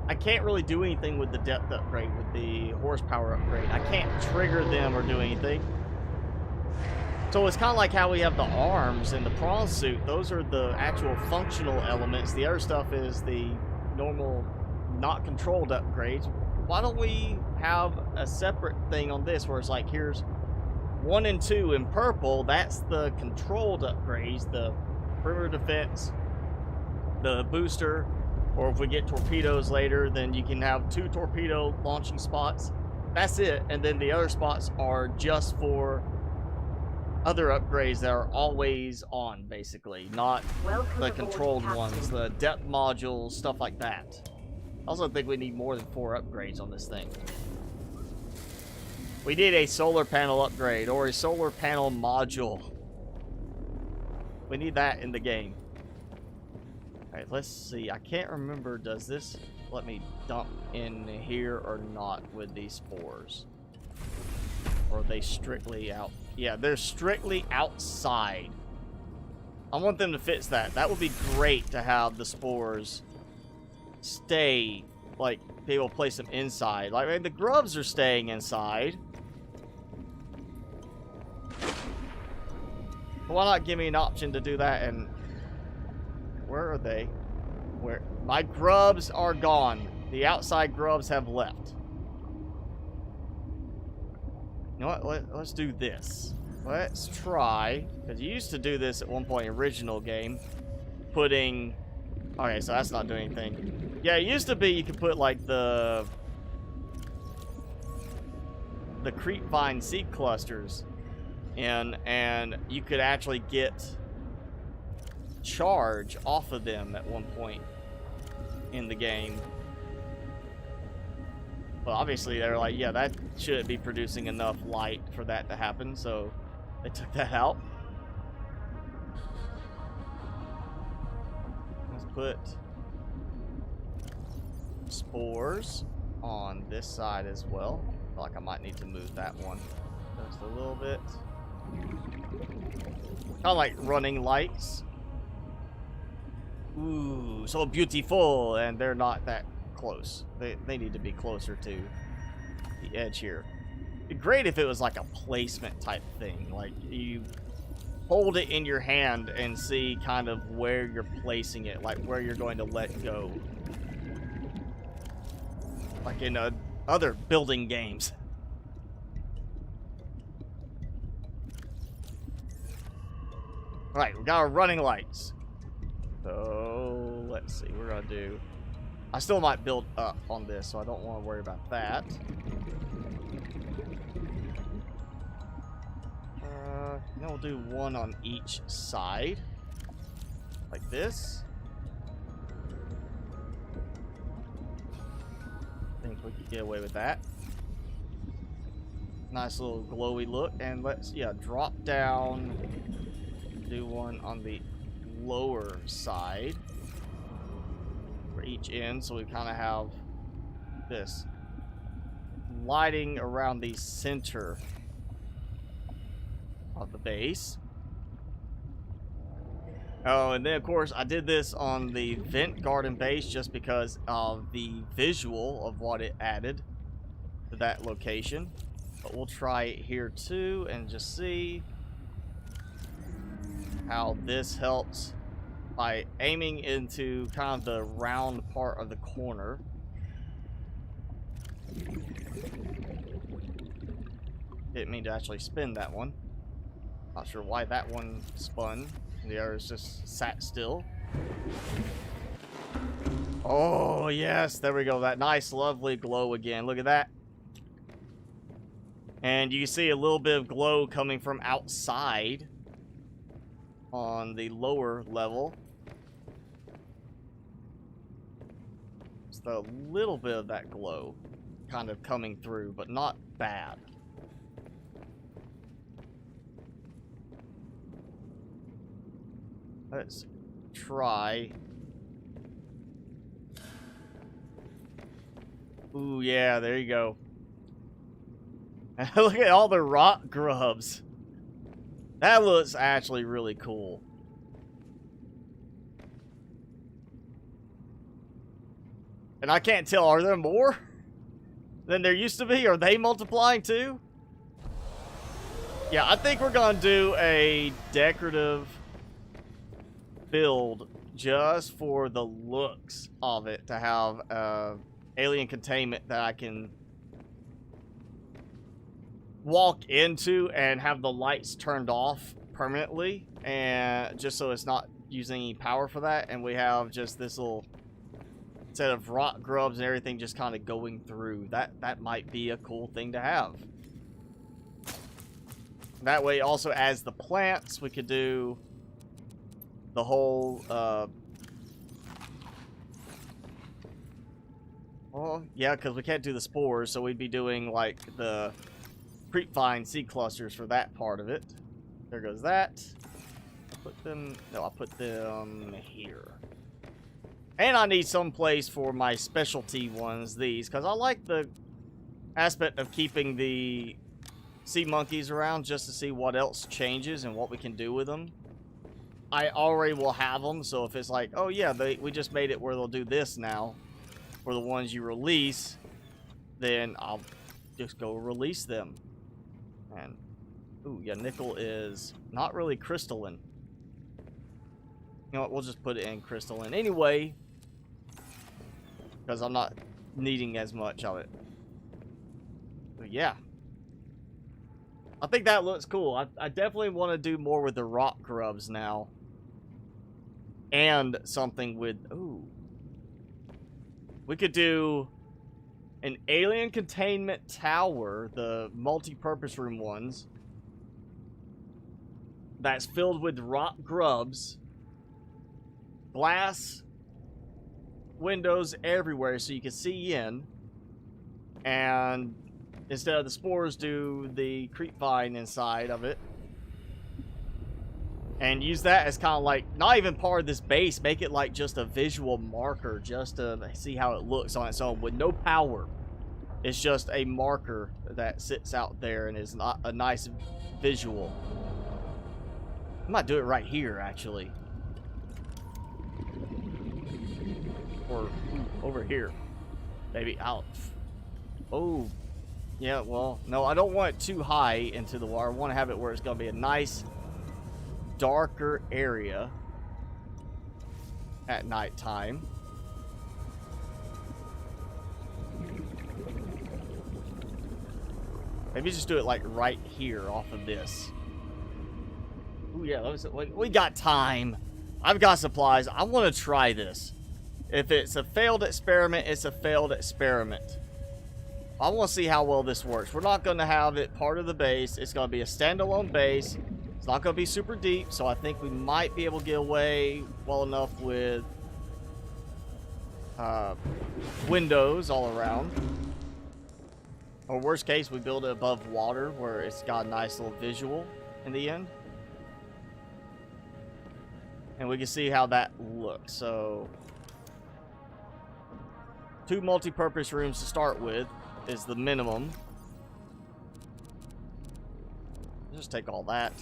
I can't really do anything with the depth upgrade, with the horsepower upgrade. I can't trigger them or do anything. So it's kind of like how we have the arms and the prawn suit. Those are the actual functional elements. The other stuff is the normal, not controlled upgrades. Why don't we have a separate thing on this where it's like, here's 1 and 2 in purple, that's the controlled upgrades, the perimeter defense, the booster, or if we get torpedoes later, then you can have 2 torpedo launching spots. That's it, and then the other spots are just for other upgrades that are always on, basically, not the controlled ones, the depth modules, stuff like that. I also think we need more than 4 upgrades on this thing. We need a solar panel upgrade or a solar panel module. We need that in the game. Alright, let's see. I can't remember, does this let me dump in here or not with these spores? Or are they strictly out? Yeah, they're strictly outside. I want them to fix that. That would be great to have the spores stay, like, be able to place them inside. Like, I mean, the grubs are staying inside. Why not give me an option to do that? And where are they? Where? My grubs are gone. The outside grubs have left. You know what? Let's do this. Let's try, because you used to do this at one point in the original game, putting... Okay, so that's not doing anything. Yeah, it used to be you could put, like, the creep vine seed clusters in, and you could actually get charge off of them at one point in the game. But obviously they're like, yeah, that shouldn't be producing enough light for that to happen, so they took that out. Let's put spores on this side as well. I feel like I might need to move that one just a little bit. Kind of like running lights. Ooh, so beautiful, and they're not that close. They need to be closer to the edge here. It'd be great if it was like a placement type thing. Like you hold it in your hand and see kind of where you're placing it, like where you're going to let go. Like in other building games. Alright, we got our running lights. So, let's see, we're gonna do... I still might build up on this, so I don't want to worry about that. Then we'll do one on each side. Like this. I think we could get away with that. Nice little glowy look. And let's, yeah, drop down. Do one on the lower side for each end, so we kind of have this lighting around the center of the base. Oh, and then of course I did this on the vent garden base just because of the visual of what it added to that location. But we'll try it here too and just see how this helps by aiming into kind of the round part of the corner. Didn't mean to actually spin that one. Not sure why that one spun. The others just sat still. Oh, yes. There we go. That nice, lovely glow again. Look at that. And you can see a little bit of glow coming from outside on the lower level. Just a little bit of that glow kind of coming through, but not bad. Let's try Ooh, yeah, there you go. Look at all the rock grubs. That looks actually really cool. And I can't tell, are there more than there used to be? Are they multiplying too? Yeah, I think we're gonna do a decorative build just for the looks of it, to have alien containment that I can walk into and have the lights turned off permanently, and just so it's not using any power for that, and we have just this little set of rock grubs and everything just kind of going through. That might be a cool thing to have. That way also as the plants, we could do the whole well, yeah, because we can't do the spores, so we'd be doing like the creepvine seed clusters for that part of it. There goes that. I'll put them here. And I need some place for my specialty ones, these, because I like the aspect of keeping the sea monkeys around just to see what else changes and what we can do with them. I already will have them, so if it's like, oh yeah, we just made it where they'll do this now for the ones you release, then I'll just go release them. And, ooh, yeah, nickel is not really crystalline. You know what, we'll just put it in crystalline anyway, because I'm not needing as much of it. But yeah. I think that looks cool. I definitely want to do more with the rock grubs now. And something with... Ooh. We could do an alien containment tower, the multi-purpose room ones, that's filled with rock grubs. Glass windows everywhere so you can see in, and instead of the spores, do the creepvine inside of it, and use that as kind of like not even part of this base. Make it like just a visual marker, just to see how it looks on its own with no power. It's just a marker that sits out there and is not a nice visual. I might do it right here actually. Or over here. Maybe out. Oh. Yeah, well, no, I don't want it too high into the water. I want to have it where it's going to be a nice, darker area at nighttime. Maybe just do it like right here off of this. Oh yeah, we got time. I've got supplies. I want to try this. If it's a failed experiment, it's a failed experiment. I want to see how well this works. We're not going to have it part of the base. It's going to be a standalone base. It's not going to be super deep, so I think we might be able to get away well enough with windows all around. Or worst case, we build it above water where it's got a nice little visual in the end. And we can see how that looks. So 2 multi-purpose rooms to start with is the minimum. Just take all that.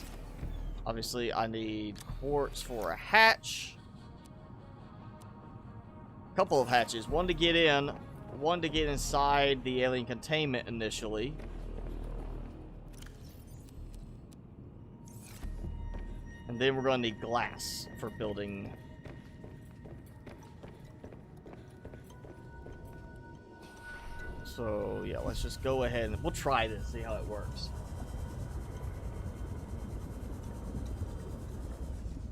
Obviously, I need quartz for a hatch. A couple of hatches. One to get in, one to get inside the alien containment initially. And then we're going to need glass for building. So, yeah, let's just go ahead and we'll try this, see how it works.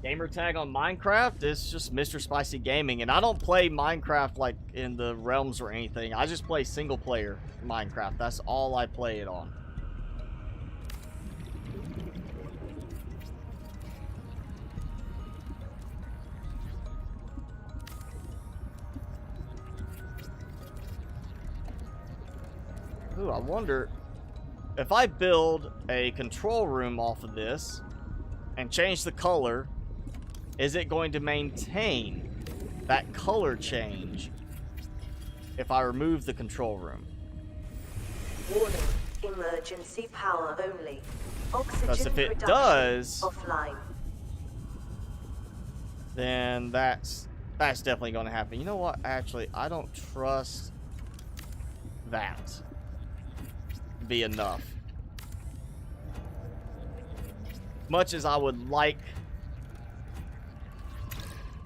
Gamer tag on Minecraft is just MrSpicyGaming, and I don't play Minecraft like in the realms or anything. I just play single player Minecraft. That's all I play it on. Ooh, I wonder if I build a control room off of this and change the color, is it going to maintain that color change? if I remove the control room. Warning, emergency power only. Because Oxygen if it production does, offline. then that's definitely going to happen. You know what? Actually, I don't trust that to be enough. Much as I would like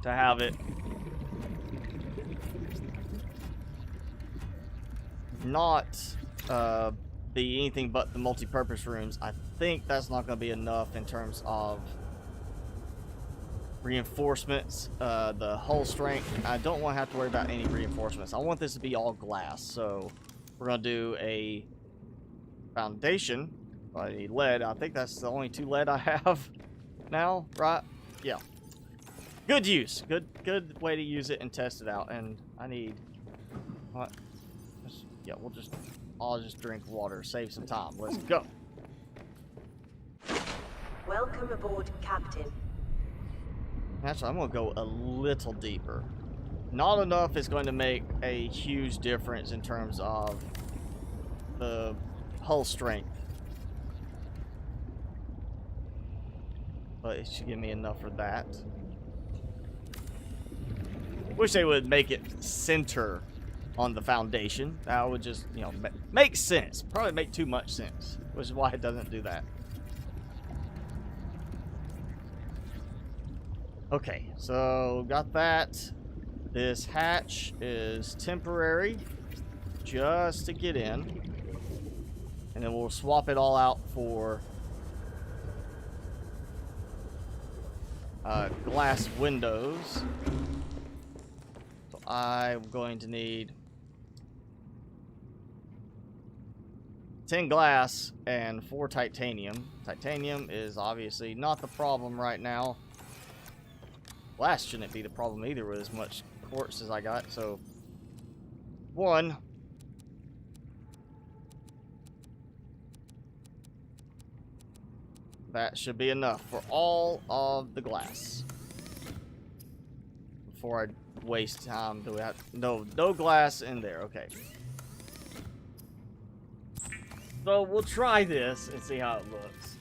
to have it not be anything but the multi-purpose rooms, I think that's not going to be enough in terms of reinforcements, the hull strength. I don't want to have to worry about any reinforcements. I want this to be all glass, so we're going to do a foundation. I need lead. I think that's the only 2 lead I have now, right? Yeah. Good use. Good way to use it and test it out. And I need what? Yeah, I'll just drink water. Save some time. Let's go. Welcome aboard, Captain. Actually, I'm gonna go a little deeper. Not enough is going to make a huge difference in terms of the hull strength. But it should give me enough for that. Wish they would make it center on the foundation. That would just, you know, make sense. Probably make too much sense, which is why it doesn't do that. Okay, so got that. This hatch is temporary, just to get in. And then we'll swap it all out for glass windows. So I'm going to need 10 glass and 4 titanium. Titanium is obviously not the problem right now. Glass shouldn't be the problem either with as much quartz as I got. So 1. That should be enough for all of the glass. Before I waste time, do we have no glass in there? Okay. So we'll try this and see how it looks.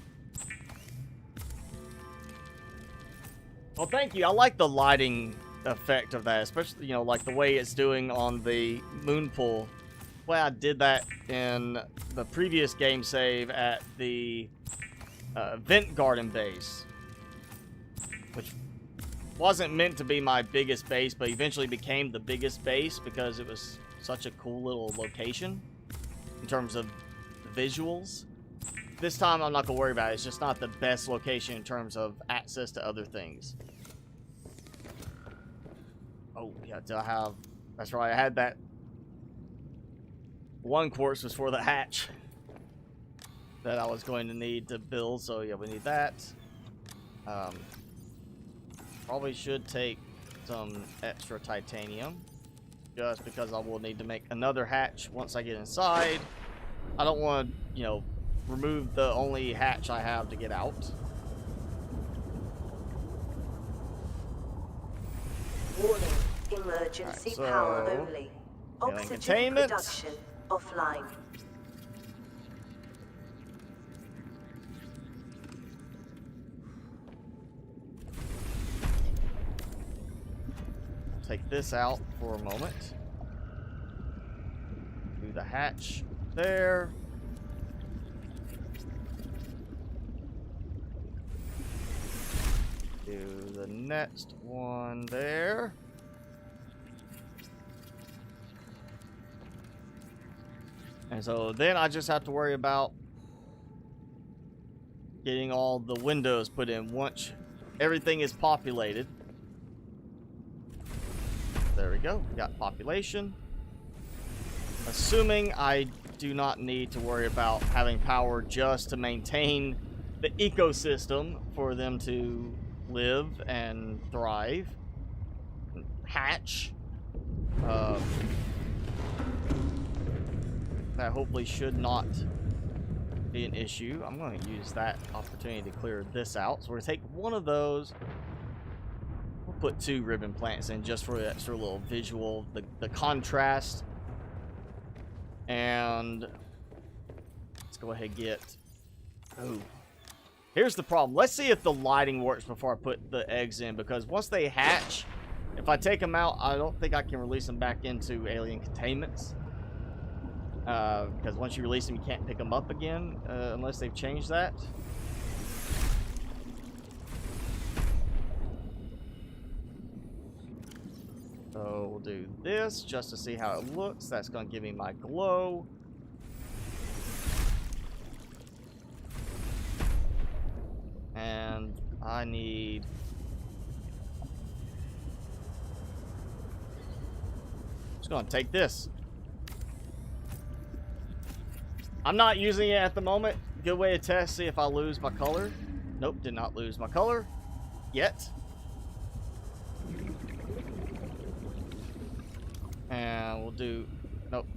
Well, thank you. I like the lighting effect of that, especially, you know, like the way it's doing on the moon pool. Well, I did that in the previous game save at the vent garden base, which wasn't meant to be my biggest base, but eventually became the biggest base because it was such a cool little location in terms of visuals. This time I'm not gonna worry about it. It's just not the best location in terms of access to other things. Oh yeah, do I have? That's right. I had that 1 quartz was for the hatch that I was going to need to build. So yeah, we need that. Probably should take some extra titanium, just because I will need to make another hatch once I get inside. I don't want to, you know, remove the only hatch I have to get out. Warning, emergency Alright, so, power only. Oxygen containment. production offline. Take this out for a moment. Do the hatch there. Do the next one there. And so then I just have to worry about getting all the windows put in once everything is populated. There we go. We got population. Assuming I do not need to worry about having power just to maintain the ecosystem for them to live and thrive. Hatch. That hopefully should not be an issue. I'm going to use that opportunity to clear this out. So we're going to take one of those. We'll put 2 ribbon plants in just for the extra little visual, the contrast And let's go ahead and get... Oh. Here's the problem. Let's see if the lighting works before I put the eggs in, because once they hatch, if I take them out, I don't think I can release them back into alien containments. Because once you release them, you can't pick them up again unless they've changed that. So we'll do this just to see how it looks. That's going to give me my glow. And I need... I'm just going to take this. I'm not using it at the moment. Good way to test, see if I lose my color. Nope, did not lose my color. Yet. And we'll do... Nope.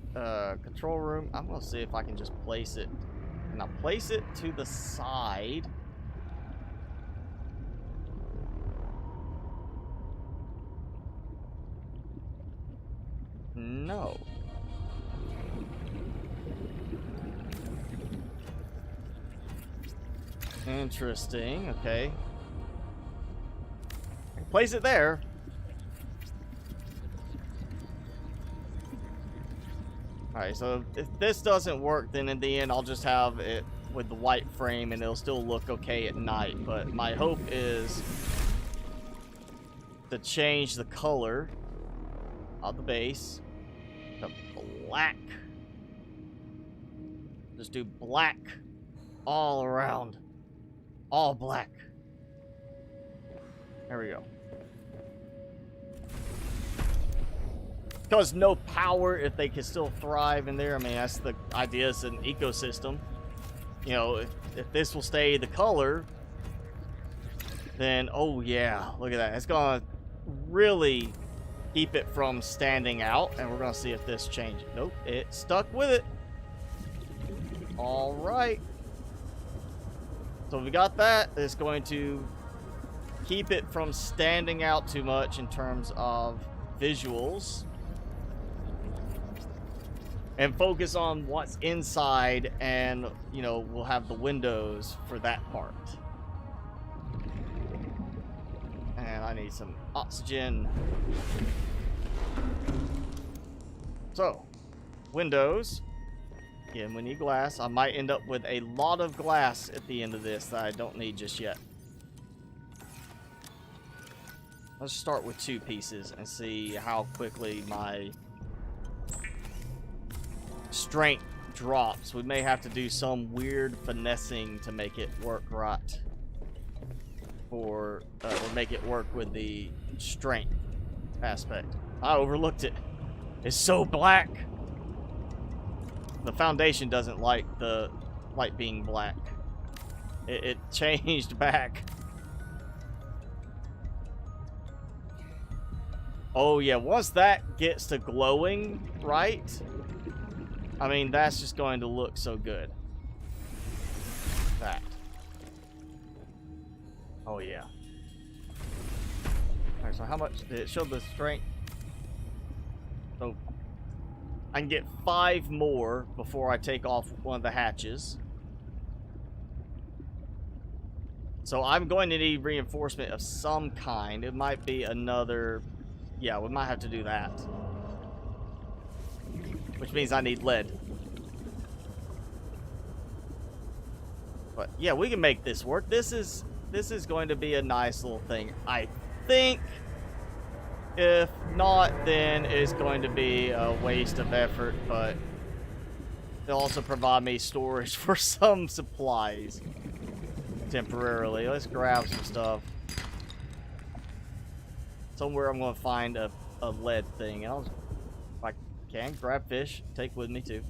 Control room. I'm going to see if I can just place it. And I'll place it to the side. No. Interesting. Okay. I can place it there. Alright, so if this doesn't work, then in the end I'll just have it with the white frame and it'll still look okay at night. But my hope is to change the color of the base to black. Just do black all around. All black. There we go. Because no power, if they can still thrive in there. I mean, that's the idea. It's an ecosystem. You know, if this will stay the color, then, oh yeah, look at that. It's going to really keep it from standing out. And we're going to see if this changes. Nope, it stuck with it. All right. So we got that. It's going to keep it from standing out too much in terms of visuals. And focus on what's inside, and, you know, we'll have the windows for that part. And I need some oxygen. So, windows. Again, we need glass. I might end up with a lot of glass at the end of this that I don't need just yet. Let's start with 2 pieces and see how quickly my strength drops. We may have to do some weird finessing to make it work right. Or make it work with the strength aspect. I overlooked it. It's so black. The foundation doesn't like the light being black. It changed back. Oh yeah, once that gets to glowing right, I mean, that's just going to look so good. That. Oh yeah. Alright, so how much did it show the strength? So I can get 5 more before I take off one of the hatches. So I'm going to need reinforcement of some kind. It might be another... Yeah, we might have to do that. Which means I need lead. But yeah, we can make this work. This is going to be a nice little thing, I think. If not, then it's going to be a waste of effort, but they'll also provide me storage for some supplies temporarily. Let's grab some stuff. Somewhere I'm going to find a lead thing. And if I can, grab fish, take with me too.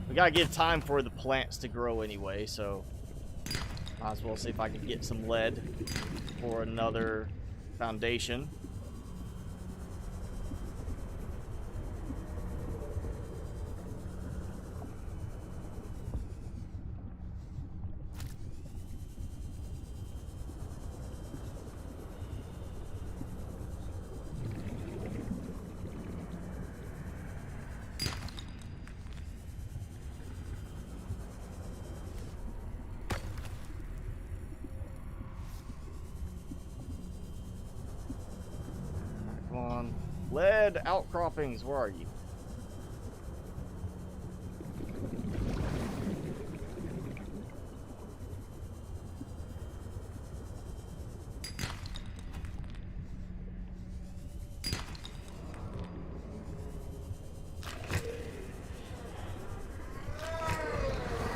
We got to give time for the plants to grow anyway, so might as well see if I can get some lead for another foundation. lead outcroppings. Where are you?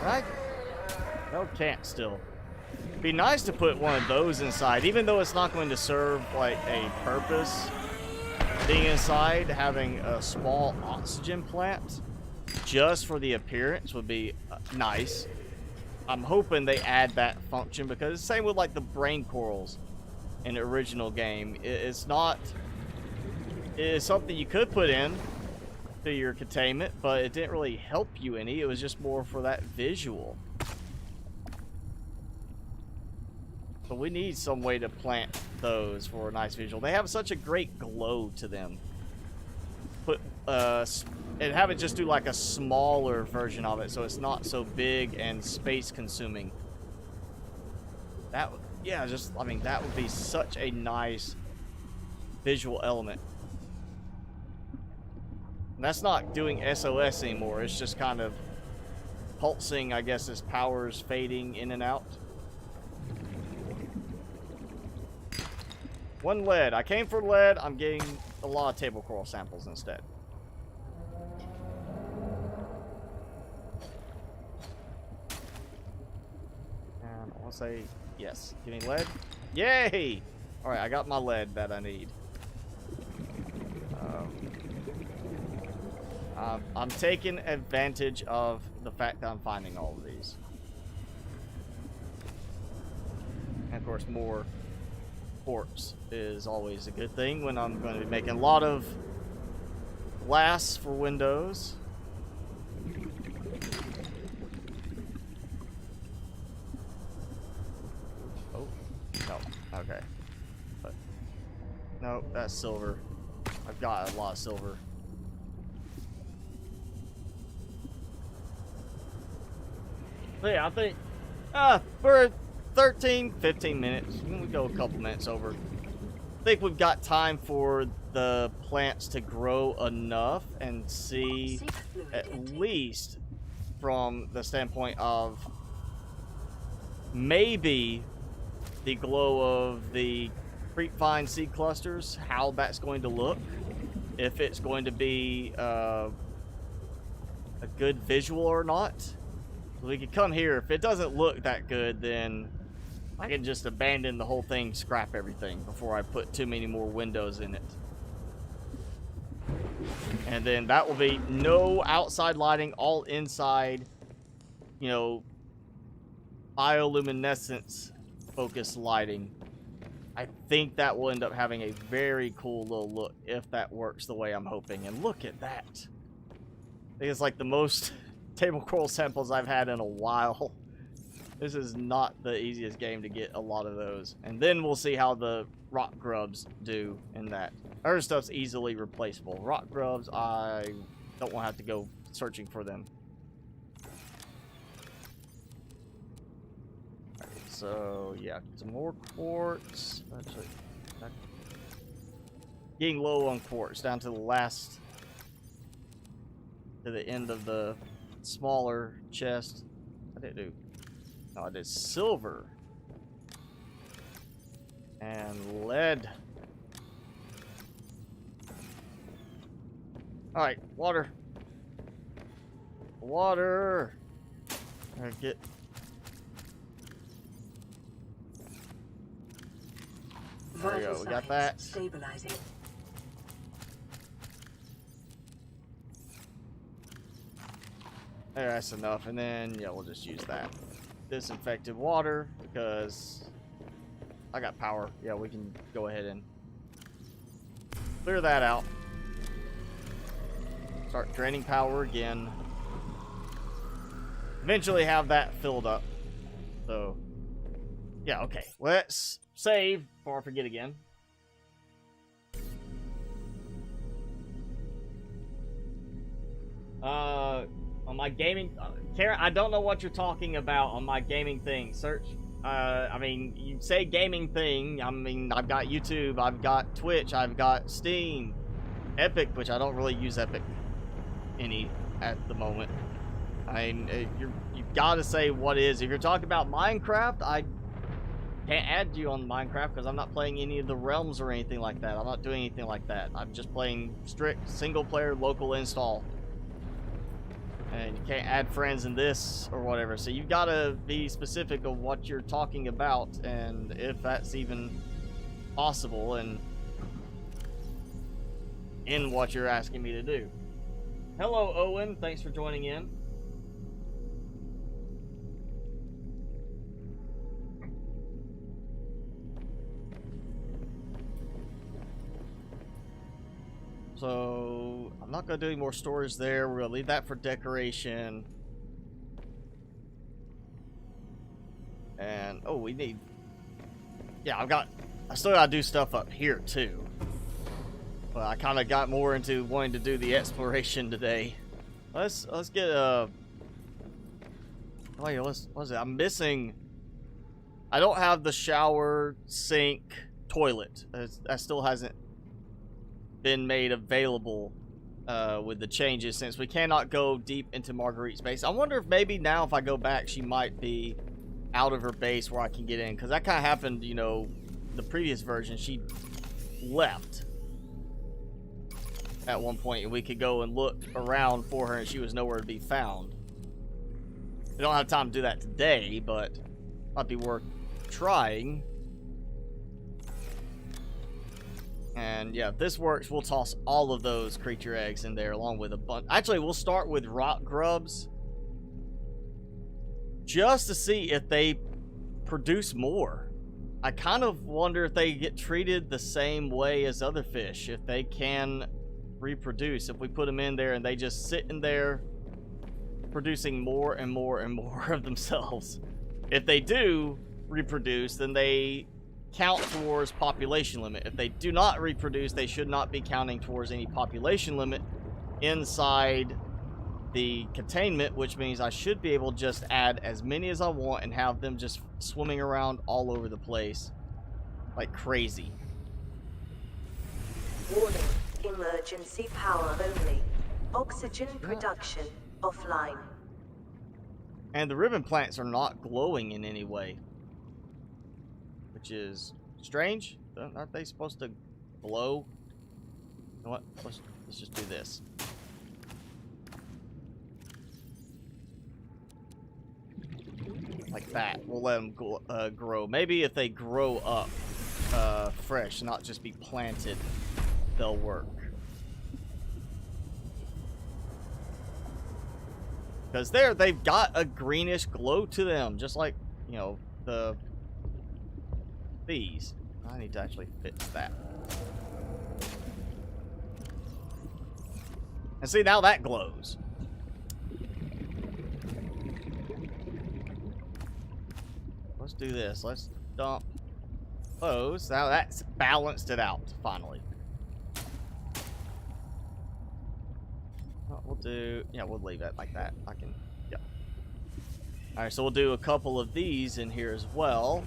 Right? No, can't still. Be nice to put one of those inside, even though it's not going to serve like a purpose. Being inside, having a small oxygen plant just for the appearance would be nice. I'm hoping they add that function because it's the same with like the brain corals in the original game. It's something you could put in to your containment, but it didn't really help you any. It was just more for that visual. So we need some way to plant those for a nice visual. They have such a great glow to them. Put and have it just do like a smaller version of it, so it's not so big and space consuming. That, yeah, just, I mean, that would be such a nice visual element. And that's not doing SOS anymore. It's just kind of pulsing, I guess, as power's fading in and out. One lead. I came for lead. I'm getting a lot of table coral samples instead. And I'll say yes. Give me lead. Yay! Alright, I got my lead that I need. I'm taking advantage of the fact that I'm finding all of these. And of course, more quartz is always a good thing when I'm going to be making a lot of glass for windows. Oh, no. Okay. But, no, that's silver. I've got a lot of silver. But yeah, I think for 13, 15 minutes, we go a couple minutes over. I think we've got time for the plants to grow enough and see at least from the standpoint of maybe the glow of the creepvine seed clusters, how that's going to look. If it's going to be a good visual or not. We could come here. If it doesn't look that good, then I can just abandon the whole thing, scrap everything before I put too many more windows in it. And then that will be no outside lighting, all inside, you know, bioluminescence focused lighting. I think that will end up having a very cool little look if that works the way I'm hoping. And look at that. I think it's like the most table coral samples I've had in a while. This is not the easiest game to get a lot of those. And then we'll see how the rock grubs do in that. Other stuff's easily replaceable. Rock grubs, I don't want to have to go searching for them. Alright, so yeah, some more quartz. Actually, getting low on quartz, down to the last, to the end of the smaller chest. I didn't do. No, I did silver and lead. All right, water. Water. All right, get. There we go. We got that. Stabilizing. There, that's enough, and then yeah, we'll just use that disinfected water because I got power. Yeah, we can go ahead and clear that out. Start draining power again. Eventually have that filled up. So yeah, okay. Let's save before I forget again. On my gaming, Karen, I don't know what you're talking about on my gaming thing. Search. I mean, you say gaming thing. I mean, I've got YouTube, I've got Twitch, I've got Steam, Epic, which I don't really use Epic any at the moment. I mean, you've got to say what is. If you're talking about Minecraft, I can't add you on Minecraft because I'm not playing any of the realms or anything like that. I'm not doing anything like that. I'm just playing strict single-player local install. And you can't add friends in this or whatever. So you've got to be specific of what you're talking about and if that's even possible and in what you're asking me to do. Hello, Owen. Thanks for joining in. So, I'm not going to do any more storage there. We're going to leave that for decoration. And, oh, we need... Yeah, I still got to do stuff up here, too. But I kind of got more into wanting to do the exploration today. Let's get a... Oh, what is it? I'm missing... I don't have the shower, sink, toilet. That still hasn't been made available with the changes since we cannot go deep into Marguerite's base. I wonder if maybe now if I go back she might be out of her base where I can get in, because that kind of happened, you know, the previous version. She left at one point and we could go and look around for her and she was nowhere to be found. We don't have time to do that today, but might be worth trying. And yeah, if this works, we'll toss all of those creature eggs in there along with a bunch. Actually, we'll start with rock grubs just to see if they produce more. I kind of wonder if they get treated the same way as other fish, if they can reproduce, if we put them in there and they just sit in there producing more and more and more of themselves. If they do reproduce, then they count towards population limit. If they do not reproduce, they should not be counting towards any population limit inside the containment, which means I should be able to just add as many as I want and have them just swimming around all over the place like crazy. Warning, emergency power only. Oxygen production offline. And the ribbon plants are not glowing in any way, which is strange. Aren't they supposed to glow? You know what? Let's just do this. Like that. We'll let them grow. Maybe if they grow up fresh, not just be planted, they'll work. Because they've got a greenish glow to them, just like, you know, these. I need to actually fix that. And see, now that glows. Let's do this. Let's dump those. Now that's balanced it out, finally. What we'll do... Yeah, we'll leave it like that. I can... Yep. Alright, so we'll do a couple of these in here as well.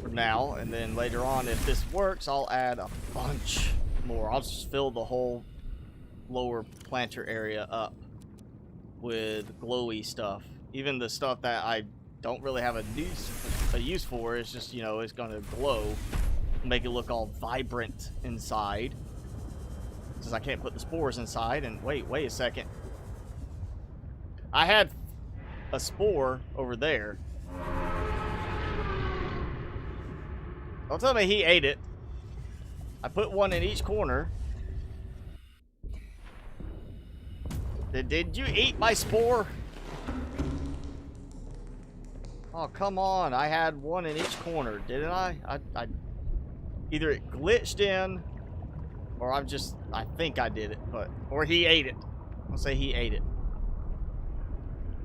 For now, and then later on, if this works, I'll add a bunch more. I'll just fill the whole lower planter area up with glowy stuff. Even the stuff that I don't really have a use for, is just, you know, it's gonna glow, make it look all vibrant inside. Since I can't put the spores inside. And wait a second. I had a spore over there. Don't tell me he ate it. I put one in each corner. Did you eat my spore? Oh, come on. I had one in each corner, didn't I? I either it glitched in, or I think I did it, or he ate it. I'll say he ate it.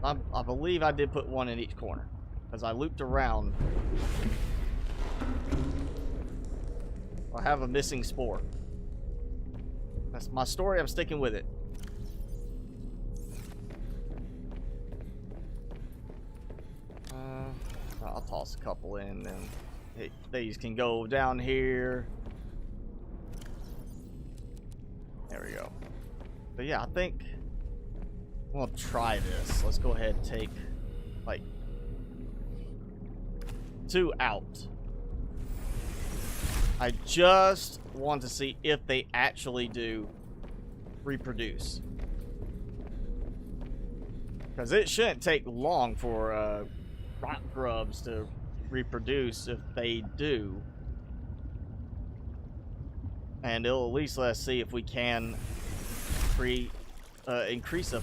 I believe I did put one in each corner, because I looped around. I have a missing spore. That's my story. I'm sticking with it. I'll toss a couple in, and these can go down here. There we go. But yeah, I think we'll try this. Let's go ahead and take like 2 out. I just want to see if they actually do reproduce. Because it shouldn't take long for rock grubs to reproduce if they do. And it'll at least let us see if we can increase the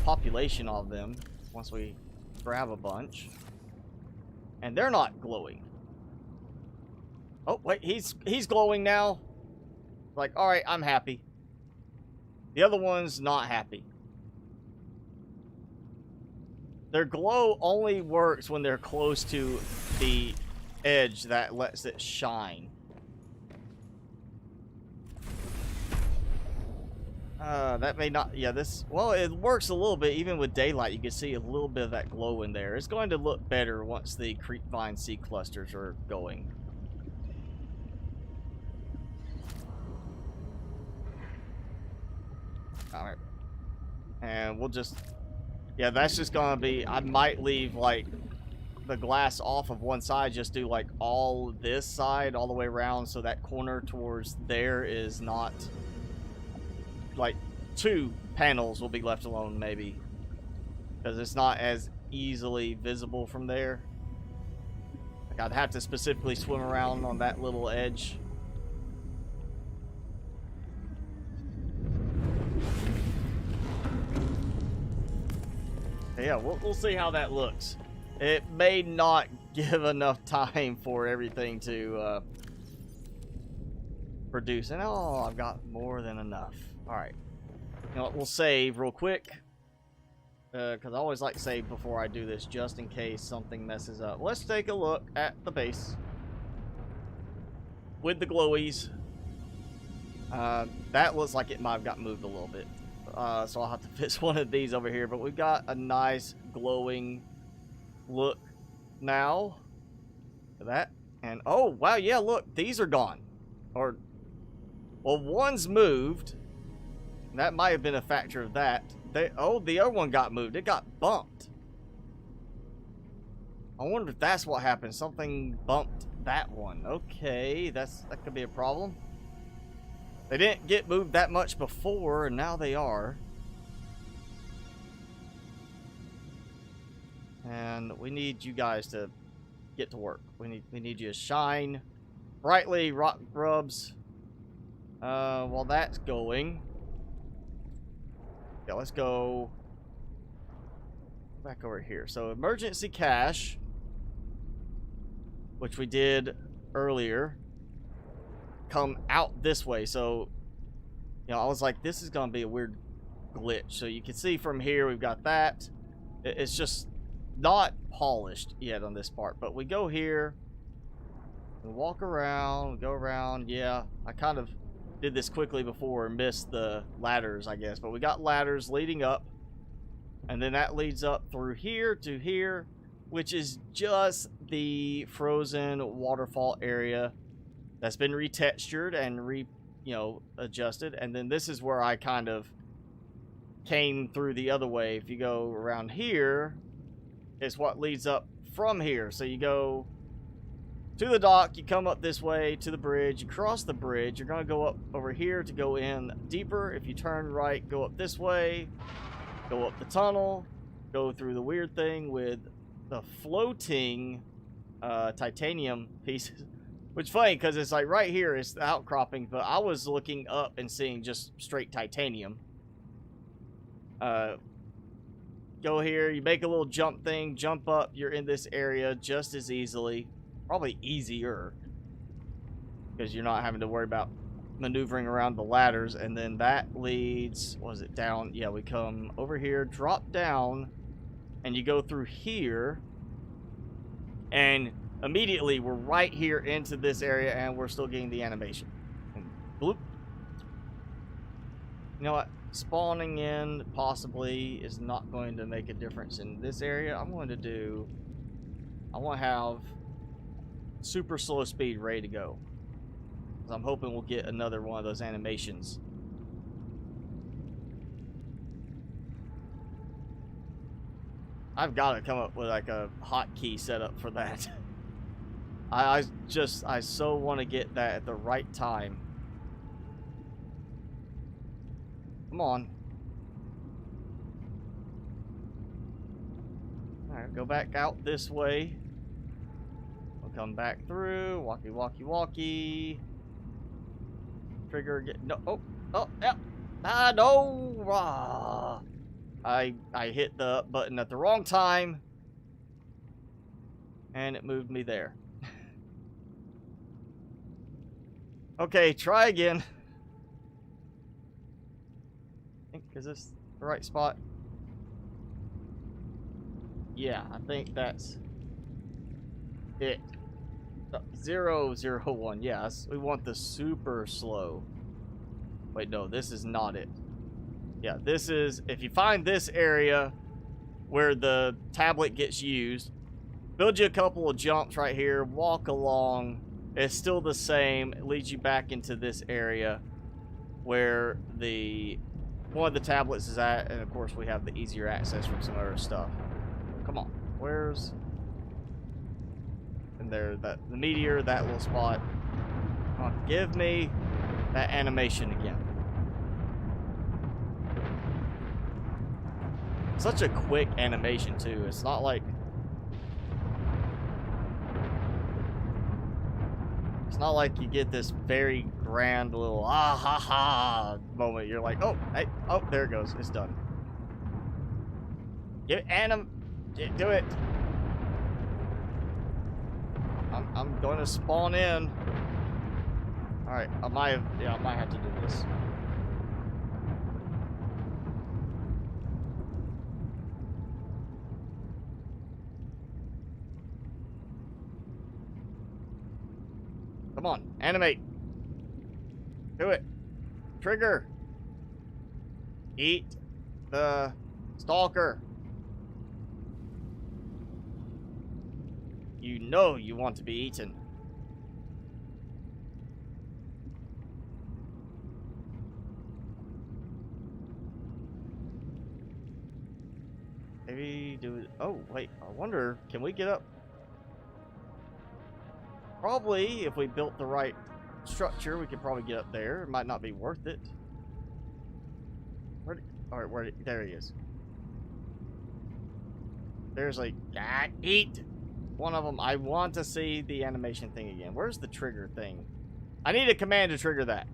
population of them once we grab a bunch. And they're not glowing. Oh, wait, he's glowing now. Like, alright, I'm happy. The other one's not happy. Their glow only works when they're close to the edge that lets it shine. That may not, yeah, this, well, it works a little bit. Even with daylight, you can see a little bit of that glow in there. It's going to look better once the creepvine seed clusters are going. Alright. And we'll just, yeah, that's just gonna be, I might leave, like, the glass off of one side, just do, like, all this side all the way around, so that corner towards there is not, like, 2 panels will be left alone, maybe. Because it's not as easily visible from there. Like, I'd have to specifically swim around on that little edge. Yeah, we'll see how that looks. It may not give enough time for everything to produce. And oh, I've got more than enough. Alright. You know what, we'll save real quick. Because I always like to save before I do this, just in case something messes up. Let's take a look at the base. With the glowies. That looks like it might have got moved a little bit. So I'll have to fix one of these over here. But we've got a nice glowing look now. That. And oh, wow, yeah, look. These are gone. Or, well, one's moved. That might have been a factor of that. Oh, the other one got moved. It got bumped. I wonder if that's what happened. Something bumped that one. Okay, that could be a problem. They didn't get moved that much before, and now they are. And we need you guys to get to work. We need you to shine brightly, rock grubs. While that's going, yeah, let's go back over here. So emergency cache, which we did earlier, come out this way. So, you know, I was like, this is gonna be a weird glitch. So you can see from here we've got that. It's just not polished yet on this part, but we go here, we walk around, we go around. Yeah, I kind of did this quickly before and missed the ladders, I guess, but we got ladders leading up, and then that leads up through here to here, which is just the frozen waterfall area that's been retextured and adjusted. And then this is where I kind of came through the other way. If you go around here, it's what leads up from here. So you go to the dock, you come up this way to the bridge, you cross the bridge, you're going to go up over here to go in deeper. If you turn right, go up this way, go up the tunnel, go through the weird thing with the floating titanium pieces. Which is funny, because it's like right here is the outcropping, but I was looking up and seeing just straight titanium. Go here, you make a little jump thing, jump up, you're in this area just as easily. Probably easier, because you're not having to worry about maneuvering around the ladders. And then that leads, was it down? Yeah, we come over here, drop down, and you go through here, and immediately we're right here into this area, and we're still getting the animation. And bloop. You know what? Spawning in possibly is not going to make a difference in this area. I want to have super slow speed ready to go. I'm hoping we'll get another one of those animations I've got to come up with like a hotkey setup for that. I so want to get that at the right time. Come on. Alright, go back out this way. We'll come back through. Walkie, walkie, walkie. Trigger get no. Oh, yeah. Ah, no. Ah. I hit the up button at the wrong time, and it moved me there. Okay, try again. Is this the right spot? Yeah, I think that's it. 001. Yes, we want the super slow. Wait, no, this is not it. Yeah, this is, if you find this area where the tablet gets used, build you a couple of jumps right here, walk along. It's still the same. It leads you back into this area where one of the tablets is at, and of course we have the easier access from some other stuff. Come on, where's... And there, the meteor, that little spot. Come on, give me that animation again. Such a quick animation too. It's not like... It's not like you get this very grand little ah ha ha moment. You're like, oh, hey, oh, there it goes. It's done. Do it. I'm going to spawn in. All right, I might have to do this. Come on, animate. Do it. Trigger. Eat the stalker. You know you want to be eaten. Maybe do it. Oh, wait. I wonder, can we get up? Probably, if we built the right structure, we could probably get up there. It might not be worth it. Alright, there he is. There's like, eat! One of them. I want to see the animation thing again. Where's the trigger thing? I need a command to trigger that.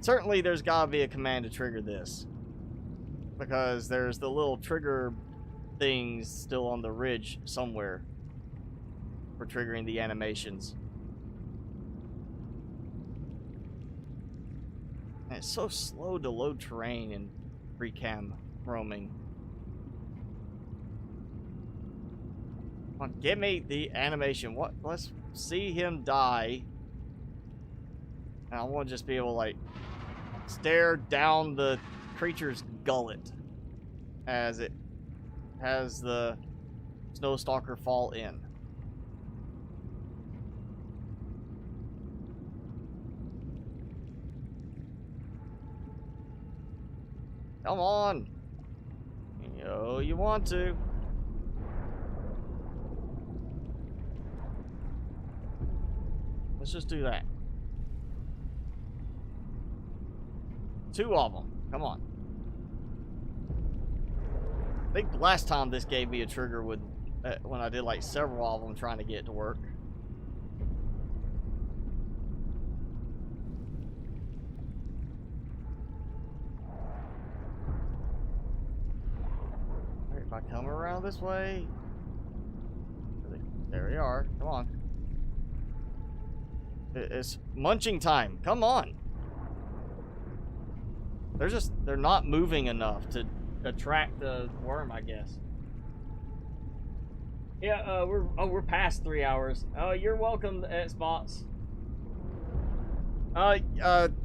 Certainly there's gotta be a command to trigger this. Because there's the little trigger things still on the ridge somewhere for triggering the animations. And it's so slow to load terrain in free cam roaming. Come on, give me the animation. What? Let's see him die. And I want to just be able to like stare down the creature's gullet as it has the snow stalker fall in. Come on. You know you want to. Let's just do that. 2 of them. Come on. I think the last time this gave me a trigger with when I did like several of them trying to get it to work. Alright, if I come around this way. There we are. Come on. It's munching time. Come on. They're not moving enough to attract the worm, I guess. Yeah, we're past 3 hours. Oh, you're welcome, Xbox.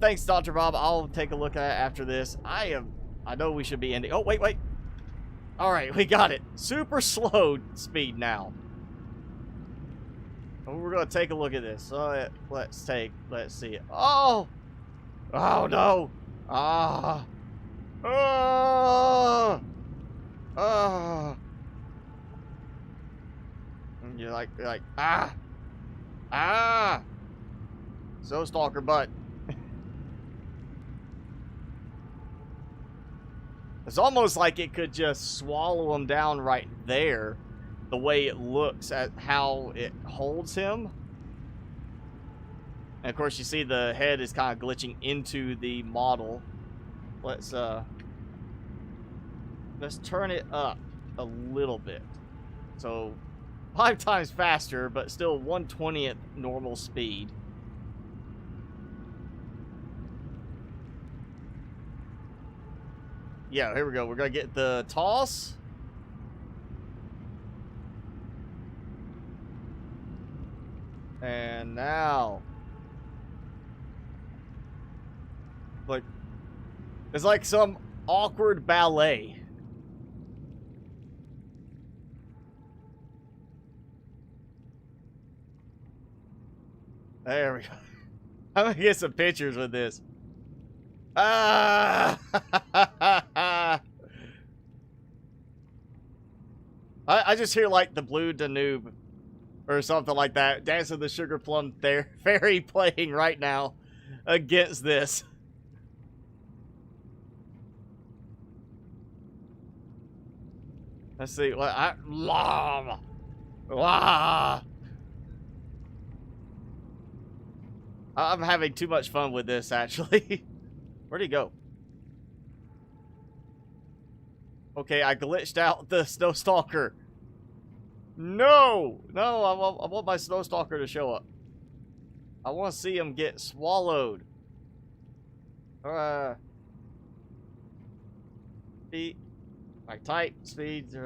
Thanks, Dr. Bob. I'll take a look at it after this. I know we should be ending. Oh, wait. All right, we got it. Super slow speed now. We're gonna take a look at this. So let's see it. Oh no! Ah! You're like, ah! So stalker butt. It's almost like it could just swallow him down right there, the way it looks at how it holds him. And of course, you see the head is kind of glitching into the model. Let's turn it up a little bit. So 5 times faster, but still 1/20th normal speed. Yeah, here we go. We're gonna get the toss. And now, like, it's like some awkward ballet. There we go. I'm gonna get some pictures with this. Ah! I just hear like the Blue Danube or something like that. Dance of the Sugar Plum Fairy playing right now against this. Let's see. What I'm having too much fun with this, actually. Where'd he go? Okay, I glitched out the Snow Stalker. No! No, I want my Snow Stalker to show up. I want to see him get swallowed. Speed. Like type, speed.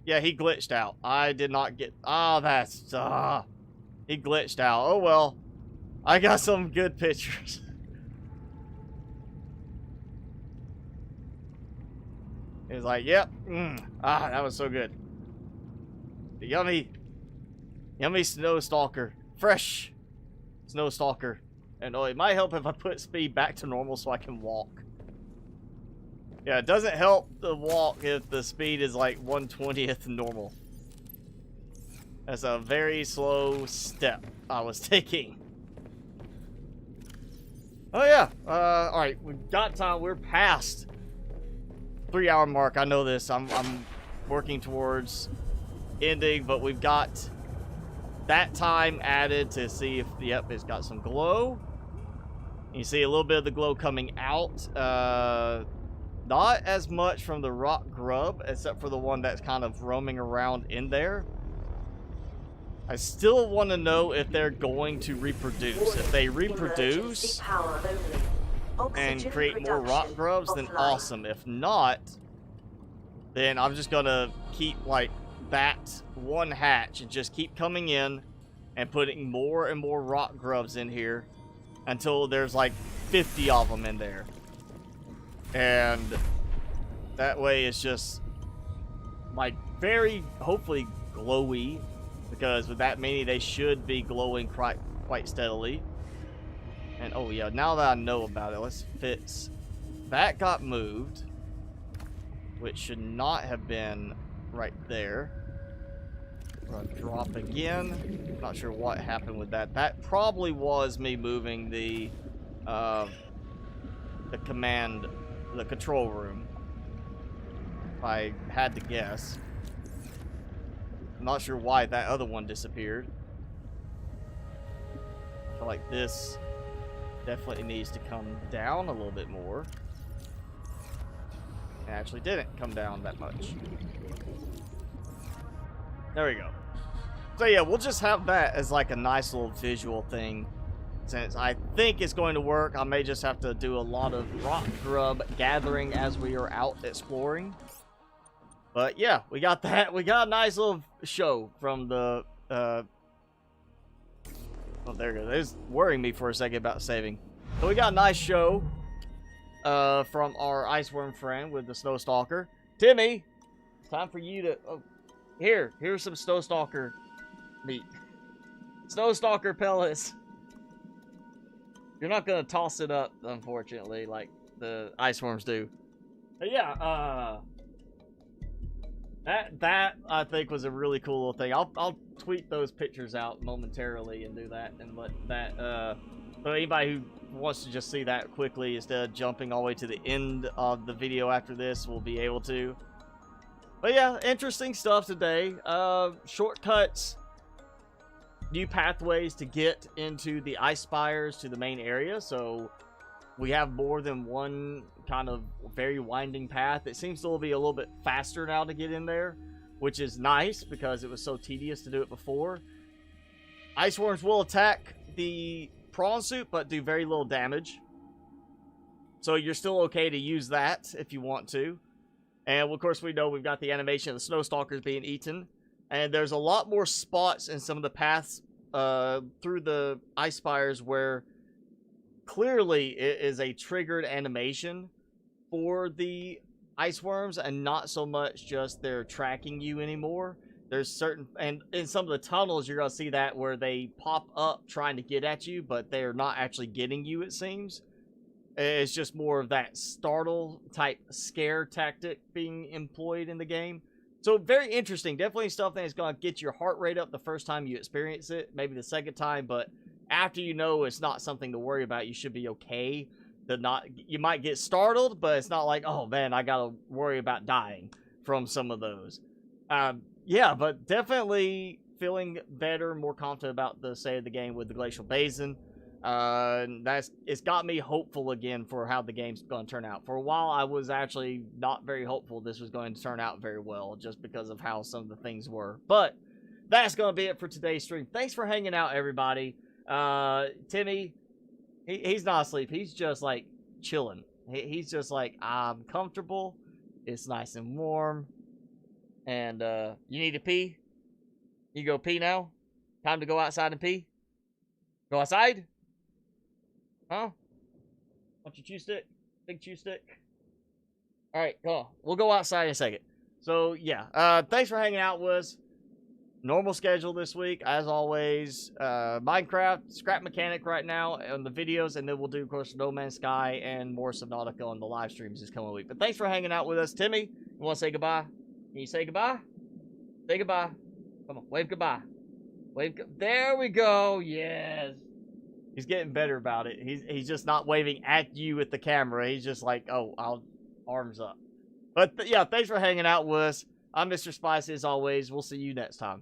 Yeah, he glitched out. I did not get... Oh, that's... he glitched out. Oh, well. I got some good pictures. He's like, yep. That was so good. The yummy Snow Stalker. Fresh Snow Stalker. And oh, it might help if I put speed back to normal so I can walk. Yeah, it doesn't help the walk if the speed is like 1/20th normal. That's a very slow step I was taking. Oh yeah, alright, we've got time. We're past 3-hour mark. I know this. I'm working towards ending, but we've got that time added to see if, yep, it's got some glow. You see a little bit of the glow coming out. Not as much from the rock grub, except for the one that's kind of roaming around in there. I still want to know if they're going to reproduce. If they reproduce and create more rock grubs, then awesome. If not, then I'm just going to keep, like, that one hatch and just keep coming in and putting more and more rock grubs in here until there's, like, 50 of them in there. And that way it's just like very hopefully glowy, because with that many they should be glowing quite steadily. And oh yeah, now that I know about it, let's fix that. Got moved, which should not have been right there. We're gonna drop again. Not sure what happened with that. That probably was me moving the control room, if I had to guess. I'm not sure why that other one disappeared. I feel like this definitely needs to come down a little bit more. It actually didn't come down that much. There we go. So yeah, we'll just have that as like a nice little visual thing. Since I think it's going to work, I may just have to do a lot of rock grub gathering as we are out exploring. But yeah, we got that. We got a nice little show from the... oh, there it goes. It was worrying me for a second about saving. So we got a nice show from our iceworm friend with the Snow Stalker. Timmy, time for you to... Oh, here's some Snow Stalker meat. Snow Stalker pellets. You're not gonna toss it up, unfortunately, like the iceworms do. But yeah, That I think was a really cool little thing. I'll tweet those pictures out momentarily and do that and let that so anybody who wants to just see that quickly instead of jumping all the way to the end of the video after this will be able to. But yeah, interesting stuff today. Shortcuts, new pathways to get into the Ice Spires to the main area. So we have more than one kind of very winding path. It seems to be a little bit faster now to get in there, which is nice because it was so tedious to do it before. Ice worms will attack the prawn suit, but do very little damage. So you're still okay to use that if you want to. And of course we know we've got the animation of the snow stalkers being eaten. And there's a lot more spots in some of the paths through the Ice Spires where clearly it is a triggered animation for the ice worms and not so much just they're tracking you anymore. There's certain, and in some of the tunnels you're gonna see that where they pop up trying to get at you, but they're not actually getting you, it seems. It's just more of that startle type scare tactic being employed in the game. So very interesting. Definitely stuff that is gonna get your heart rate up the first time you experience it, maybe the second time, but after you know it's not something to worry about, you should be okay. You might get startled, but it's not like, oh man, I gotta worry about dying from some of those. Yeah, but definitely feeling better, more confident about the state of the game with the Glacial Basin. It's got me hopeful again for how the game's going to turn out. For a while, I was actually not very hopeful this was going to turn out very well, just because of how some of the things were. But that's going to be it for today's stream. Thanks for hanging out, everybody. Timmy, he's not asleep. He's just like chilling. He's just like, I'm comfortable. It's nice and warm. And you need to pee? You go pee now? Time to go outside and pee? Go outside? Huh? Want your chew stick? Big chew stick? Alright, go on. We'll go outside in a second. So, yeah. Thanks for hanging out with us. Normal schedule this week, as always. Minecraft, Scrap Mechanic right now on the videos, and then we'll do, of course, No Man's Sky and more Subnautica on the live streams this coming week. But thanks for hanging out with us. Timmy, you want to say goodbye? Can you say goodbye? Say goodbye. Come on, wave goodbye. There we go. Yes. He's getting better about it. He's just not waving at you with the camera. He's just like, oh, I'll arms up. But yeah, thanks for hanging out with us. I'm Mr. Spicy as always. We'll see you next time.